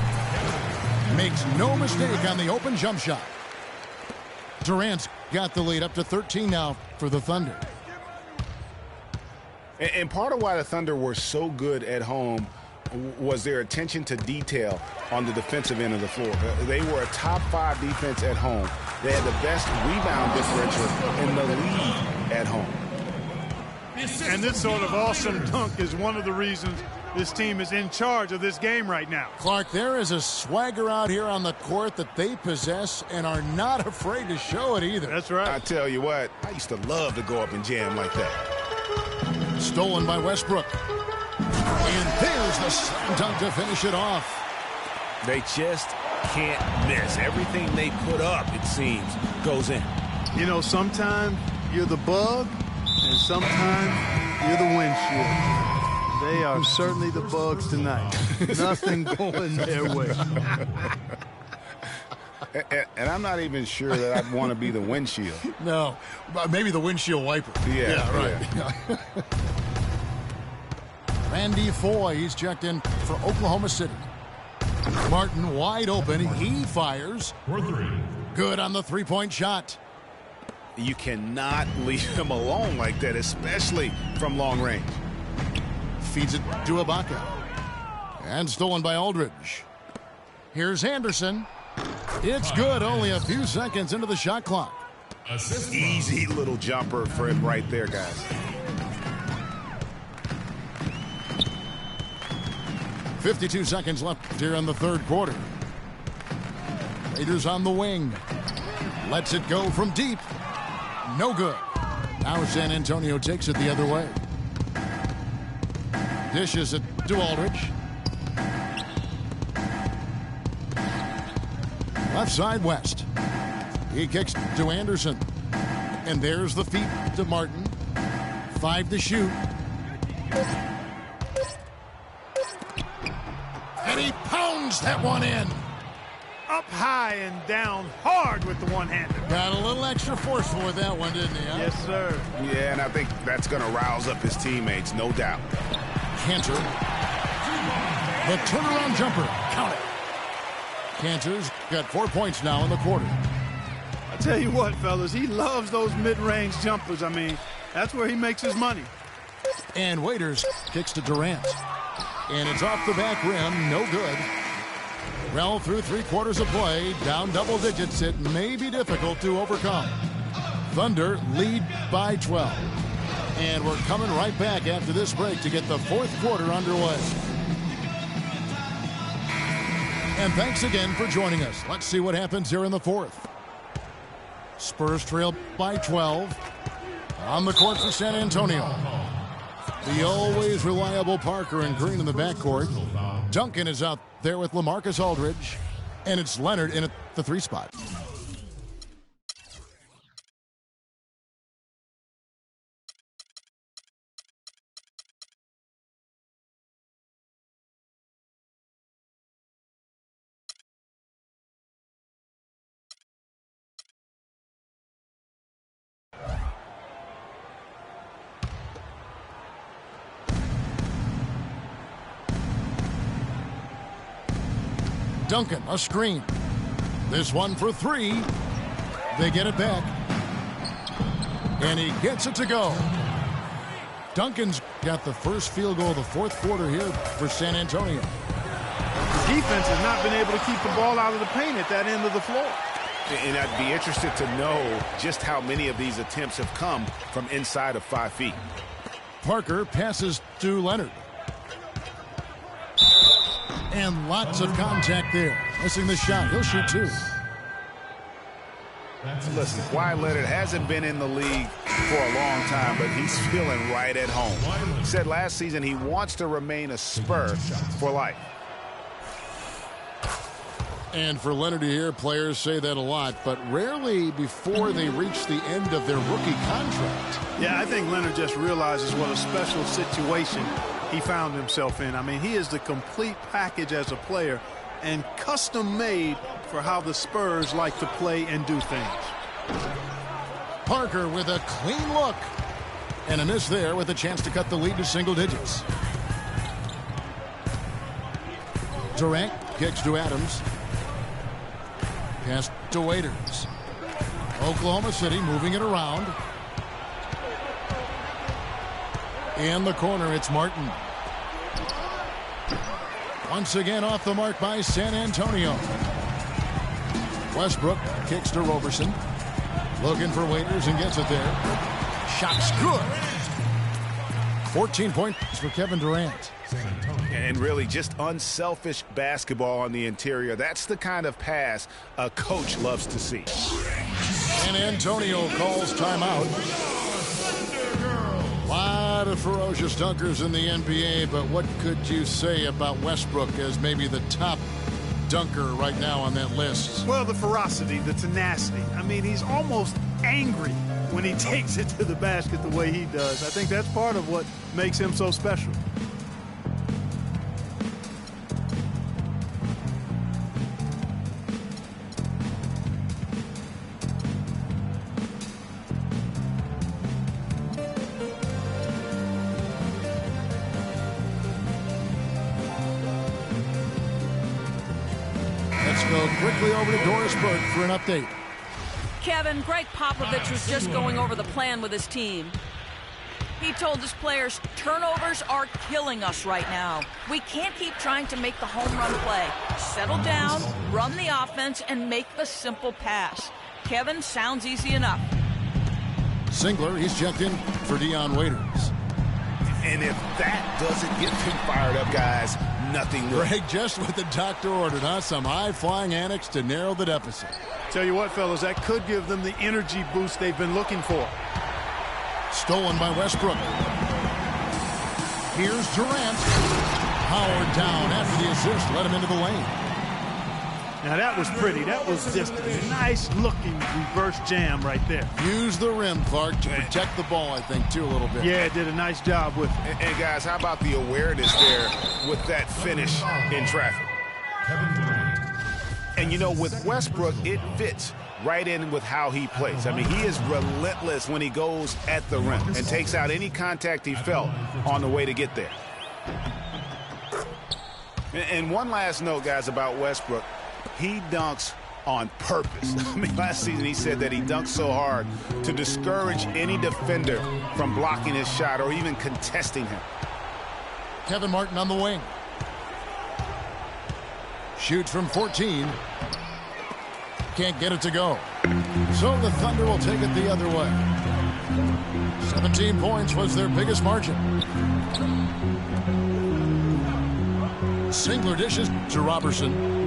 Makes no mistake on the open jump shot. Durant's got the lead up to 13 now for the Thunder. And part of why the Thunder were so good at home was their attention to detail on the defensive end of the floor. They were a top 5 defense at home. They had the best rebound differential in the league at home. And this sort of awesome dunk is one of the reasons this team is in charge of this game right now. Clark, there is a swagger out here on the court that they possess and are not afraid to show it either. That's right. I tell you what, I used to love to go up and jam like that. Stolen by Westbrook. And there's the slam dunk to finish it off. They just can't miss. Everything they put up, it seems, goes in. You know, sometimes you're the bug, and sometimes you're the windshield. They are certainly the bugs tonight. Nothing going their way. And I'm not even sure that I'd want to be the windshield. No, maybe the windshield wiper. Yeah, right. Yeah. Randy Foy, he's checked in for Oklahoma City. Martin wide open. He fires. For 3. Good on the three-point shot. You cannot leave him alone like that, especially from long range. Feeds it to Ibaka. And stolen by Aldridge. Here's Anderson. It's good, only a few seconds into the shot clock. Easy little jumper for him right there, guys. 52 seconds left here in the third quarter. Raiders on the wing. Lets it go from deep. No good. Now San Antonio takes it the other way. Dishes it to Aldridge. Left side West. He kicks to Anderson. And there's the feed to Martin. 5 to shoot. And he pounds that one in. Up high and down hard with the one-hander. Got a little extra forceful with that one, didn't he? Huh? Yes, sir. Yeah, and I think that's going to rouse up his teammates, no doubt. Cantor. The turnaround jumper. Count it. Cantor's got 4 points now in the quarter. I tell you what, fellas, he loves those mid-range jumpers. I mean, that's where he makes his money. And Waiters kicks to Durant. And it's off the back rim. No good. Well, through 3 quarters of play, down double digits, it may be difficult to overcome. Thunder lead by 12. And we're coming right back after this break to get the fourth quarter underway. And thanks again for joining us. Let's see what happens here in the fourth. Spurs trail by 12. On the court for San Antonio. The always reliable Parker and Green in the backcourt. Duncan is out there with LaMarcus Aldridge. And it's Leonard in at the 3 spot. Duncan, a screen. This one for 3. They get it back. And he gets it to go. Duncan's got the first field goal of the fourth quarter here for San Antonio. defense has not been able to keep the ball out of the paint at that end of the floor. And I'd be interested to know just how many of these attempts have come from inside of 5 feet. Parker passes to Leonard. And lots of contact there. Missing the shot. He'll shoot 2. Listen, Kawhi Leonard hasn't been in the league for a long time, but he's feeling right at home. He said last season he wants to remain a Spur for life. And for Leonard to hear players say that a lot, but rarely before they reach the end of their rookie contract. Yeah, I think Leonard just realizes what a special situation he found himself in. I mean, he is the complete package as a player and custom made for how the Spurs like to play and do things. Parker with a clean look. And a miss there with a chance to cut the lead to single digits. Durant kicks to Adams. Pass to Waiters. Oklahoma City moving it around. In the corner, it's Martin. Once again off the mark by San Antonio. Westbrook kicks to Roberson. Looking for Waiters and gets it there. Shot's good. 14 points for Kevin Durant. And really just unselfish basketball on the interior. That's the kind of pass a coach loves to see. San Antonio calls timeout. A lot of ferocious dunkers in the NBA, but what could you say about Westbrook as maybe the top dunker right now on that list? Well, the ferocity, the tenacity. I mean, he's almost angry when he takes it to the basket the way he does. I think that's part of what makes him so special. Go quickly over to Doris Burke for an update. Kevin, Greg Popovich was just going over the plan with his team. He told his players, turnovers are killing us right now. We can't keep trying to make the home run play. Settle down, run the offense, and make the simple pass. Kevin, sounds easy enough. Singler, he's checked in for Dion Waiters. And if that doesn't get him fired up, guys, nothing will. Greg just what the doctor ordered, huh? Some high-flying annex to narrow the deficit. Tell you what, fellas, that could give them the energy boost they've been looking for. Stolen by Westbrook. Here's Durant. Howard down after the assist. Let him into the lane. Now that was pretty. That was just a nice-looking reverse jam right there. Use the rim, Clark, to protect the ball, I think, too, a little bit. Yeah, did a nice job with it. And guys, how about the awareness there with that finish in traffic? And, you know, with Westbrook, it fits right in with how he plays. I mean, he is relentless when he goes at the rim and takes out any contact he felt on the way to get there. And one last note, guys, about Westbrook. He dunks on purpose. I mean, last season he said that he dunked so hard to discourage any defender from blocking his shot or even contesting him. Kevin Martin on the wing. Shoots from 14. Can't get it to go. So the Thunder will take it the other way. 17 points was their biggest margin. Singler dishes to Robertson.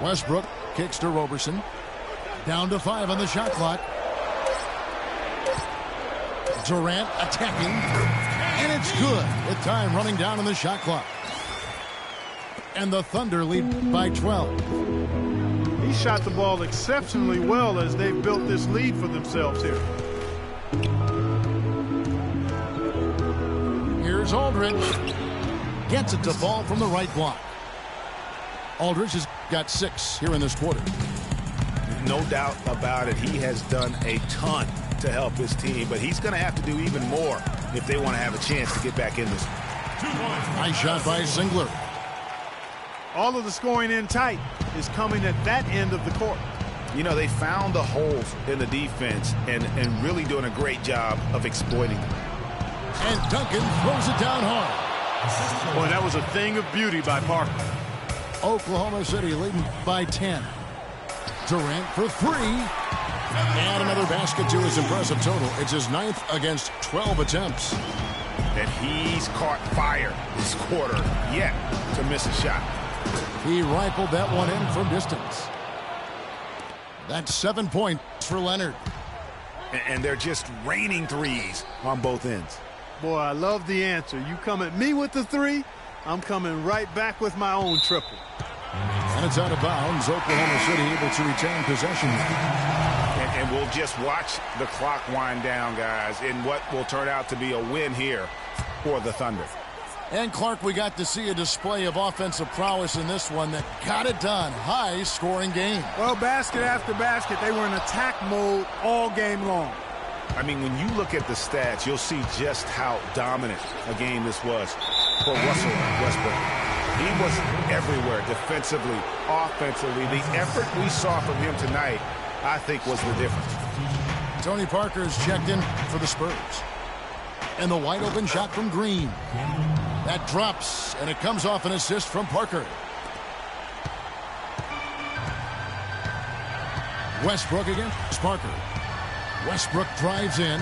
Westbrook kicks to Robertson. Down to 5 on the shot clock. Durant attacking. And it's good with time running down on the shot clock. And the Thunder lead by 12. He shot the ball exceptionally well as they've built this lead for themselves here. Here's Aldridge. Gets it to fall from the right block. Aldridge has got 6 here in this quarter. No doubt about it. He has done a ton to help his team, but he's going to have to do even more if they want to have a chance to get back in this. Nice shot by Singler. All of the scoring in tight is coming at that end of the court. You know, they found the holes in the defense and really doing a great job of exploiting them. And Duncan throws it down hard. Boy, that was a thing of beauty by Parker. Oklahoma City leading by 10. Durant for 3. And another basket to his impressive total. It's his 9th against 12 attempts. And he's caught fire this quarter yet to miss a shot. He rifled that one in from distance. That's 7 points for Leonard. And they're just raining threes on both ends. Boy, I love the answer. You come at me with the 3, I'm coming right back with my own triple. And it's out of bounds. Oklahoma City able to retain possession. And we'll just watch the clock wind down, guys, in what will turn out to be a win here for the Thunder. And, Clark, we got to see a display of offensive prowess in this one that got it done. High-scoring game. Well, basket after basket, they were in attack mode all game long. I mean, when you look at the stats, you'll see just how dominant a game this was for Russell Westbrook. He was everywhere, defensively, offensively. The effort we saw from him tonight, I think, was the difference. Tony Parker's checked in for the Spurs. And the wide-open shot from Green. That drops, and it comes off an assist from Parker. Westbrook against Parker. Westbrook drives in.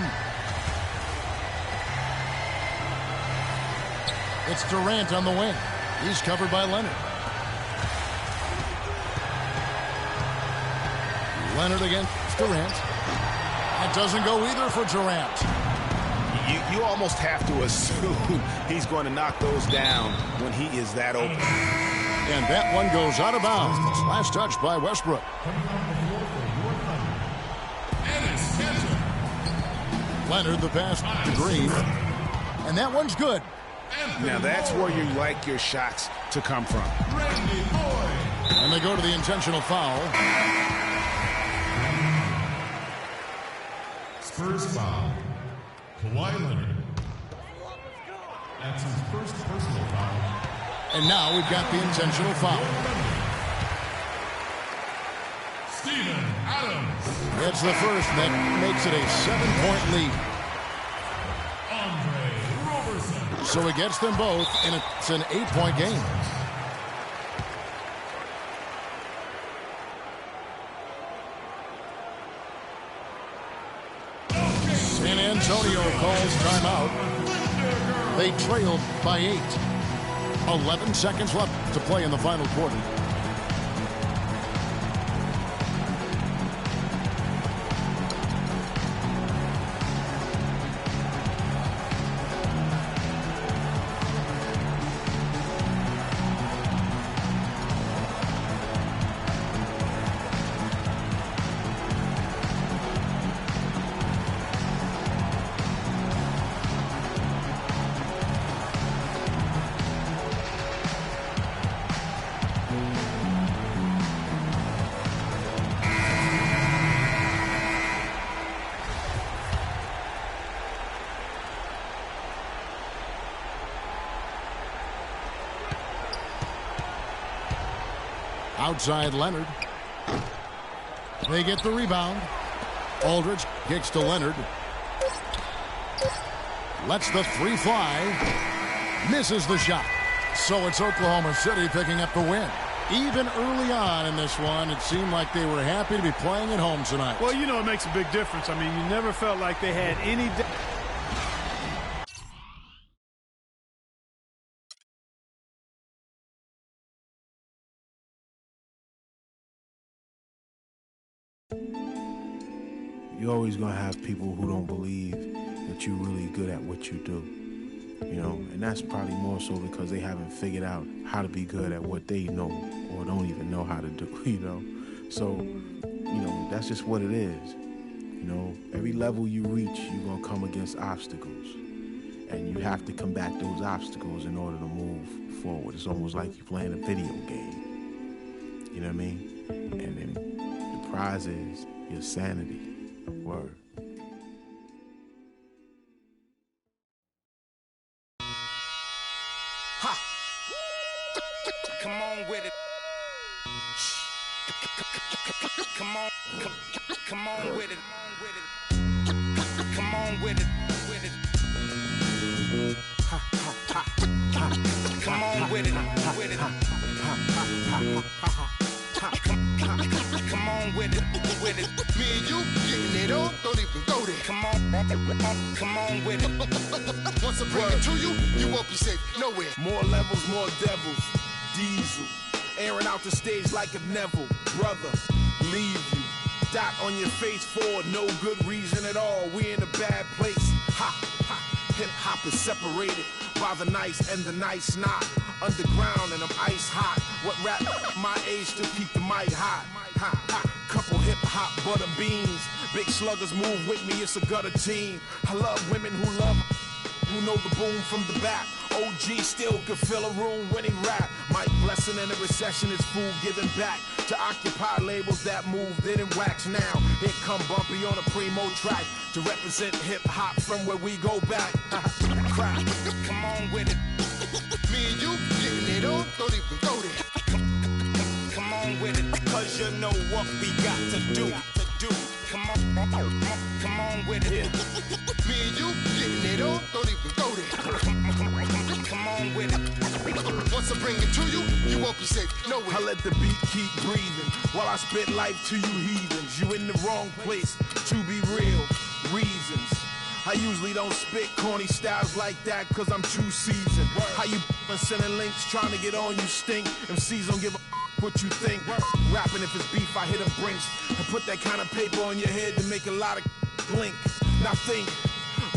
It's Durant on the wing. He's covered by Leonard. Leonard against Durant. That doesn't go either for Durant. You almost have to assume he's going to knock those down when he is that open. And that one goes out of bounds. Last touch by Westbrook. Leonard the pass to Green. And that one's good. Now that's where you like your shots to come from. And they go to the intentional foul. Spurs foul. Kawhi Leonard. That's his first personal foul. And now we've got the intentional foul. Steven Adams. It's the first that makes it a 7-point lead. Andre Roberson. So he gets them both, and it's an 8-point game. San Antonio calls timeout. They trailed by 8. 11 seconds left to play in the final quarter. Outside Leonard. They get the rebound. Aldridge kicks to Leonard. Lets the 3 fly. Misses the shot. So it's Oklahoma City picking up the win. Even early on in this one, it seemed like they were happy to be playing at home tonight. Well, you know, it makes a big difference. I mean, you never felt like they had any... You're always going to have people who don't believe that you're really good at what you do, you know, and that's probably more so because they haven't figured out how to be good at what they know or don't even know how to do, you know. So, you know, that's just what it is. You know, every level you reach, you're going to come against obstacles, and you have to combat those obstacles in order to move forward. It's almost like you're playing a video game, you know what I mean? And then the prize is your sanity. Word. Ha! Come on with it. Come on, come on with it. Come on with it. Ha, ha, ha, ha. with it. Come on with it, with it. Me and you getting it on, don't even go there. Come on with it. Once I bring it to you, you won't be safe nowhere. More levels, more devils. Diesel, airing out the stage like a Neville. Brother, leave you. Dot on your face for no good reason at all. We in a bad place. Ha, ha. Hip hop is separated by the nice and the nice not. Underground and I'm ice hot. What rap my age to keep the mic hot? Ha, ha. Couple hip hop butter beans. Big sluggers move with me, it's a gutter team. I love women who know the boom from the back. OG still could fill a room when he rap. Mike Blessing in a recession is food giving back to occupy labels that move didn't wax. Now here come Bumpy on a primo track to represent hip hop from where we go back. Crack, come on with it. Me and you getting it on, don't even go there. Come on with it, cause you know what we got to do. Come on with it. Me and you getting it on, don't even go there. Come on with it. Once I bring it to you, you won't be safe nowhere. I let the beat keep breathing while I spit life to you heathens. You in the wrong place, to be real, reasons. I usually don't spit corny styles like that cause I'm too seasoned. How you sending links trying to get on, you stink. MCs don't give a what you think. Rapping if it's beef, I hit them brinks and put that kind of paper on your head to make a lot of blink. Now think,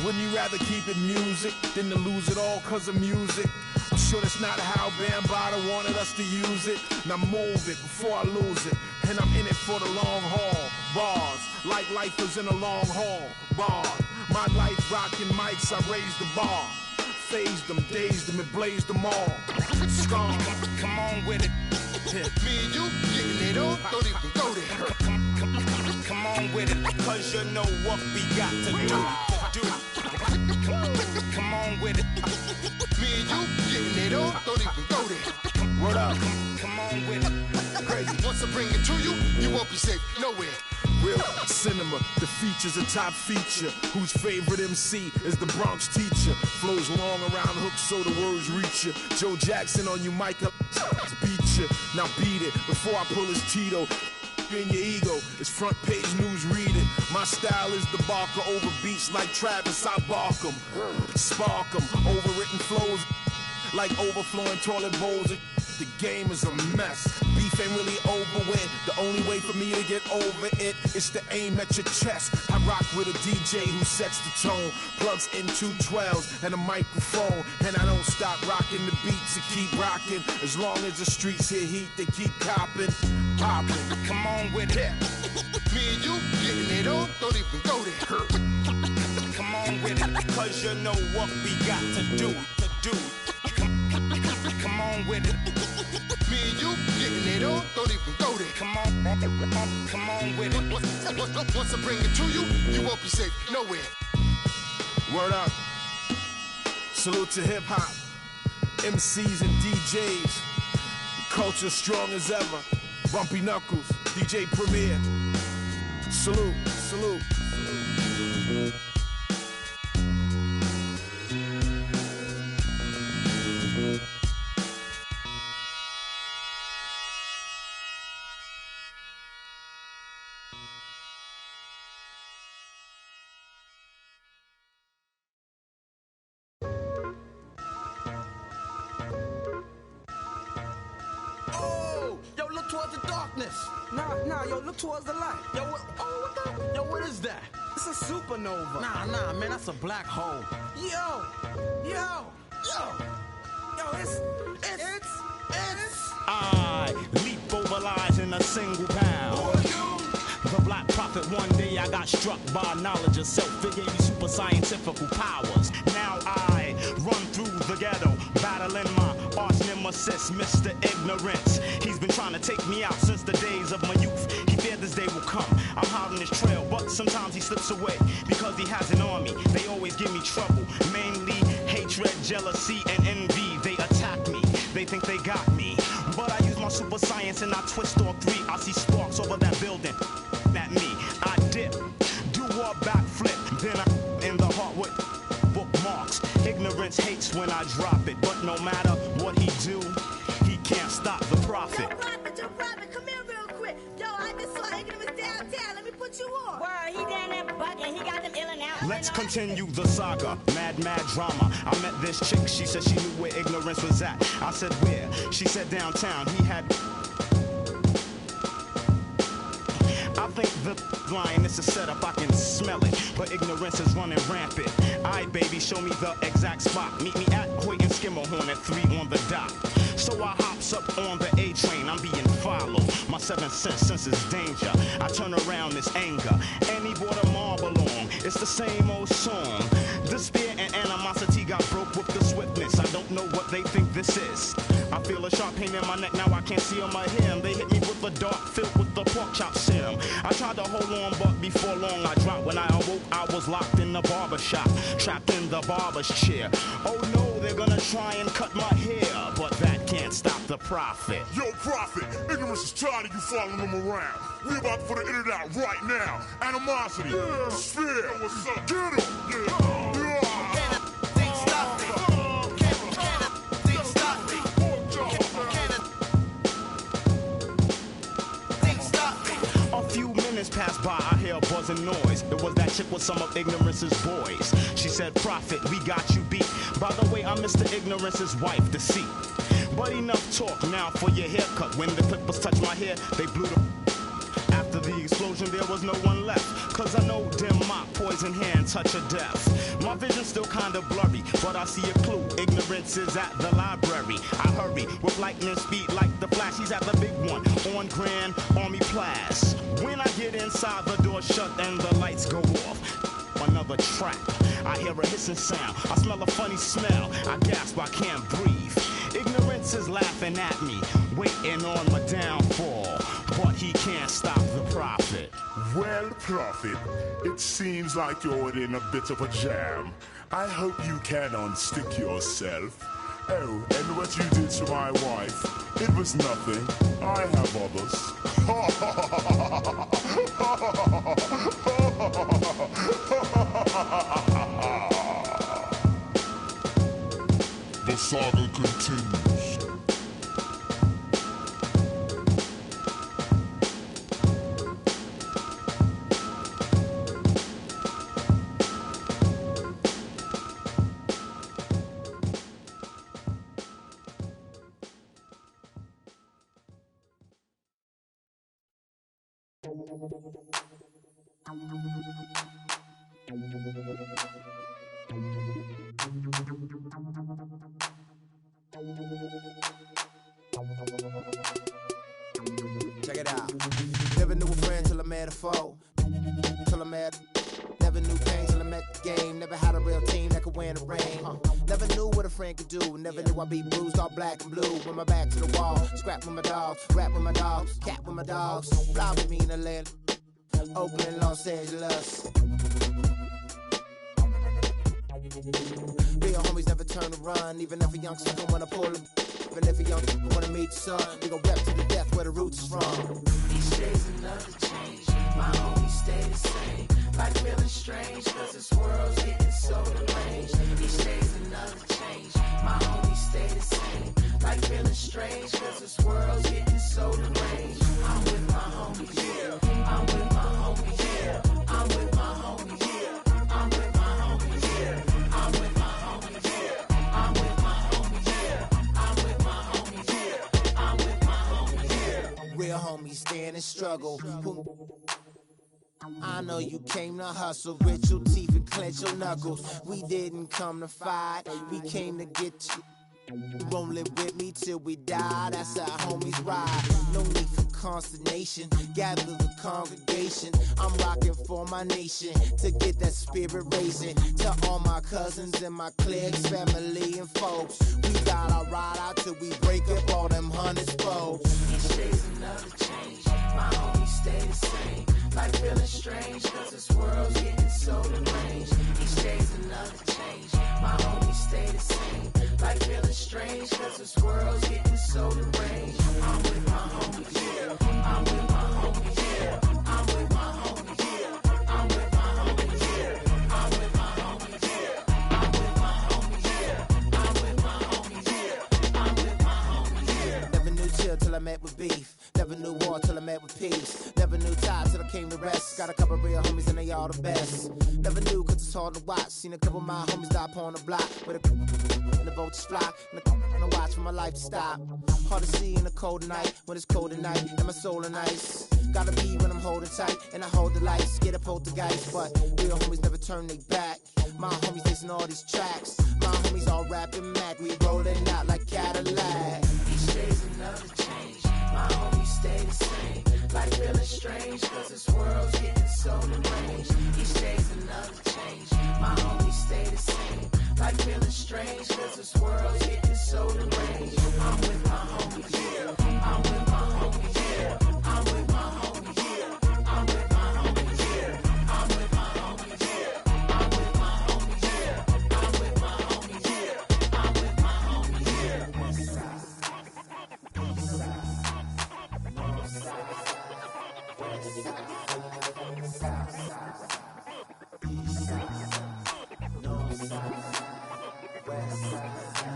wouldn't you rather keep it music than to lose it all cause of music? I'm sure that's not how Bambaataa wanted us to use it. Now move it before I lose it. And I'm in it for the long haul. Bars, like lifers in a long haul. Bar, my life rocking mics, I raised the bar. Phased them, dazed them, and blazed them all. Scar, come on with it. Me and you getting it on, don't even go there. Come on with it, cause you know what we got to do. Come on with it. Me and you getting it on, don't even go there. Word up. Come on with it. Crazy. Once I bring it to you, you won't be safe nowhere. Real cinema, the feature's a top feature. Whose favorite MC is the Bronx teacher? Flows long around hooks so the words reach you. Joe Jackson on you, mic up, beat you. Now beat it before I pull his Tito. In your ego, it's front page news, read it. My style is the barker over beats like Travis, I bark 'em. Spark 'em, overwritten flows like overflowing toilet bowls. The game is a mess. Beef ain't really over with. The only way for me to get over it is to aim at your chest. I rock with a DJ who sets the tone, plugs in 212s and a microphone, and I don't stop rocking the beats and keep rocking. As long as the streets hear heat, they keep copping, popping. Come on with it. Me and you getting it on, don't even go there. Come on with it, cause you know what we got to do. Come on with it. Me and you getting it on, don't even go there. Come on with it. Once I bring it to you, you won't be safe nowhere. Word up. Salute to hip hop, MCs and DJs. Culture strong as ever. Bumpy Knuckles, DJ Premier. Salute, salute. Yo, look towards the darkness. Nah, yo, look towards the light. Yo, what the? Yo, what is that? It's a supernova. Nah, man, that's a black hole. Yo, it's. I leap over lies in a single pound. The Black Prophet, one day I got struck by knowledge of self. It gave me super scientific powers. Now I run through the ghetto, battling my arch nemesis, Mr. Ignorance. He's been trying to take me out since the days of my youth. He feared this day will come. I'm hot on his trail, but sometimes he slips away because he has an army. They always give me trouble, mainly hatred, jealousy, and envy. They attack me. They think they got me. But I use my super science and I twist all three. I see sparks over that building at me. I dip, do a backflip, then I in the heart with bookmarks. Ignorant Ignorance hates when I drop it, but no matter what he do, he can't stop the prophet. Yo, Prophet, come here real quick. Yo, I just saw Ignorance downtown. Let me put you on. Word, he down there bugging. He got them ill and out. Let's continue the saga, mad drama. I met this chick, she said she knew where Ignorance was at. I said where? She said downtown. He had... I think the line is a setup, I can smell it, but Ignorance is running rampant. Aight, baby, show me the exact spot. Meet me at Hoyt and Skimmerhorn at 3 on the dot. So I hops up on the A train, I'm being followed. My 7th sense is danger. I turn around this anger, and he brought a marble along. It's the same old song. Despair and animosity got broke with the swiftness. I don't know what they think this is. I feel a sharp pain in my neck, now I can't see on my hair. They hit me with a dart filled with the pork chop serum. I tried to hold on, but before long I dropped. When I awoke, I was locked in the barber shop, trapped in the barber's chair. Oh no, they're gonna try and cut my hair, but that can't stop the prophet. Yo, Prophet, Ignorance is tired of you following him around. We about to put it in and out right now. Animosity, Sphere, what's up? Get him, yeah. Passed by, I hear a buzzing noise. It was that chick with some of Ignorance's boys. She said, Prophet, we got you beat. By the way, I'm Mr. Ignorance's wife, deceit. But enough talk now for your haircut. When the clippers touched my hair, they blew the... After the explosion, there was no one left. Cause I know dim mop, poison hand, touch of death. My vision's still kinda blurry, but I see a clue. Ignorance is at the library. I hurry with lightning speed like the Flash. He's at the big one on Grand Army Place. When I get inside, the door shut and the lights go off. Another trap. I hear a hissing sound. I smell a funny smell. I gasp, I can't breathe. Ignorance is laughing at me, waiting on my downfall. But he can't stop the prophet. Well, Prophet, it seems like you're in a bit of a jam. I hope you can unstick yourself. Oh, and what you did to my wife, it was nothing. I have others. The saga continues. Check it out. Never knew a friend till I met a foe. Till I met. Never knew pain till I met the game. Never had a real team that could win the rain. Never knew what a friend could do. Never knew I'd be bruised all black and blue. With my back to the wall. Scrap with my dogs. Rap with my dogs. Cat with my dogs. Fly with me in Atlanta. Oakland, Los Angeles. Real homies never turn to run. Even if a young sucker wanna pull them. Even if a young wanna meet the sun. We gon' rep to the death where the roots is from. Each day's another change. My homies stay the same. Like feeling strange, cause this world's getting so deranged. Each day's another change. My homies stay the same. Like feeling strange, cause this world's getting so deranged. I'm with my homies, yeah. I'm with my homies, yeah. I'm with my homies, yeah. I'm with my homies, yeah. I'm with my homies, yeah. I'm with my homies, yeah. I'm with my homies, yeah. I'm with my homies, yeah. Real homies stand and struggle. I know you came to hustle, grit your teeth and clench your knuckles. We didn't come to fight, we came to get you. Rolling with me till we die, that's how homies ride. No need for consternation, gather the congregation. I'm rocking for my nation, to get that spirit raising. To all my cousins and my cliques, family and folks. We gotta ride out till we break up all them hundred folks. Each day's another change, my homies stay the same. Like feeling strange, cause this world's getting so deranged. Each day's another change, my homies stay the same. Like feeling strange, cause this world's getting so deranged. I'm with my homies, yeah. I'm with my homies, yeah. I'm with my homies, yeah. I'm with my homies, yeah. I'm with my homies, yeah. I'm with my homies, yeah. all the best. Never knew cause it's hard to watch. Seen a couple of my homies die upon the block with a and the vultures fly. And I watch for my life to stop. Hard to see in the cold night when it's cold at night and my soul in ice. Gotta be when I'm holding tight and I hold the lights. Get a poltergeist, but real homies never turn they back. My homies listen all these tracks. My homies all rapping Mac. We rolling out like Cadillac. Each day's another change. My homies stay the same. Like feeling strange, cause this world's getting so deranged. Each day's another change. My homies stay the same. Like feeling strange, cause this world's getting so deranged. I'm with my homies, yeah. I'm with my homies, yeah. I'm with my homies, yeah. I'm with my homies, yeah. I'm with my homies, yeah. I'm with my homies, yeah. I'm with my homies, yeah. I'm with my homies, yeah. West side, east side, north side, west side, south side, east side, north side, west side.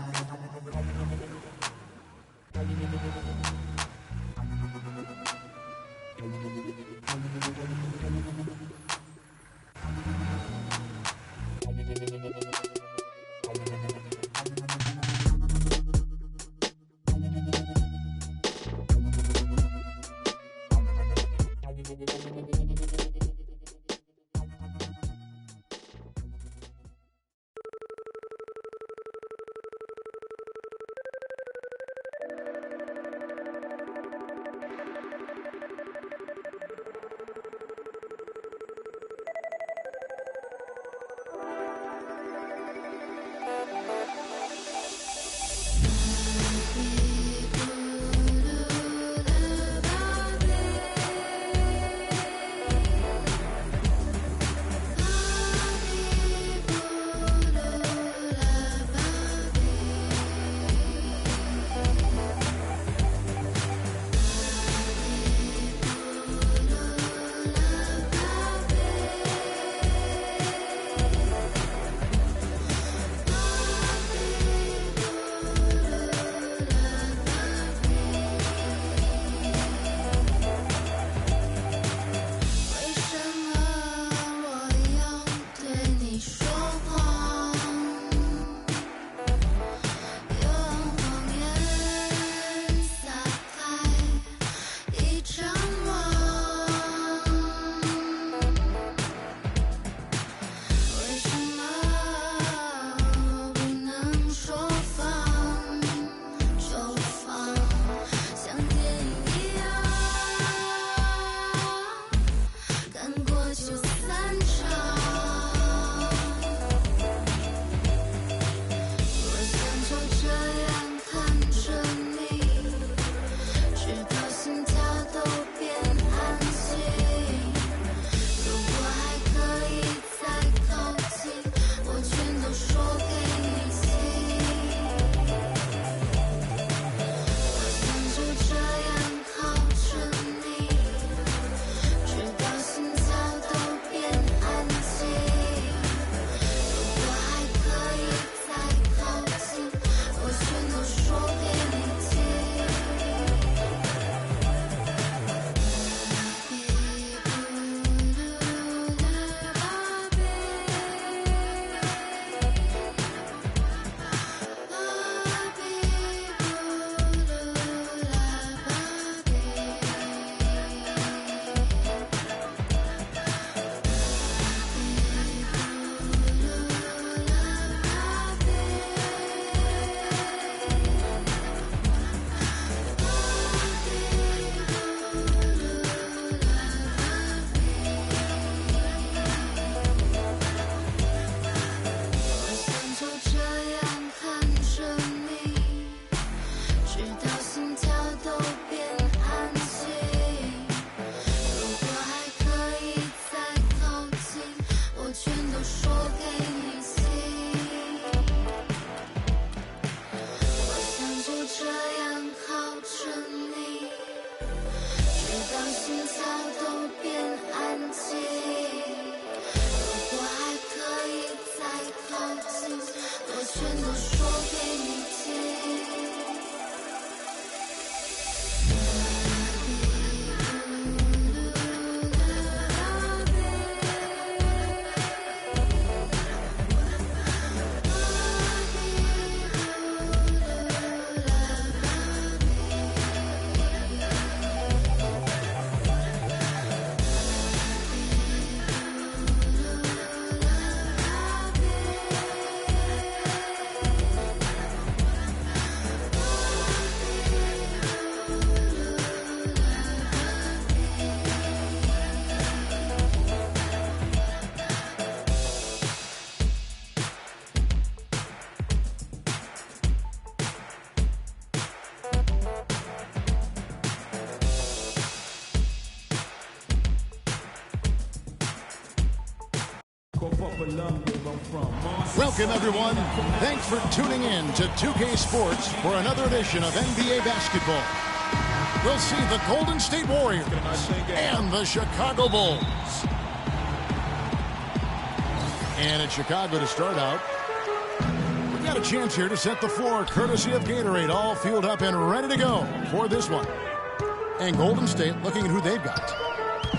Welcome, everyone. Thanks for tuning in to 2K Sports for another edition of NBA basketball. We'll see the Golden State Warriors and the Chicago Bulls. And it's Chicago to start out. We've got a chance here to set the floor, courtesy of Gatorade, all fueled up and ready to go for this one. And Golden State looking at who they've got.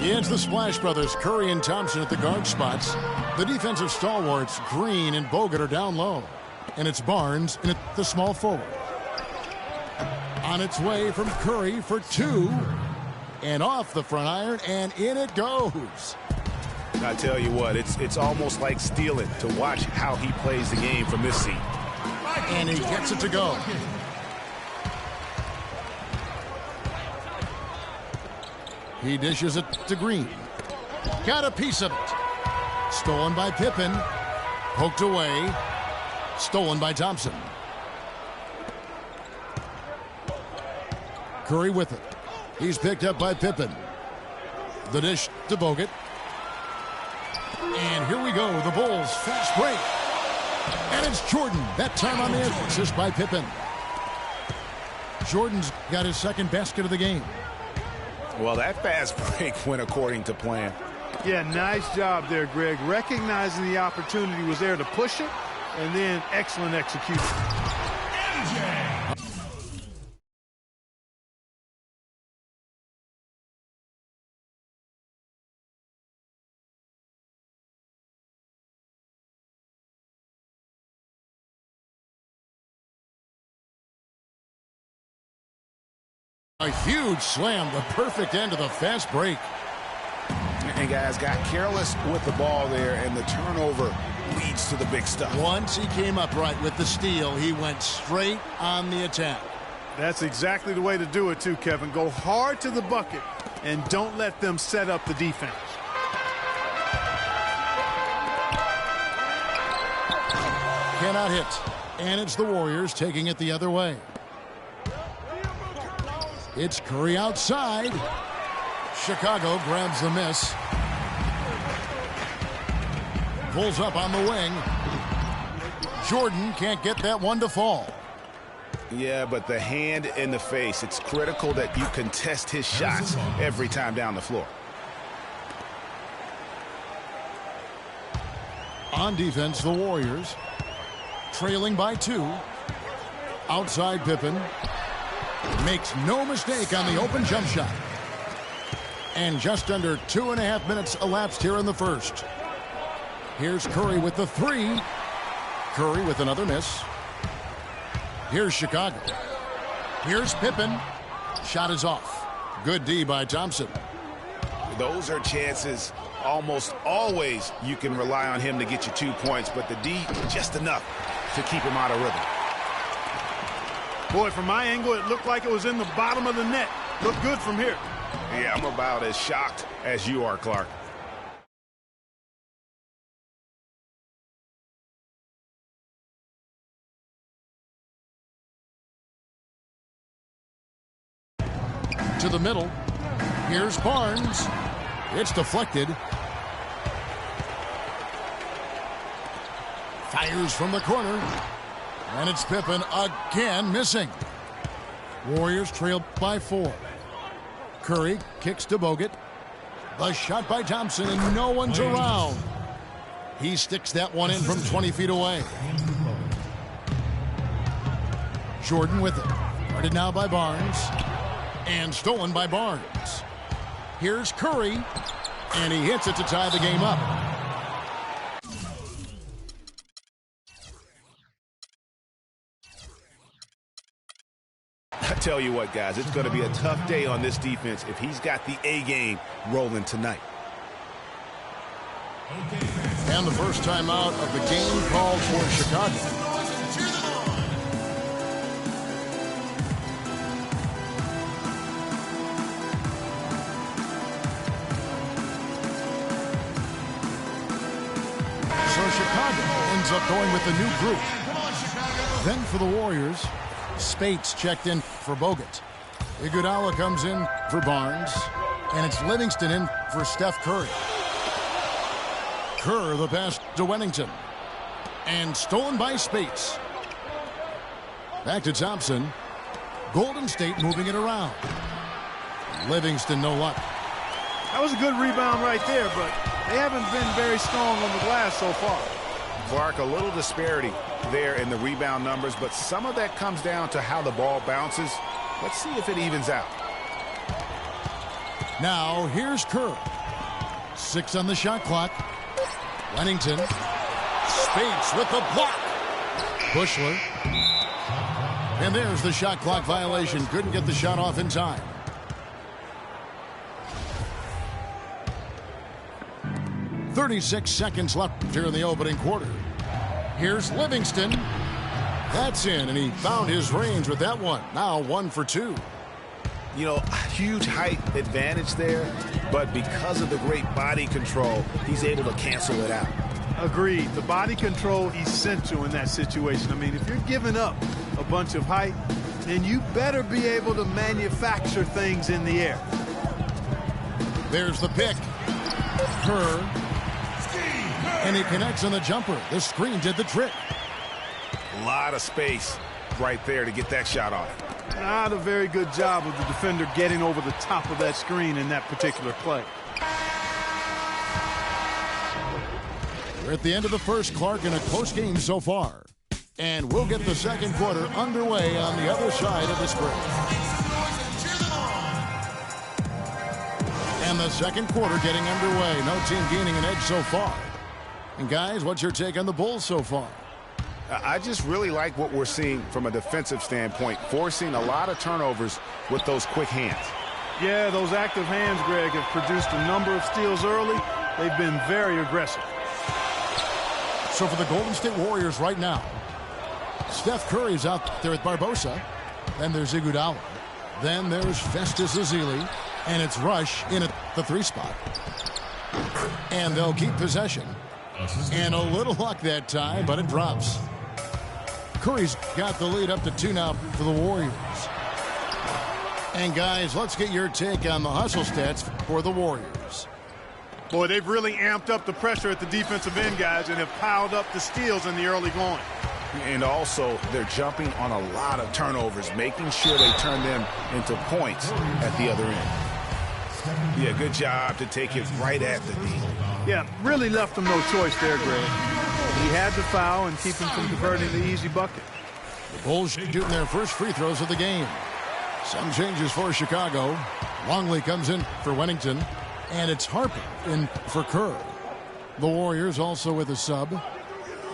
It's the Splash Brothers, Curry and Thompson at the guard spots. The defensive stalwarts, Green and Bogut, are down low. And it's Barnes in at the small forward. On its way from Curry for two. And off the front iron, and in it goes. I tell you what, it's almost like stealing to watch how he plays the game from this seat. And he gets it to go. He dishes it to Green. Got a piece of it. Stolen by Pippen. Poked away. Stolen by Thompson. Curry with it. He's picked up by Pippen. The dish to Bogut. And here we go. The Bulls fast break. And it's Jordan. That time on the assist by Pippen. Jordan's got his second basket of the game. Well, that fast break went according to plan. Yeah, nice job there, Greg. Recognizing the opportunity was there to push it, and then excellent execution. A huge slam, the perfect end of the fast break. And guys got careless with the ball there, and the turnover leads to the big stuff. Once he came up right with the steal, he went straight on the attack. That's exactly the way to do it too, Kevin. Go hard to the bucket and don't let them set up the defense. Cannot hit. And it's the Warriors taking it the other way. It's Curry outside. Chicago grabs the miss. Pulls up on the wing. Jordan can't get that one to fall. Yeah, but the hand in the face, it's critical that you contest his shots every time down the floor. On defense, the Warriors trailing by 2. Outside Pippen. Makes no mistake on the open jump shot. And just under 2.5 minutes elapsed here in the first. Here's Curry with the 3. Curry with another miss. Here's Chicago. Here's Pippen. Shot is off. Good D by Thompson. Those are chances almost always you can rely on him to get you 2 points, but the D just enough to keep him out of rhythm. Boy, from my angle, it looked like it was in the bottom of the net. Looked good from here. Yeah, I'm about as shocked as you are, Clark. To the middle. Here's Barnes. It's deflected. Fires from the corner. And it's Pippen again missing. Warriors trailed by 4. Curry kicks to Bogut. The shot by Thompson, and no one's around. He sticks that one in from 20 feet away. Jordan with it. Guarded now by Barnes. And stolen by Barnes. Here's Curry. And he hits it to tie the game up. I tell you what, guys, it's going to be a tough day on this defense if he's got the A game rolling tonight. And the first timeout of the game called for Chicago. So Chicago ends up going with a new group. Then for the Warriors, Spates checked in for Bogut. Iguodala comes in for Barnes. And it's Livingston in for Steph Curry. Kerr the pass to Wennington. And stolen by Spates. Back to Thompson. Golden State moving it around. Livingston, no luck. That was a good rebound right there, but they haven't been very strong on the glass so far. Clark, a little disparity there in the rebound numbers, but some of that comes down to how the ball bounces. Let's see if it evens out. Now, here's Kerr. 6 on the shot clock. Wennington. Spates with the block. Bushler. And there's the shot clock violation. Couldn't get the shot off in time. .36 seconds left here in the opening quarter. Here's Livingston. That's in, and he found his range with that one. Now 1 for 2. You know, huge height advantage there, but because of the great body control, he's able to cancel it out. Agreed. The body control essential in that situation. I mean, if you're giving up a bunch of height, then you better be able to manufacture things in the air. There's the pick. Kerr. And he connects on the jumper. The screen did the trick. A lot of space right there to get that shot off. Not a very good job of the defender getting over the top of that screen in that particular play. We're at the end of the first, Clark, in a close game so far. And we'll get the second quarter underway on the other side of this break. And the second quarter getting underway. No team gaining an edge so far. And guys, what's your take on the Bulls so far? I just really like what we're seeing from a defensive standpoint, forcing a lot of turnovers with those quick hands. Yeah, those active hands, Greg, have produced a number of steals early. They've been very aggressive. So for the Golden State Warriors right now, Steph Curry's out there with Barbosa. Then there's Iguodala. Then there's Festus Ezeli. And it's Rush in at the 3 spot. And they'll keep possession. And a little luck that time, but it drops. Curry's got the lead up to 2 now for the Warriors. And guys, let's get your take on the hustle stats for the Warriors. Boy, they've really amped up the pressure at the defensive end, guys, and have piled up the steals in the early going. And also, they're jumping on a lot of turnovers, making sure they turn them into points at the other end. Yeah, good job to take it right at the D. Yeah, really left him no choice there, Greg. He had to foul and keep him from converting the easy bucket. The Bulls shooting their first free throws of the game. Some changes for Chicago. Longley comes in for Wennington. And it's Harper in for Kerr. The Warriors also with a sub.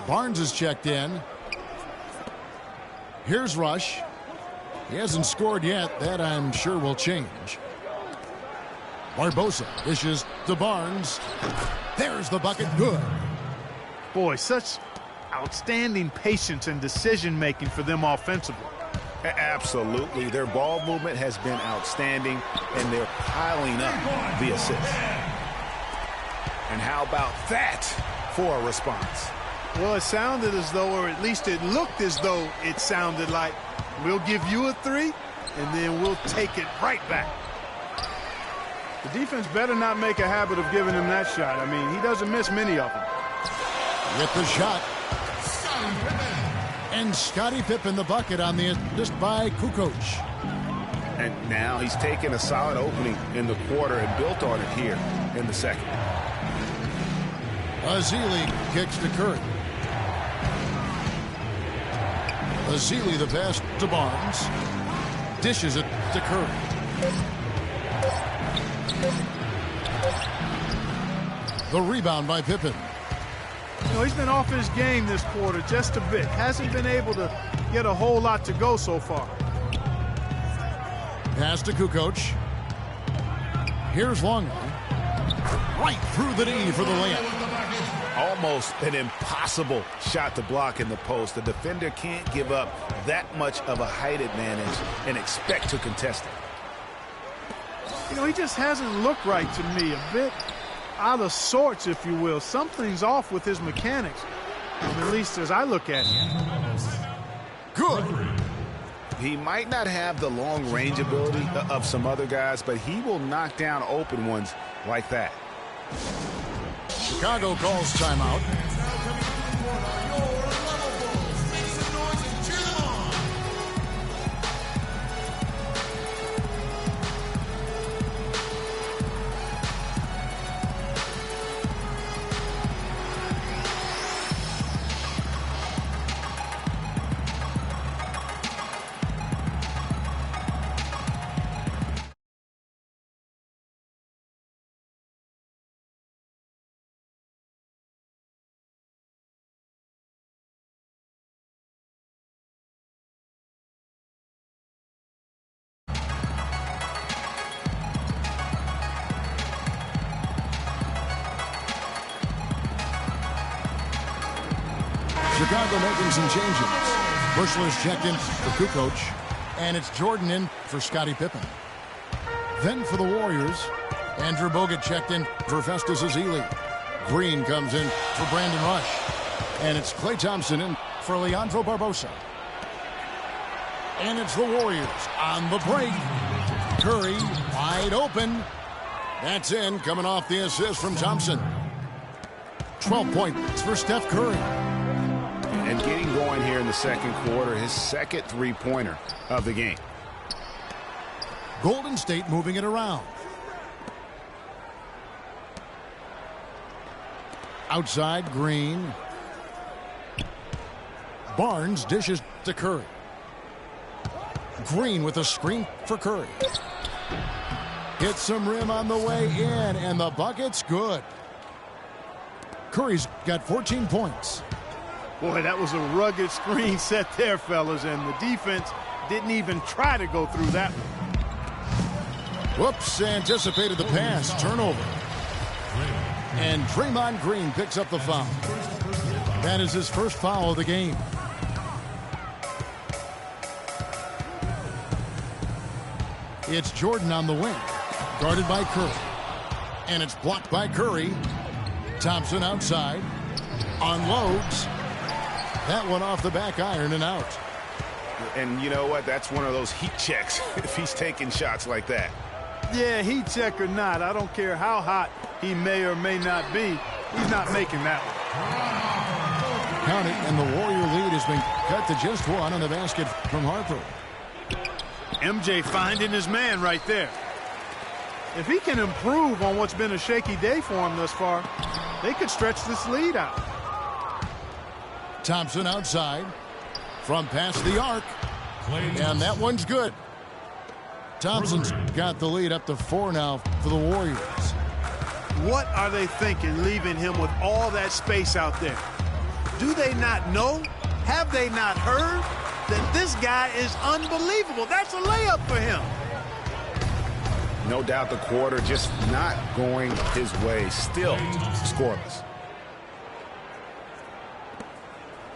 Barnes is checked in. Here's Rush. He hasn't scored yet. That I'm sure will change. Barbosa dishes to Barnes. There's the bucket. Good. Boy, such outstanding patience and decision-making for them offensively. Absolutely. Their ball movement has been outstanding, and they're piling up the assists. And how about that for a response? Well, it sounded as though, or at least it looked as though it sounded like, we'll give you a 3, and then we'll take it right back. The defense better not make a habit of giving him that shot. I mean, he doesn't miss many of them. With the shot. And Scottie Pippen the bucket on the assist by Kukoc. And now he's taken a solid opening in the quarter and built on it here in the second. Ezeli kicks to Curry. Ezeli the pass to Barnes. Dishes it to Curry. The rebound by Pippen. You know, he's been off his game this quarter just a bit. Hasn't been able to get a whole lot to go so far. Pass to Kukoc. Here's Longley. Right through the knee for the layup. Almost an impossible shot to block in the post. The defender can't give up that much of a height advantage and expect to contest it. You know, he just hasn't looked right to me. A bit out of sorts, if you will. Something's off with his mechanics, at least as I look at him. Good. He might not have the long range ability of some other guys, but he will knock down open ones like that. Chicago calls timeout. Chicago making some changes. Bushler's checked in for Kukoc, and it's Jordan in for Scottie Pippen. Then for the Warriors, Andrew Bogut checked in for Festus Ezeli. Green comes in for Brandon Rush, and it's Klay Thompson in for Leandro Barbosa. And it's the Warriors on the break. Curry wide open. That's in, coming off the assist from Thompson. 12 points for Steph Curry. And getting going here in the second quarter, his second three-pointer of the game. Golden State moving it around. Outside, Green. Barnes dishes to Curry. Green with a screen for Curry. Gets some rim on the way in, and the bucket's good. Curry's got 14 points. Boy, that was a rugged screen set there, fellas, and the defense didn't even try to go through that one. Whoops, anticipated the pass. Turnover. And Draymond Green picks up the foul. That is his first foul of the game. It's Jordan on the wing, guarded by Curry. And it's blocked by Curry. Thompson outside. Unloads. That one off the back iron and out. And you know what? That's one of those heat checks if he's taking shots like that. Yeah, heat check or not, I don't care how hot he may or may not be, he's not making that one. Counting, and the Warrior lead has been cut to just one on the basket from Harper. MJ finding his man right there. If he can improve on what's been a shaky day for him thus far, they could stretch this lead out. Thompson outside from past the arc, and that one's good. Thompson's got the lead up to 4 now for the Warriors. What are they thinking leaving him with all that space out there? Do they not know? Have they not heard that this guy is unbelievable? That's a layup for him. No doubt the quarter just not going his way. Still scoreless.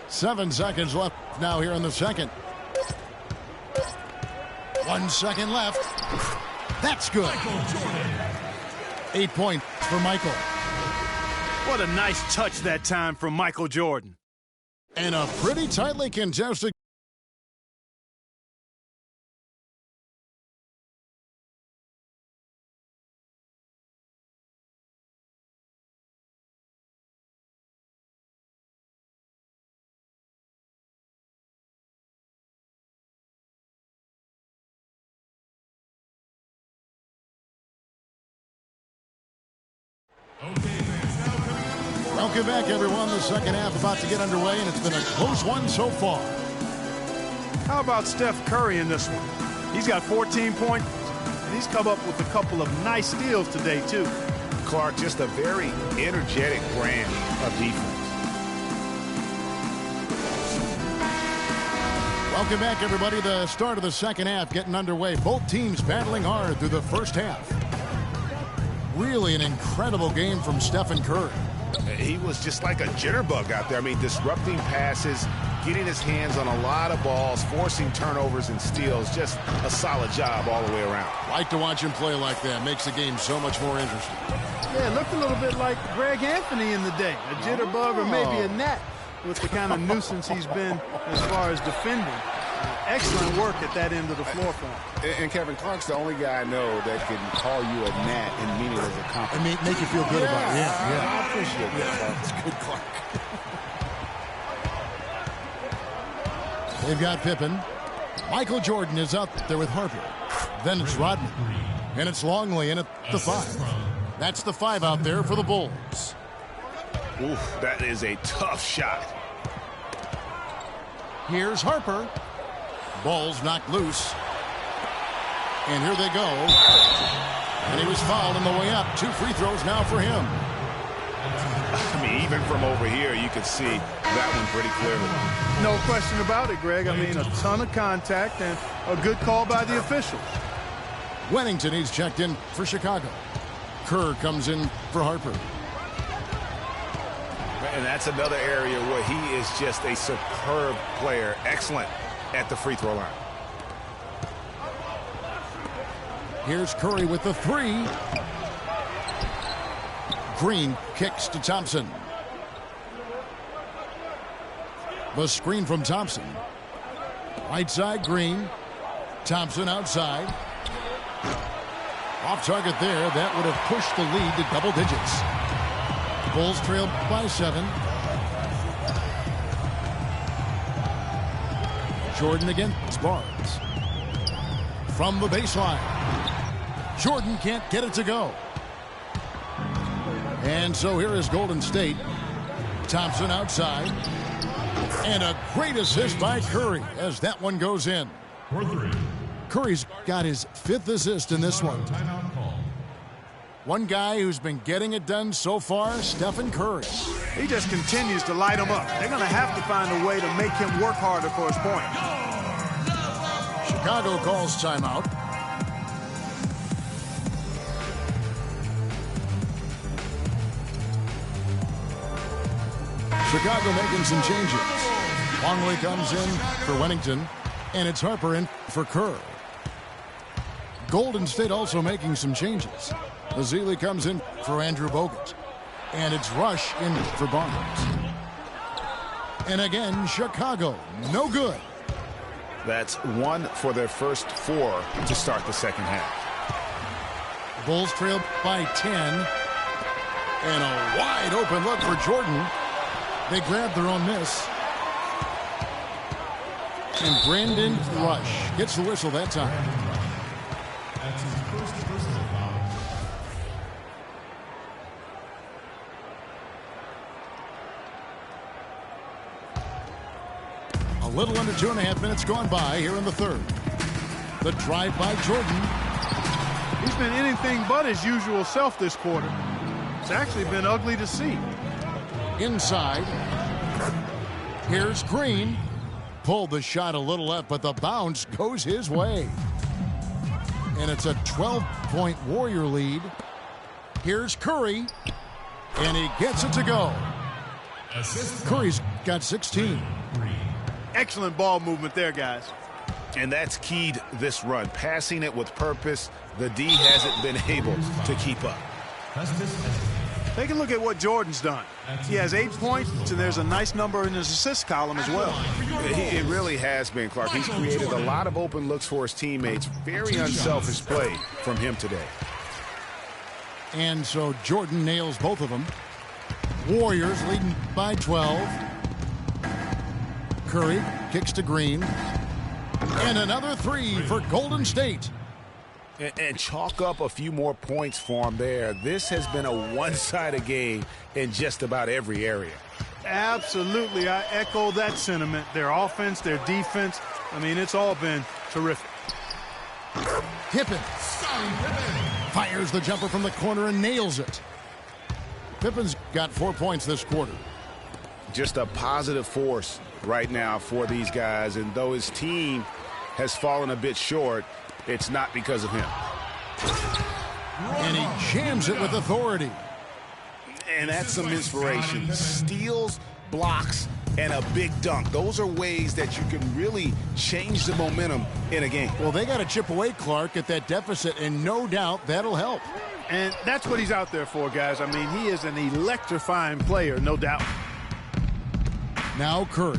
7 seconds left now here in the second. 1 second left. That's good. 8 points for Michael. What a nice touch that time from Michael Jordan. And a pretty tightly contested. Welcome back, everyone. The second half about to get underway, and it's been a close one so far. How about Steph Curry in this one? He's got 14 points, and he's come up with a couple of nice steals today, too. Clark, just a very energetic brand of defense. Welcome back, everybody. The start of the second half getting underway. Both teams battling hard through the first half. Really an incredible game from Stephen Curry. He was just like a jitterbug out there. I mean, disrupting passes, getting his hands on a lot of balls, forcing turnovers and steals. Just a solid job all the way around. Like to watch him play like that. Makes the game so much more interesting. Yeah, it looked a little bit like Greg Anthony in the day. A jitterbug or maybe a gnat with the kind of nuisance he's been as far as defending. excellent work at that end of the floor for him. And Kevin, Clark's the only guy I know that can call you a gnat and mean it as a compliment. And make you feel good about it. Yeah. I appreciate that, Clark. It's good, Clark. They've got Pippen. Michael Jordan is out there with Harper. Then it's Rodman. And it's Longley in at the 5. That's the 5 out there for the Bulls. Oof, that is a tough shot. Here's Harper. Ball's knocked loose. And here they go. And he was fouled on the way up. 2 free throws now for him. I mean, even from over here, you could see that one pretty clearly. No question about it, Greg. I mean, a ton of contact and a good call by the officials. Wennington, he's checked in for Chicago. Kerr comes in for Harper. And that's another area where he is just a superb player. Excellent at the free throw line. Here's Curry with the 3. Green kicks to Thompson. The screen from Thompson. Right side, Green. Thompson outside. Off target there. That would have pushed the lead to double digits. Bulls trail by 7. Jordan against Barnes. From the baseline. Jordan can't get it to go. And so here is Golden State. Thompson outside. And a great assist by Curry as that one goes in. Curry's got his 5th assist in this one. One guy who's been getting it done so far, Stephen Curry. He just continues to light them up. They're going to have to find a way to make him work harder for his point. Chicago calls timeout. Chicago making some changes. Longley comes in for Wennington, and it's Harper in for Kerr. Golden State also making some changes. Azili comes in for Andrew Bogut, and it's Rush in for Barnes. And again, Chicago, no good. That's 1 for their first 4 to start the second half. Bulls trail by 10. And a wide open look for Jordan. They grab their own miss. And Brandon Rush gets the whistle that time. That's his first personal foul. A little under 2.5 minutes gone by here in the 3rd. The drive by Jordan. He's been anything but his usual self this quarter. It's actually been ugly to see. Inside. Here's Green. Pulled the shot a little left, but the bounce goes his way. And it's a 12-point Warrior lead. Here's Curry. And he gets it to go. Curry's got 16. Excellent ball movement there, guys. And that's keyed this run. Passing it with purpose. The D hasn't been able to keep up. Take a look at what Jordan's done. He has 8 points, and there's a nice number in his assist column as well. It really has been, Clark. He's created a lot of open looks for his teammates. Very unselfish play from him today. And so Jordan nails both of them. Warriors leading by 12. Curry kicks to Green. And another 3 for Golden State. And chalk up a few more points for him there. This has been a one-sided game in just about every area. Absolutely. I echo that sentiment. Their offense, their defense. I mean, it's all been terrific. Pippen fires the jumper from the corner and nails it. Pippen's got 4 points this quarter. Just a positive force right now for these guys. And though his team has fallen a bit short, it's not because of him. And he jams it with authority. And that's some inspiration. Steals, blocks, and a big dunk. Those are ways that you can really change the momentum in a game. Well, they got to chip away, Clark, at that deficit, and no doubt that'll help. And that's what he's out there for, guys. I mean, he is an electrifying player, no doubt. Now Curry.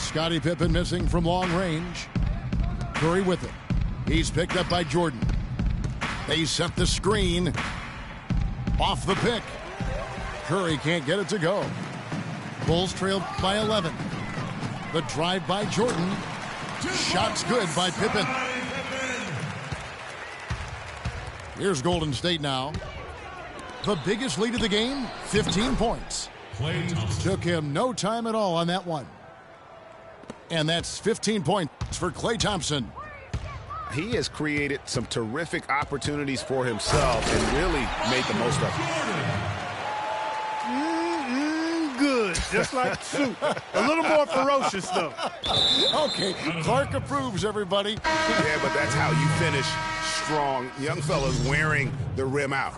Scottie Pippen missing from long range. Curry with it. He's picked up by Jordan. They set the screen. Off the pick. Curry can't get it to go. Bulls trailed by 11. The drive by Jordan. Shots good by Pippen. Here's Golden State now. The biggest lead of the game, 15 points. Took him no time at all on that one. And that's 15 points for Klay Thompson. He has created some terrific opportunities for himself and really made the most of it. Good, just like soup. A little more ferocious, though. Okay, Clark approves, everybody. Yeah, but that's how you finish strong. Young fellas wearing the rim out.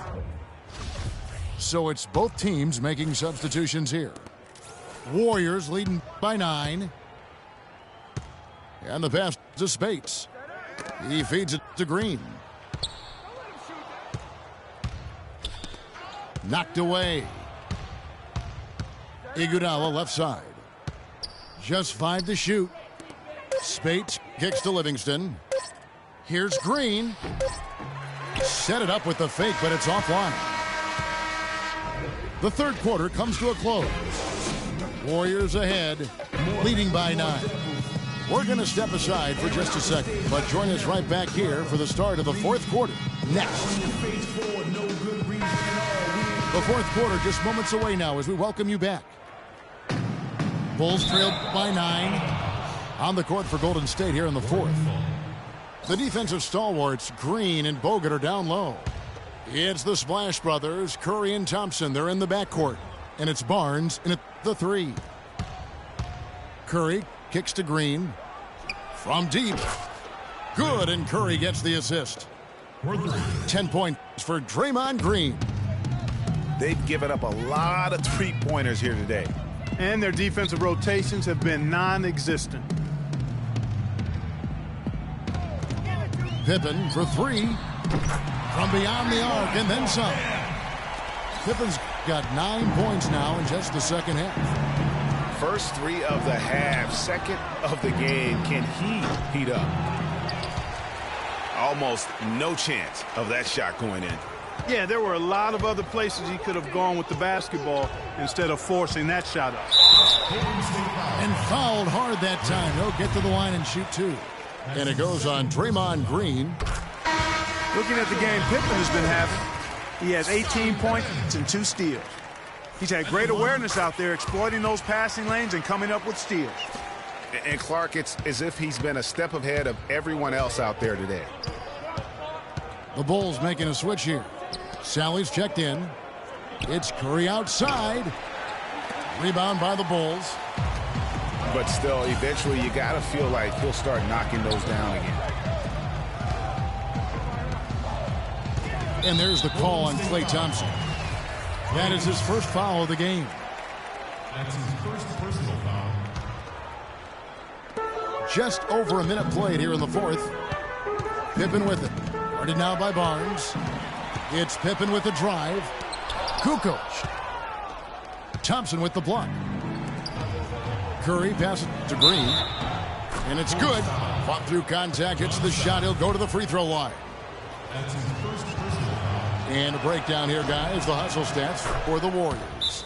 So it's both teams making substitutions here. Warriors leading by 9. And the pass to Spates. He feeds it to Green. Knocked away. Iguodala left side. Just 5 to shoot. Spates kicks to Livingston. Here's Green. Set it up with the fake, but it's offline. The third quarter comes to a close. Warriors ahead, leading by 9. We're going to step aside for just a second, but join us right back here for the start of the fourth quarter. Next. The fourth quarter just moments away now as we welcome you back. Bulls trailed by 9 on the court for Golden State here in the fourth. The defensive stalwarts, Green and Bogut, are down low. It's the Splash Brothers, Curry and Thompson. They're in the backcourt. And it's Barnes in the 3. Curry kicks to Green. From deep. Good, and Curry gets the assist. 10 points for Draymond Green. They've given up a lot of three-pointers here today. And their defensive rotations have been non-existent. Pippen for 3. From beyond the arc, and then some. Pippen's got 9 points now in just the second half. First 3 of the half, second of the game. Can he heat up? Almost no chance of that shot going in. Yeah, there were a lot of other places he could have gone with the basketball instead of forcing that shot up. And fouled hard that time. He'll get to the line and shoot 2. And it goes on Draymond Green. Looking at the game Pippen has been having, he has 18 points and 2 steals. He's had great awareness out there, exploiting those passing lanes and coming up with steals. And Clark, it's as if he's been a step ahead of everyone else out there today. The Bulls making a switch here. Sally's checked in. It's Curry outside. Rebound by the Bulls. But still, eventually you got to feel like he'll start knocking those down again. And there's the call on Klay Thompson. That is his first foul of the game. That's his first personal foul. Just over a minute played here in the fourth. Pippen with it. Guarded now by Barnes. It's Pippen with the drive. Kukoc. Thompson with the block. Curry passes to Green. And it's good. Fought through contact. Hits the shot. He'll go to the free throw line. That's his first personal foul. And a breakdown here, guys. The hustle stats for the Warriors.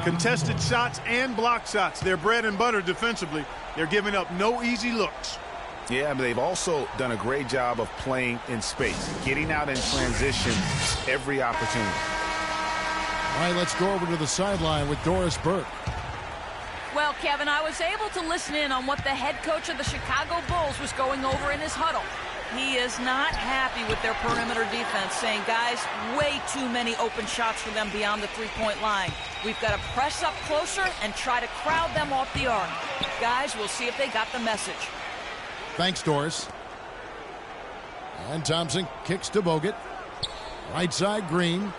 Contested shots and block shots. They're bread and butter defensively. They're giving up no easy looks. Yeah, but they've also done a great job of playing in space, getting out in transition every opportunity. All right, let's go over to the sideline with Doris Burke. Well, Kevin, I was able to listen in on what the head coach of the Chicago Bulls was going over in his huddle. He is not happy with their perimeter defense, saying, guys, way too many open shots for them beyond the three-point line. We've got to press up closer and try to crowd them off the arc. Guys, we'll see if they got the message. Thanks, Doris. And Thompson kicks to Bogut. Right side, Green.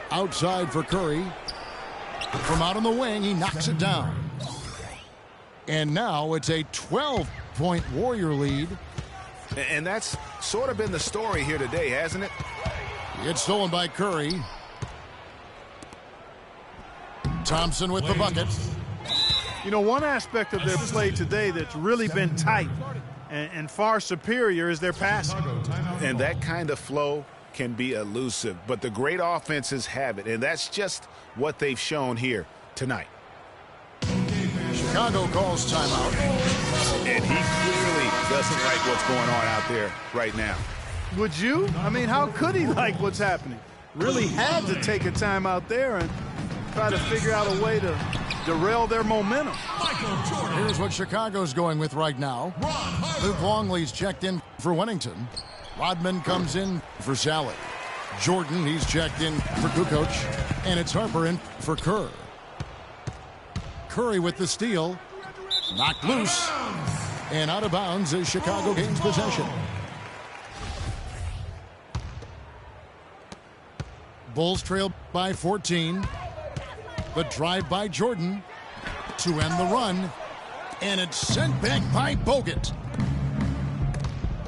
Outside for Curry. From out on the wing, he knocks it down. And now it's a 12-point Warrior lead. And that's sort of been the story here today, hasn't it? It's stolen by Curry. Thompson with the bucket. You know, one aspect of their play today that's really been tight and far superior is their passing. And that kind of flow can be elusive, but the great offenses have it, and that's just what they've shown here tonight. Chicago calls timeout. And he clearly doesn't like what's going on out there right now. Would you? I mean, how could he like what's happening? Really had to take a timeout there and try to figure out a way to derail their momentum. Here's what Chicago's going with right now. Luke Longley's checked in for Wennington. Rodman comes in for Sally. Jordan, he's checked in for Kukoc. And it's Harper in for Kerr. Curry with the steal. Knocked loose. And out of bounds as Chicago gains possession. Bulls trail by 14. The drive by Jordan to end the run. And it's sent back by Bogut.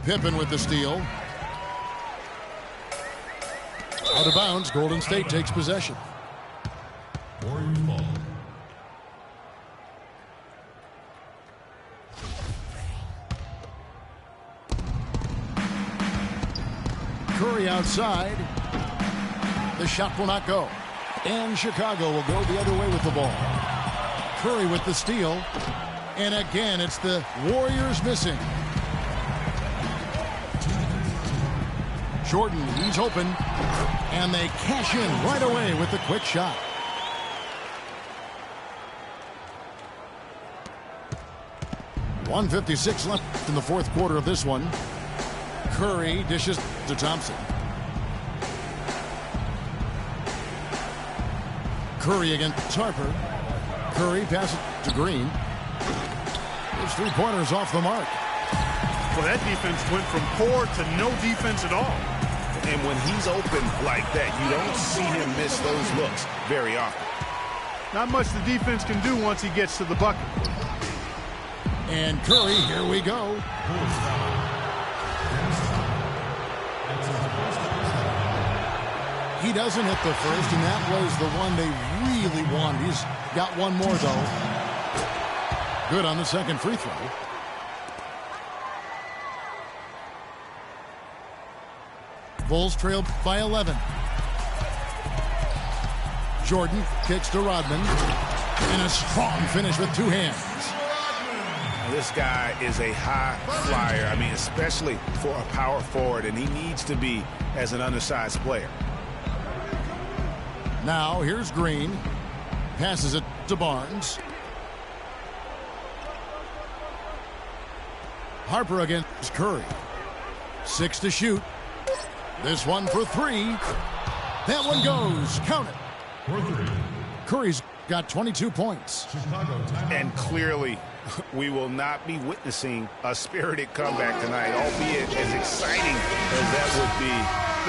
Pippen with the steal. Out of bounds, Golden State takes possession. Warriors ball. Curry outside. The shot will not go. And Chicago will go the other way with the ball. Curry with the steal. And again, it's the Warriors missing. Jordan, he's open. And they cash in right away with the quick shot. .156 left in the fourth quarter of this one. Curry dishes to Thompson. Curry against Harper. Curry passes to Green. His three-pointers off the mark. Well, that defense went from poor to no defense at all. And when he's open like that, you don't see him miss those looks very often. Not much the defense can do once he gets to the bucket. And Curry, here we go. He doesn't hit the first, and that was the one they really wanted. He's got one more, though. Good on the second free throw. Bulls trail by 11. Jordan kicks to Rodman. And a strong finish with two hands. This guy is a high flyer. I mean, especially for a power forward, and he needs to be as an undersized player. Now, here's Green. Passes it to Barnes. Harper against Curry. 6 to shoot. This one for 3. That one goes. Count it. For 3. Curry's got 22 points. And clearly, we will not be witnessing a spirited comeback tonight, albeit as exciting as that would be.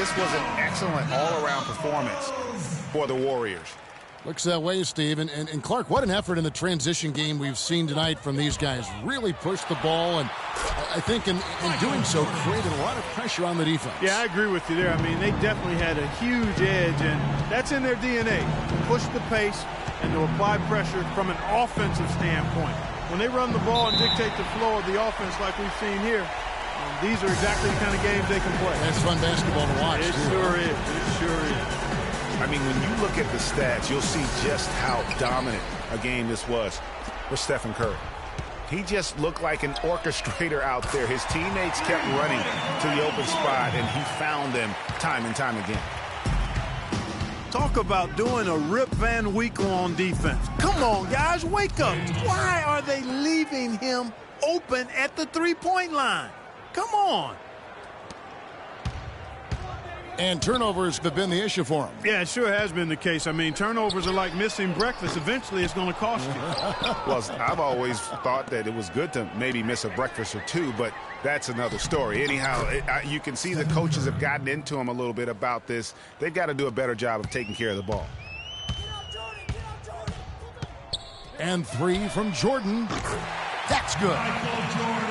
This was an excellent all-around performance for the Warriors. Looks that way, Steve. And Clark, what an effort in the transition game we've seen tonight from these guys. Really pushed the ball, and I think in doing so created a lot of pressure on the defense. Yeah, I agree with you there. I mean, they definitely had a huge edge, and that's in their DNA. To push the pace and to apply pressure from an offensive standpoint. When they run the ball and dictate the flow of the offense like we've seen here, these are exactly the kind of games they can play. That's fun basketball to watch. It sure is. It sure is. I mean, when you look at the stats, you'll see just how dominant a game this was for Stephen Curry. He just looked like an orchestrator out there. His teammates kept running to the open spot, and he found them time and time again. Talk about doing a Rip Van Winkle on defense. Come on, guys, wake up. Why are they leaving him open at the three-point line? Come on. And turnovers have been the issue for him. Yeah, it sure has been the case. I mean, turnovers are like missing breakfast. Eventually, it's going to cost you. Well, I've always thought that it was good to maybe miss a breakfast or two, but that's another story. Anyhow, you can see the coaches have gotten into him a little bit about this. They've got to do a better job of taking care of the ball. And 3 from Jordan. That's good.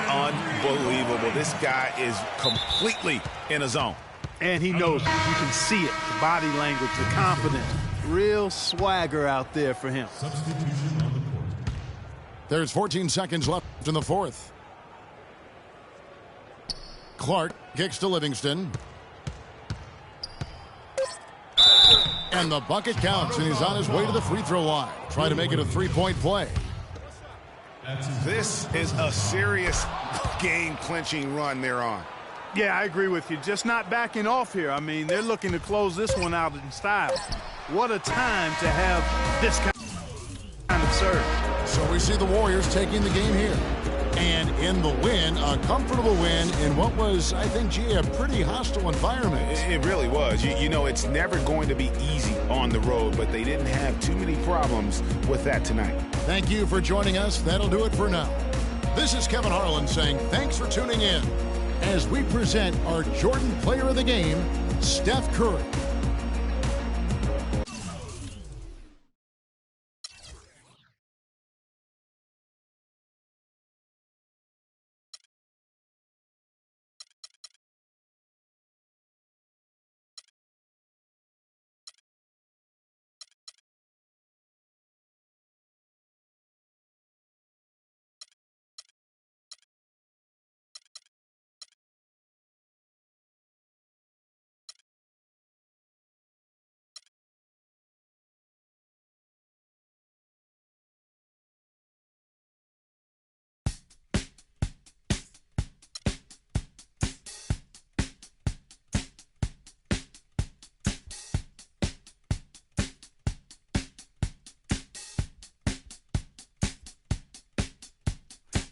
Unbelievable. This guy is completely in a zone. And he knows it. You can see it. The body language, the confidence. Real swagger out there for him. Substitution on the court. There's 14 seconds left in the fourth. Clark kicks to Livingston. And the bucket counts, and he's on his way to the free throw line. Try to make it a three-point play. This is a serious game-clinching run they're on. Yeah, I agree with you. Just not backing off here. I mean, they're looking to close this one out in style. What a time to have this kind of serve. So we see the Warriors taking the game here. And in the win, a comfortable win in what was, I think, a pretty hostile environment. It really was. You know, it's never going to be easy on the road, but they didn't have too many problems with that tonight. Thank you for joining us. That'll do it for now. This is Kevin Harlan saying thanks for tuning in as we present our Jordan Player of the Game, Steph Curry.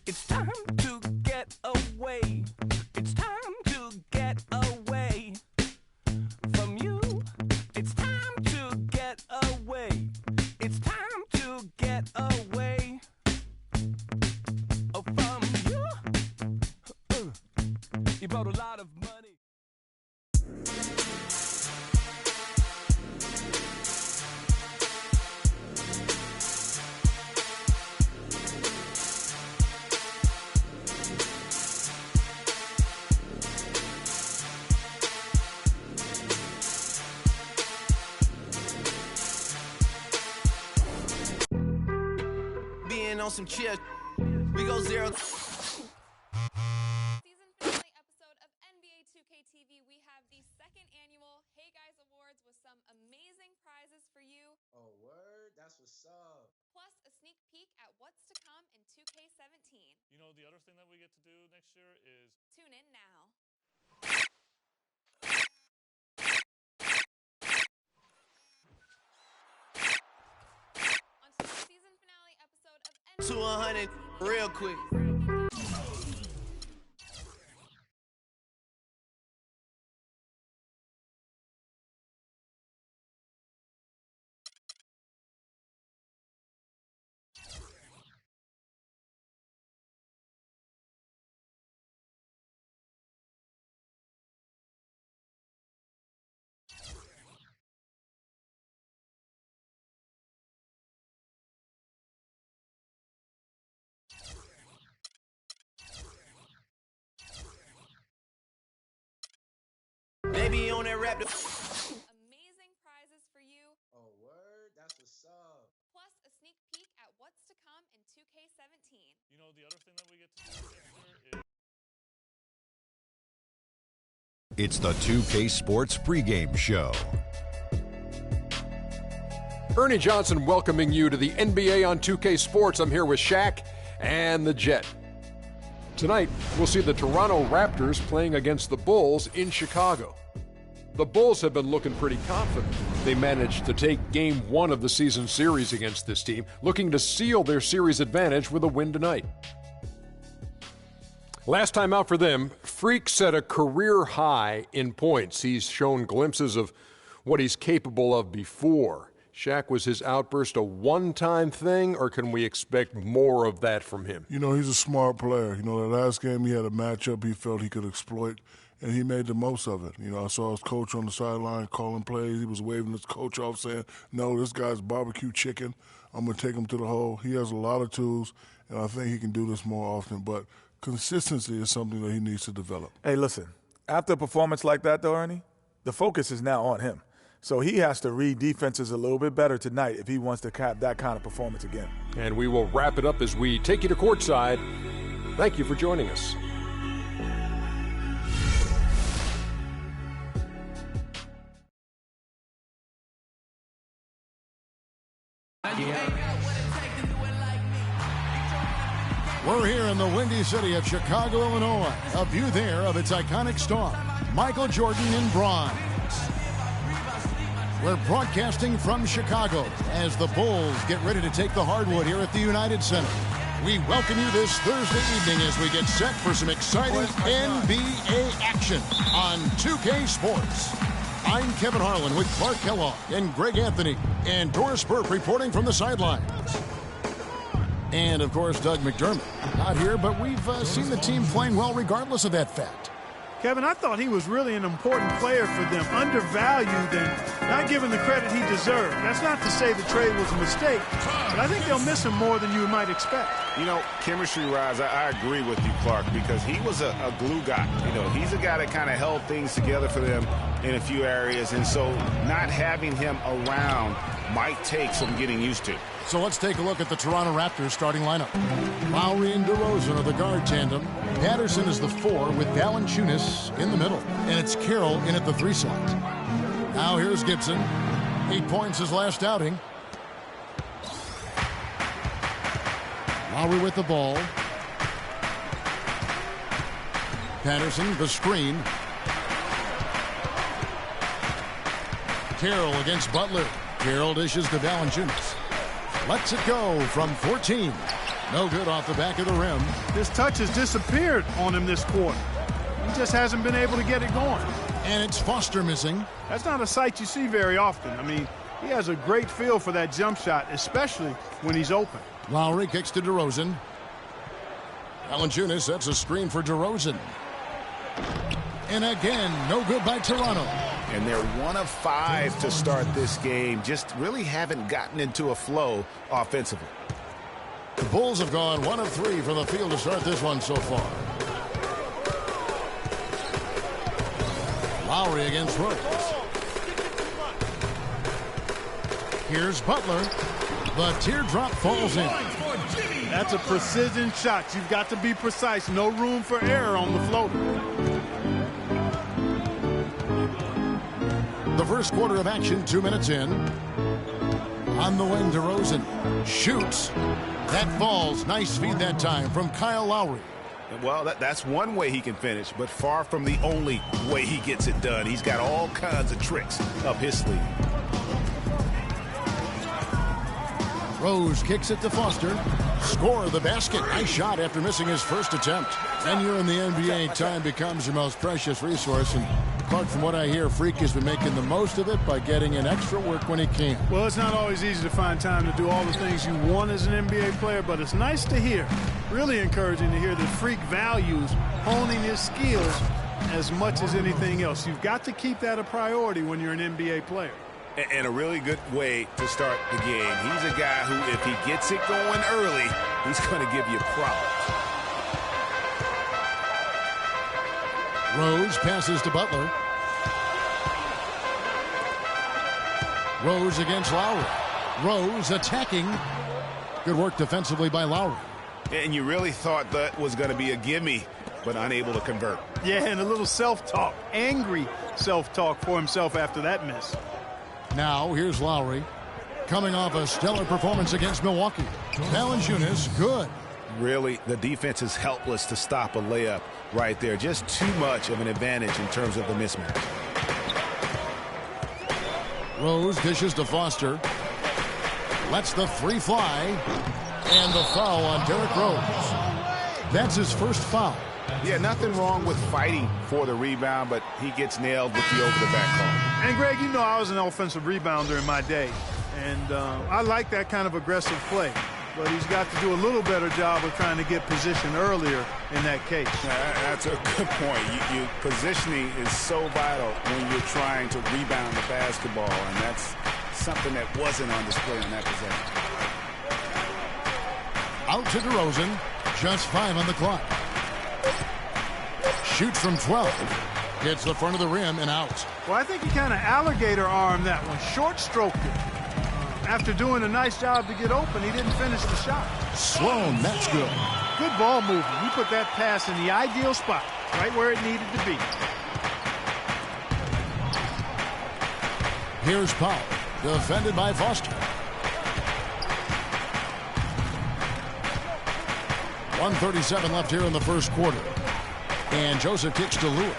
It's time to get away. It's time to get away from you. It's time to get away. It's time to get away from you. You brought a lot of money. On some chill, we go zero. Season finale episode of NBA 2K TV. We have the second annual Hey Guys Awards with some amazing prizes for you. Oh, word? That's what's up. Plus a sneak peek at what's to come in 2K17. You know, the other thing that we get to do next year is tune in now. On today's season finale episode of NBA 200 real quick. They be on that rap. Amazing prizes for you. Oh, word? That's what's up. Plus a sneak peek at what's to come in 2K17. You know, the other thing that we get to do next year is it's the 2K Sports pregame show. Ernie Johnson welcoming you to the NBA on 2K Sports. I'm here with Shaq and the Jet. Tonight, we'll see the Toronto Raptors playing against the Bulls in Chicago. The Bulls have been looking pretty confident. They managed to take Game 1 of the season series against this team, looking to seal their series advantage with a win tonight. Last time out for them, Freak set a career high in points. He's shown glimpses of what he's capable of before. Shaq, was his outburst a one-time thing, or can we expect more of that from him? You know, he's a smart player. You know, the last game he had a matchup he felt he could exploit, and he made the most of it. You know, I saw his coach on the sideline calling plays. He was waving his coach off saying, no, this guy's barbecue chicken. I'm going to take him to the hole. He has a lot of tools, and I think he can do this more often. But consistency is something that he needs to develop. Hey, listen, after a performance like that, though, Ernie, the focus is now on him. So he has to read defenses a little bit better tonight if he wants to have that kind of performance again. And we will wrap it up as we take you to courtside. Thank you for joining us. We're here in the windy city of Chicago, Illinois. A view there of its iconic star, Michael Jordan in bronze. We're broadcasting from Chicago as the Bulls get ready to take the hardwood here at the United Center. We welcome you this Thursday evening as we get set for some exciting NBA action on 2K Sports. I'm Kevin Harlan with Clark Kellogg and Greg Anthony and Doris Burke reporting from the sidelines. And, of course, Doug McDermott. Not here, but we've seen the team playing well regardless of that fact. Kevin, I thought he was really an important player for them, undervalued and not given the credit he deserved. That's not to say the trade was a mistake, but I think they'll miss him more than you might expect. You know, chemistry-wise, I agree with you, Clark, because he was a glue guy. You know, he's a guy that kind of held things together for them in a few areas, and so not having him around might take some getting used to. So let's take a look at the Toronto Raptors starting lineup. Lowry and DeRozan are the guard tandem. Patterson is the 4 with Valanciunas in the middle. And it's Carroll in at the 3 slot. Now here's Gibson. 8 points his last outing. Lowry with the ball. Patterson, the screen. Carroll against Butler. Carroll dishes to Valanciunas. Lets it go from 14. No good off the back of the rim. His touch has disappeared on him this quarter. He just hasn't been able to get it going. And it's Foster missing. That's not a sight you see very often. I mean, he has a great feel for that jump shot, especially when he's open. Lowry kicks to DeRozan. Valanciunas sets a screen for DeRozan. And again, no good by Toronto. And they're 1 of 5 to start this game. Just really haven't gotten into a flow offensively. The Bulls have gone 1 of 3 from the field to start this one so far. Lowry against Rose. Here's Butler. The teardrop falls in. That's a precision shot. You've got to be precise. No room for error on the floater. The first quarter of action, 2 minutes in. On the wing, DeRozan shoots. That falls. Nice feed that time from Kyle Lowry. Well, that's one way he can finish, but far from the only way he gets it done. He's got all kinds of tricks up his sleeve. Rose kicks it to Foster. Score the basket. Nice shot after missing his first attempt. And you're in the NBA, time becomes your most precious resource. And Clark, from what I hear, Freak has been making the most of it by getting in extra work when he can. Well, it's not always easy to find time to do all the things you want as an NBA player, but it's nice to hear, really encouraging to hear that Freak values honing his skills as much as anything else. You've got to keep that a priority when you're an NBA player. And a really good way to start the game. He's a guy who, if he gets it going early, he's going to give you problems. Rose passes to Butler. Rose against Lowry. Rose attacking. Good work defensively by Lowry. And you really thought that was going to be a gimme, but unable to convert. Yeah, and a little self-talk. Angry self-talk for himself after that miss. Now, here's Lowry. Coming off a stellar performance against Milwaukee. Valanciunas, good. Really, the defense is helpless to stop a layup right there. Just too much of an advantage in terms of the mismatch. Rose dishes to Foster. Lets the 3 fly. And the foul on Derrick Rose. That's his first foul. Yeah, nothing wrong with fighting for the rebound, but he gets nailed with the over-the-back call. And, Greg, you know I was an offensive rebounder in my day. And I like that kind of aggressive play. But he's got to do a little better job of trying to get position earlier in that case. That's a good point. Positioning is so vital when you're trying to rebound the basketball, and that's something that wasn't on display on that possession. Out to DeRozan. Just 5 on the clock. Shoots from 12. Hits the front of the rim and out. Well, I think he kind of alligator armed that one, short stroked it. After doing a nice job to get open, he didn't finish the shot. Sloan, that's good. Good ball movement. He put that pass in the ideal spot, right where it needed to be. Here's Powell, defended by Foster. 1:37 left here in the first quarter. And Joseph kicks to Lewis.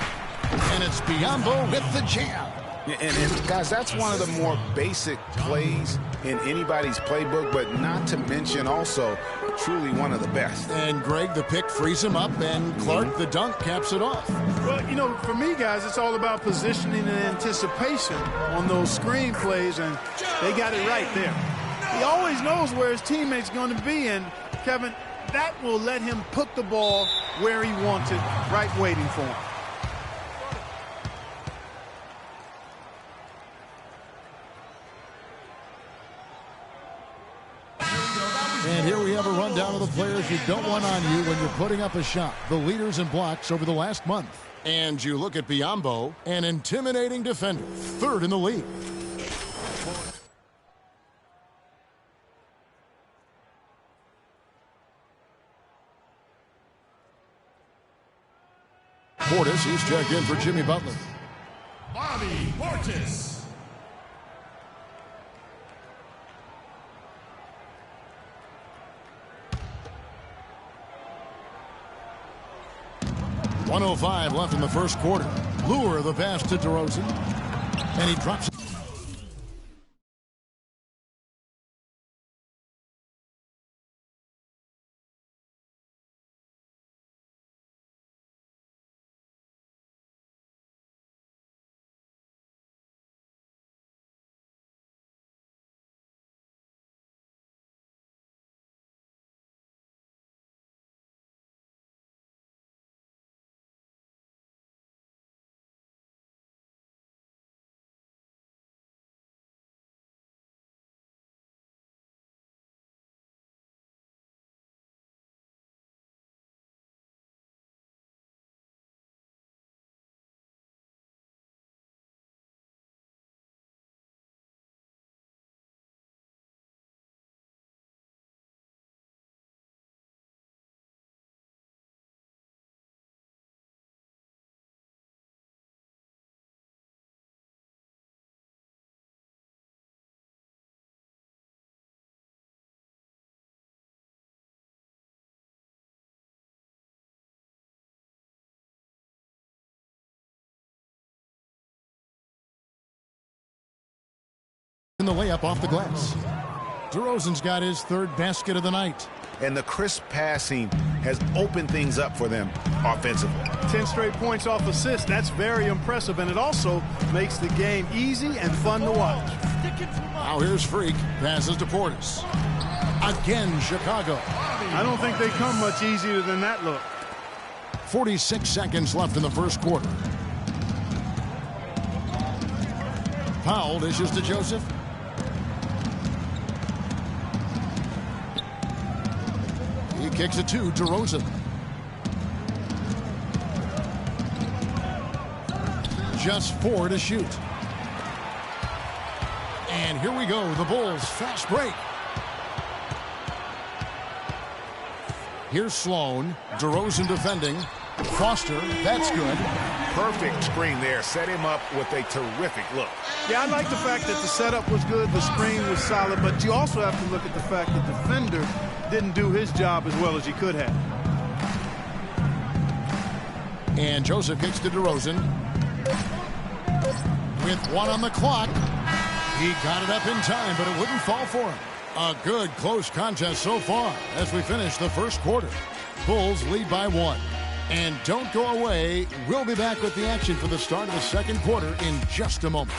And it's Biyombo with the jam. And guys, that's one of the more basic plays in anybody's playbook, but not to mention also truly one of the best. And Greg, the pick frees him up, and Clark, the dunk, caps it off. Well, you know, for me, guys, it's all about positioning and anticipation on those screen plays, and they got it right there. He always knows where his teammate's going to be, and, Kevin, that will let him put the ball where he wants it, right waiting for him. And here we have a rundown of the players you don't want on you when you're putting up a shot. The leaders in blocks over the last month. And you look at Biyombo, an intimidating defender, third in the league. Portis, he's checked in for Jimmy Butler. Bobby Portis. .105 left in the first quarter. Lure the pass to DeRozan. And he drops it. In the layup off the glass. DeRozan's got his third basket of the night. And the crisp passing has opened things up for them offensively. 10 straight points off assists. That's very impressive, and it also makes the game easy and fun to watch. Now here's Freak. Passes to Portis. Again, Chicago. I don't think they come much easier than that look. 46 seconds left in the first quarter. Powell dishes to Joseph. He kicks it to DeRozan. Just 4 to shoot. And here we go. The Bulls fast break. Here's Sloan. DeRozan defending. Foster, that's good. Perfect screen there. Set him up with a terrific look. Yeah, I like the fact that the setup was good, the screen was solid, but you also have to look at the fact that the defender didn't do his job as well as he could have. And Joseph kicks to DeRozan. With 1 on the clock. He got it up in time, but it wouldn't fall for him. A good close contest so far as we finish the first quarter. Bulls lead by 1. And don't go away. We'll be back with the action for the start of the second quarter in just a moment.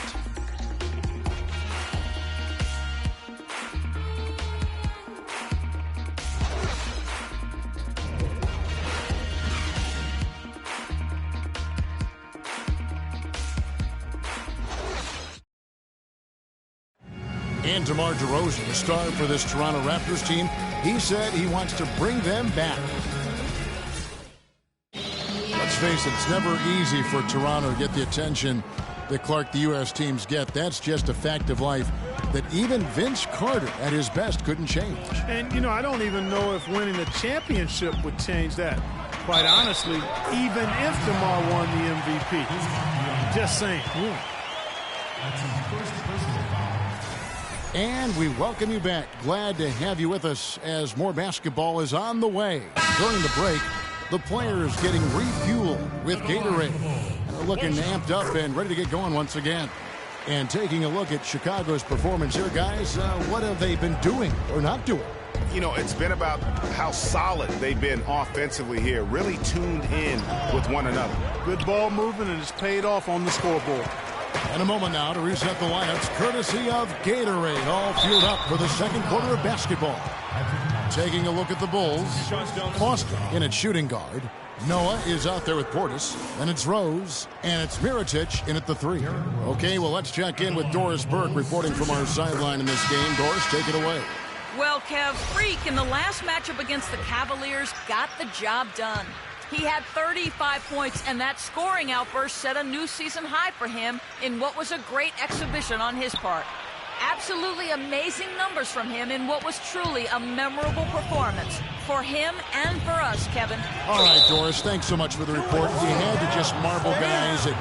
And DeMar DeRozan, the star for this Toronto Raptors team, he said he wants to bring them back. Let's face it, it's never easy for Toronto to get the attention that Clark, the U.S. teams get. That's just a fact of life that even Vince Carter at his best couldn't change. And, you know, I don't even know if winning a championship would change that. Quite honestly, even if DeMar won the MVP. Just saying. That's his first personal foul. And we welcome you back. Glad to have you with us as more basketball is on the way. During the break, the players getting refueled with Gatorade. They're looking amped up and ready to get going once again. And taking a look at Chicago's performance here, guys, what have they been doing or not doing? You know, it's been about how solid they've been offensively here, really tuned in with one another. Good ball movement, and it's paid off on the scoreboard. In a moment now to reset the lineups, courtesy of Gatorade, all fueled up for the second quarter of basketball. Taking a look at the Bulls, Foster in at shooting guard. Noah is out there with Portis, and it's Rose, and it's Mirotic in at the 3. Okay, well, let's check in with Doris Burke reporting from our sideline in this game. Doris, take it away. Well, Kev, Freak in the last matchup against the Cavaliers got the job done. He had 35 points, and that scoring outburst set a new season high for him in what was a great exhibition on his part. Absolutely amazing numbers from him in what was truly a memorable performance for him and for us, Kevin. All right, Doris, thanks so much for the report. You had to just marvel, guys, at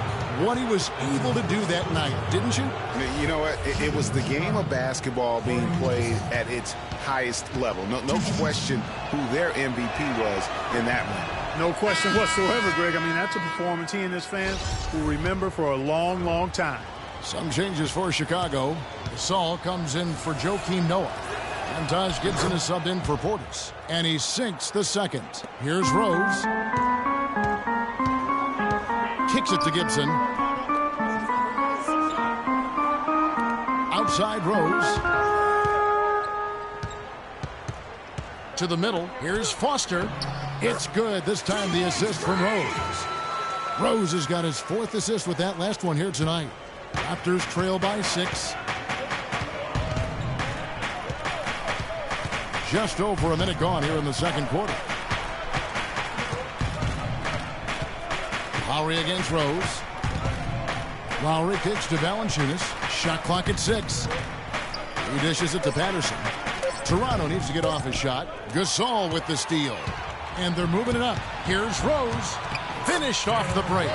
what he was able to do that night, didn't you? You know what? It was the game of basketball being played at its highest level. No question who their MVP was in that one. No question whatsoever, Greg. I mean, that's a performance he and his fans will remember for a long, long time. Some changes for Chicago. Gasol comes in for Joakim Noah. And Taj Gibson is subbed in for Portis. And he sinks the second. Here's Rose. Kicks it to Gibson. Outside Rose. To the middle. Here's Foster. It's good. This time the assist from Rose. Rose has got his 4th assist with that last one here tonight. Raptors trail by 6. Just over a minute gone here in the second quarter. Lowry against Rose. Lowry kicks to Valanciunas. Shot clock at 6. He dishes it to Patterson. Toronto needs to get off his shot. Gasol with the steal. And they're moving it up. Here's Rose. Finished off the break.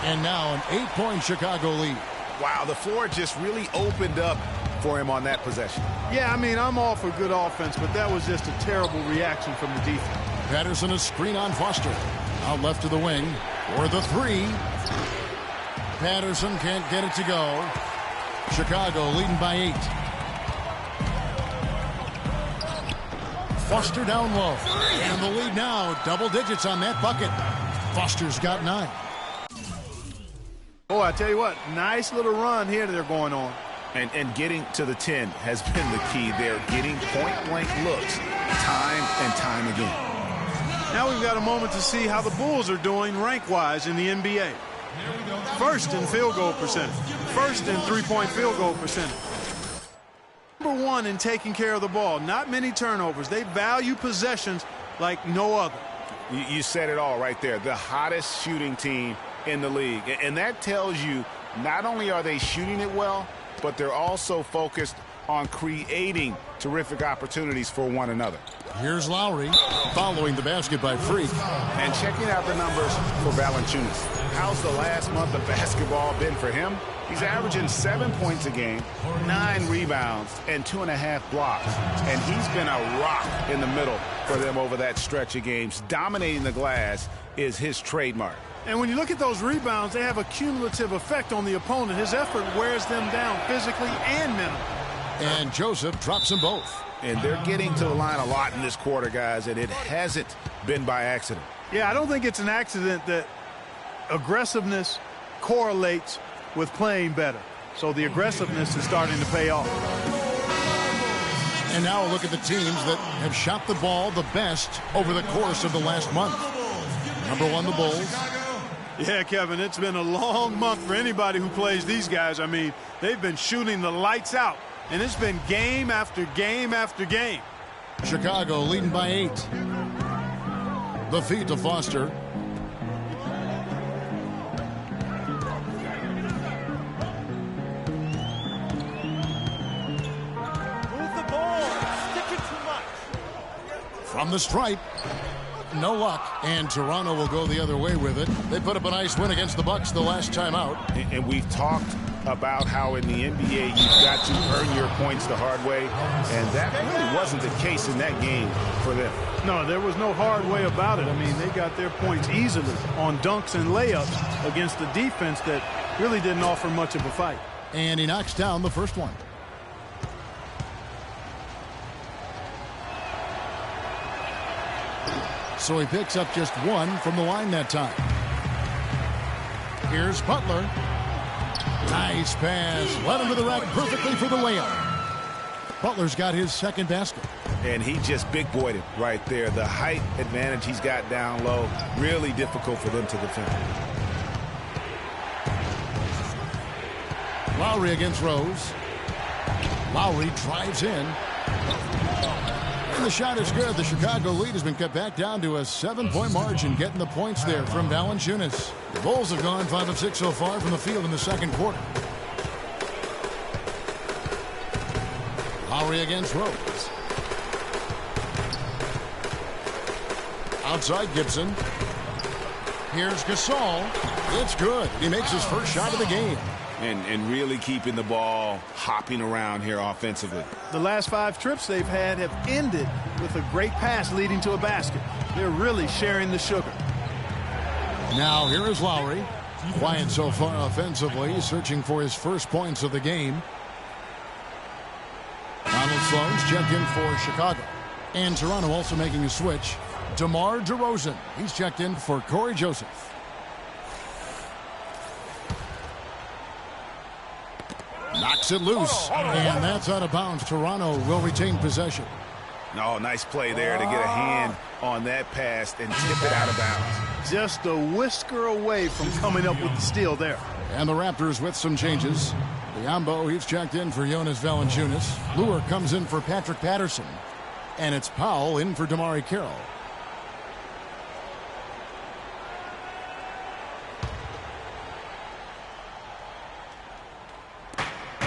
And now an 8-point Chicago lead. Wow, the floor just really opened up for him on that possession. Yeah, I mean, I'm all for good offense, but that was just a terrible reaction from the defense. Patterson a screen on Foster. Out left to the wing for the 3. Patterson can't get it to go. Chicago leading by 8. Foster down low. And the lead now, double digits on that bucket. Foster's got 9. Oh, I tell you what, nice little run here they're going on. And getting to the 10 has been the key. They're getting point-blank looks time and time again. Now we've got a moment to see how the Bulls are doing rank-wise in the NBA. First in field goal percentage. First in three-point field goal percentage. Number 1 in taking care of the ball. Not many turnovers. They value possessions like no other. You said it all right there. The hottest shooting team in the league. And that tells you not only are they shooting it well, but they're also focused on creating terrific opportunities for one another. Here's Lowry following the basket by Freak. And checking out the numbers for Valanciunas. How's the last month of basketball been for him? He's averaging 7 points a game, 9 rebounds, and 2.5 blocks. And he's been a rock in the middle for them over that stretch of games. Dominating the glass is his trademark. And when you look at those rebounds, they have a cumulative effect on the opponent. His effort wears them down physically and mentally. And Joseph drops them both. And they're getting to the line a lot in this quarter, guys, and it hasn't been by accident. Yeah, I don't think it's an accident that aggressiveness correlates with playing better. So the aggressiveness is starting to pay off. And now a look at the teams that have shot the ball the best over the course of the last month. Number 1, the Bulls. Yeah, Kevin, it's been a long month for anybody who plays these guys. I mean, they've been shooting the lights out, and it's been game after game after game. Chicago leading by 8. The feed to Foster. From the stripe. No luck, and Toronto will go the other way with it. They put up a nice win against the Bucks the last time out. And we've talked about how in the NBA you've got to earn your points the hard way, and that really wasn't the case in that game for them. No, there was no hard way about it. I mean, they got their points easily on dunks and layups against a defense that really didn't offer much of a fight. And he knocks down the first one. So he picks up just one from the line that time. Here's Butler. Nice pass. Led him to the rack perfectly for the layup. Butler's got his second basket. And he just big-boyed it right there. The height advantage he's got down low, really difficult for them to defend. Lowry against Rose. Lowry drives in. And the shot is good. The Chicago lead has been cut back down to a 7-point margin, getting the points there from Valanciunas. The Bulls have gone 5 of 6 so far from the field in the second quarter. Lowry against Rose. Outside Gibson. Here's Gasol. It's good. He makes his first shot of the game. And really keeping the ball hopping around here offensively. The last 5 trips they've had have ended with a great pass leading to a basket. They're really sharing the sugar. Now here is Lowry. Quiet so far offensively, searching for his first points of the game. Donald Sloan's checked in for Chicago. And Toronto also making a switch. DeMar DeRozan. He's checked in for Corey Joseph. Knocks it loose, and that's out of bounds. Toronto will retain possession. Oh, nice play there to get a hand on that pass and tip it out of bounds. Just a whisker away from coming up with the steal there. And the Raptors with some changes. Biombo, he's checked in for Jonas Valanciunas. Lure comes in for Patrick Patterson. And it's Powell in for DeMar Carroll.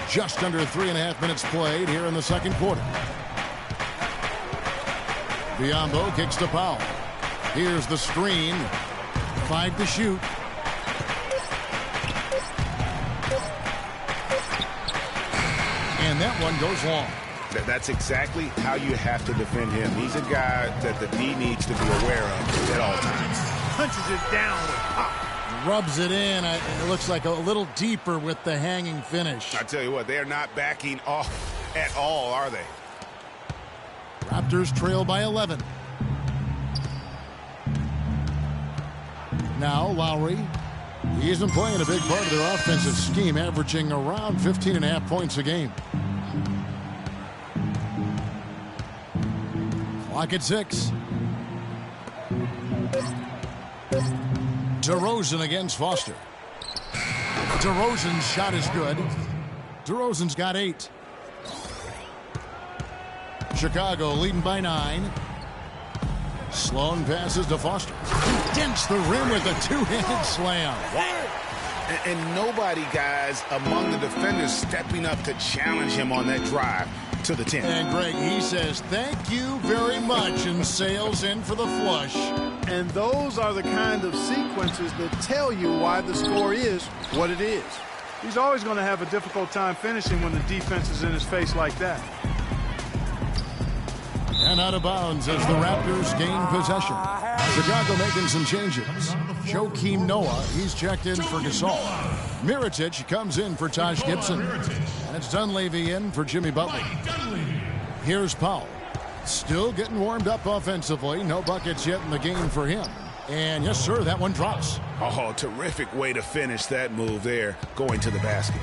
Just under 3.5 minutes played here in the second quarter. Biombo kicks to Powell. Here's the screen. 5 to shoot. And that one goes long. That's exactly how you have to defend him. He's a guy that the D needs to be aware of at all times. Punches it down with pop. Rubs it in. It looks like a little deeper with the hanging finish. I tell you what, they're not backing off at all, are they? Raptors trail by 11. Now Lowry. He isn't playing a big part of their offensive scheme, averaging around 15.5 points a game. Clock at 6. DeRozan against Foster. DeRozan's shot is good. DeRozan's got 8. Chicago leading by 9. Sloan passes to Foster. He dents the rim with a two-handed slam. And nobody, guys, among the defenders stepping up to challenge him on that drive to the 10. And Greg, he says, thank you very much, and sails in for the flush. And those are the kind of sequences that tell you why the score is what it is. He's always going to have a difficult time finishing when the defense is in his face like that. And out of bounds as the Raptors gain possession. Chicago making some changes. Joakim Noah, he's checked in for Gasol. Mirotic comes in for Taj Gibson. And it's Dunleavy in for Jimmy Butler. Here's Powell. Still getting warmed up offensively. No buckets yet in the game for him. And yes, sir, that one drops. Oh, terrific way to finish that move there, going to the basket.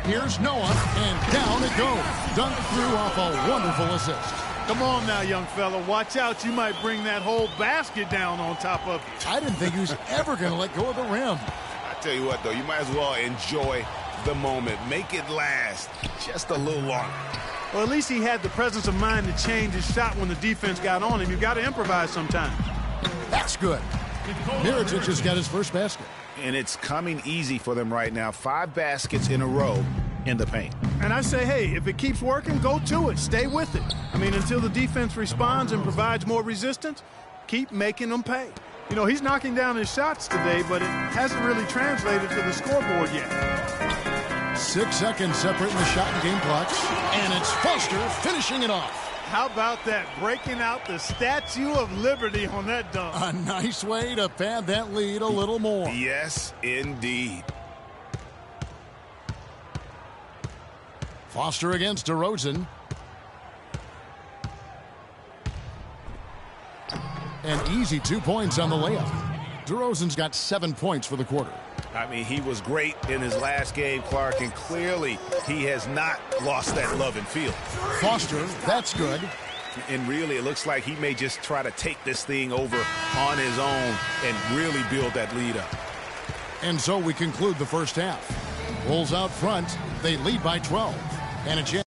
Here's Noah, and down it goes. Dunked through off a wonderful assist. Come on now, young fella. Watch out. You might bring that whole basket down on top of it. I didn't think he was ever going to let go of the rim. I tell you what, though, you might as well enjoy the moment. Make it last just a little longer. Well, at least he had the presence of mind to change his shot when the defense got on him. You've got to improvise sometimes. That's good. Mirotic has got his first basket. And it's coming easy for them right now. 5 baskets in a row in the paint. And I say, hey, if it keeps working, go to it. Stay with it. I mean, until the defense responds and provides more resistance, keep making them pay. You know, he's knocking down his shots today, but it hasn't really translated to the scoreboard yet. 6 seconds separating the shot and game clocks. And it's Foster finishing it off. How about that? Breaking out the Statue of Liberty on that dunk. A nice way to pad that lead a little more. Yes, indeed. Foster against DeRozan. An easy 2 points on the layup. DeRozan's got 7 points for the quarter. I mean, he was great in his last game, Clark, and clearly he has not lost that love and feel. Foster, that's good. And really, it looks like he may just try to take this thing over on his own and really build that lead up. And so we conclude the first half. Bulls out front. They lead by 12. And a Jet.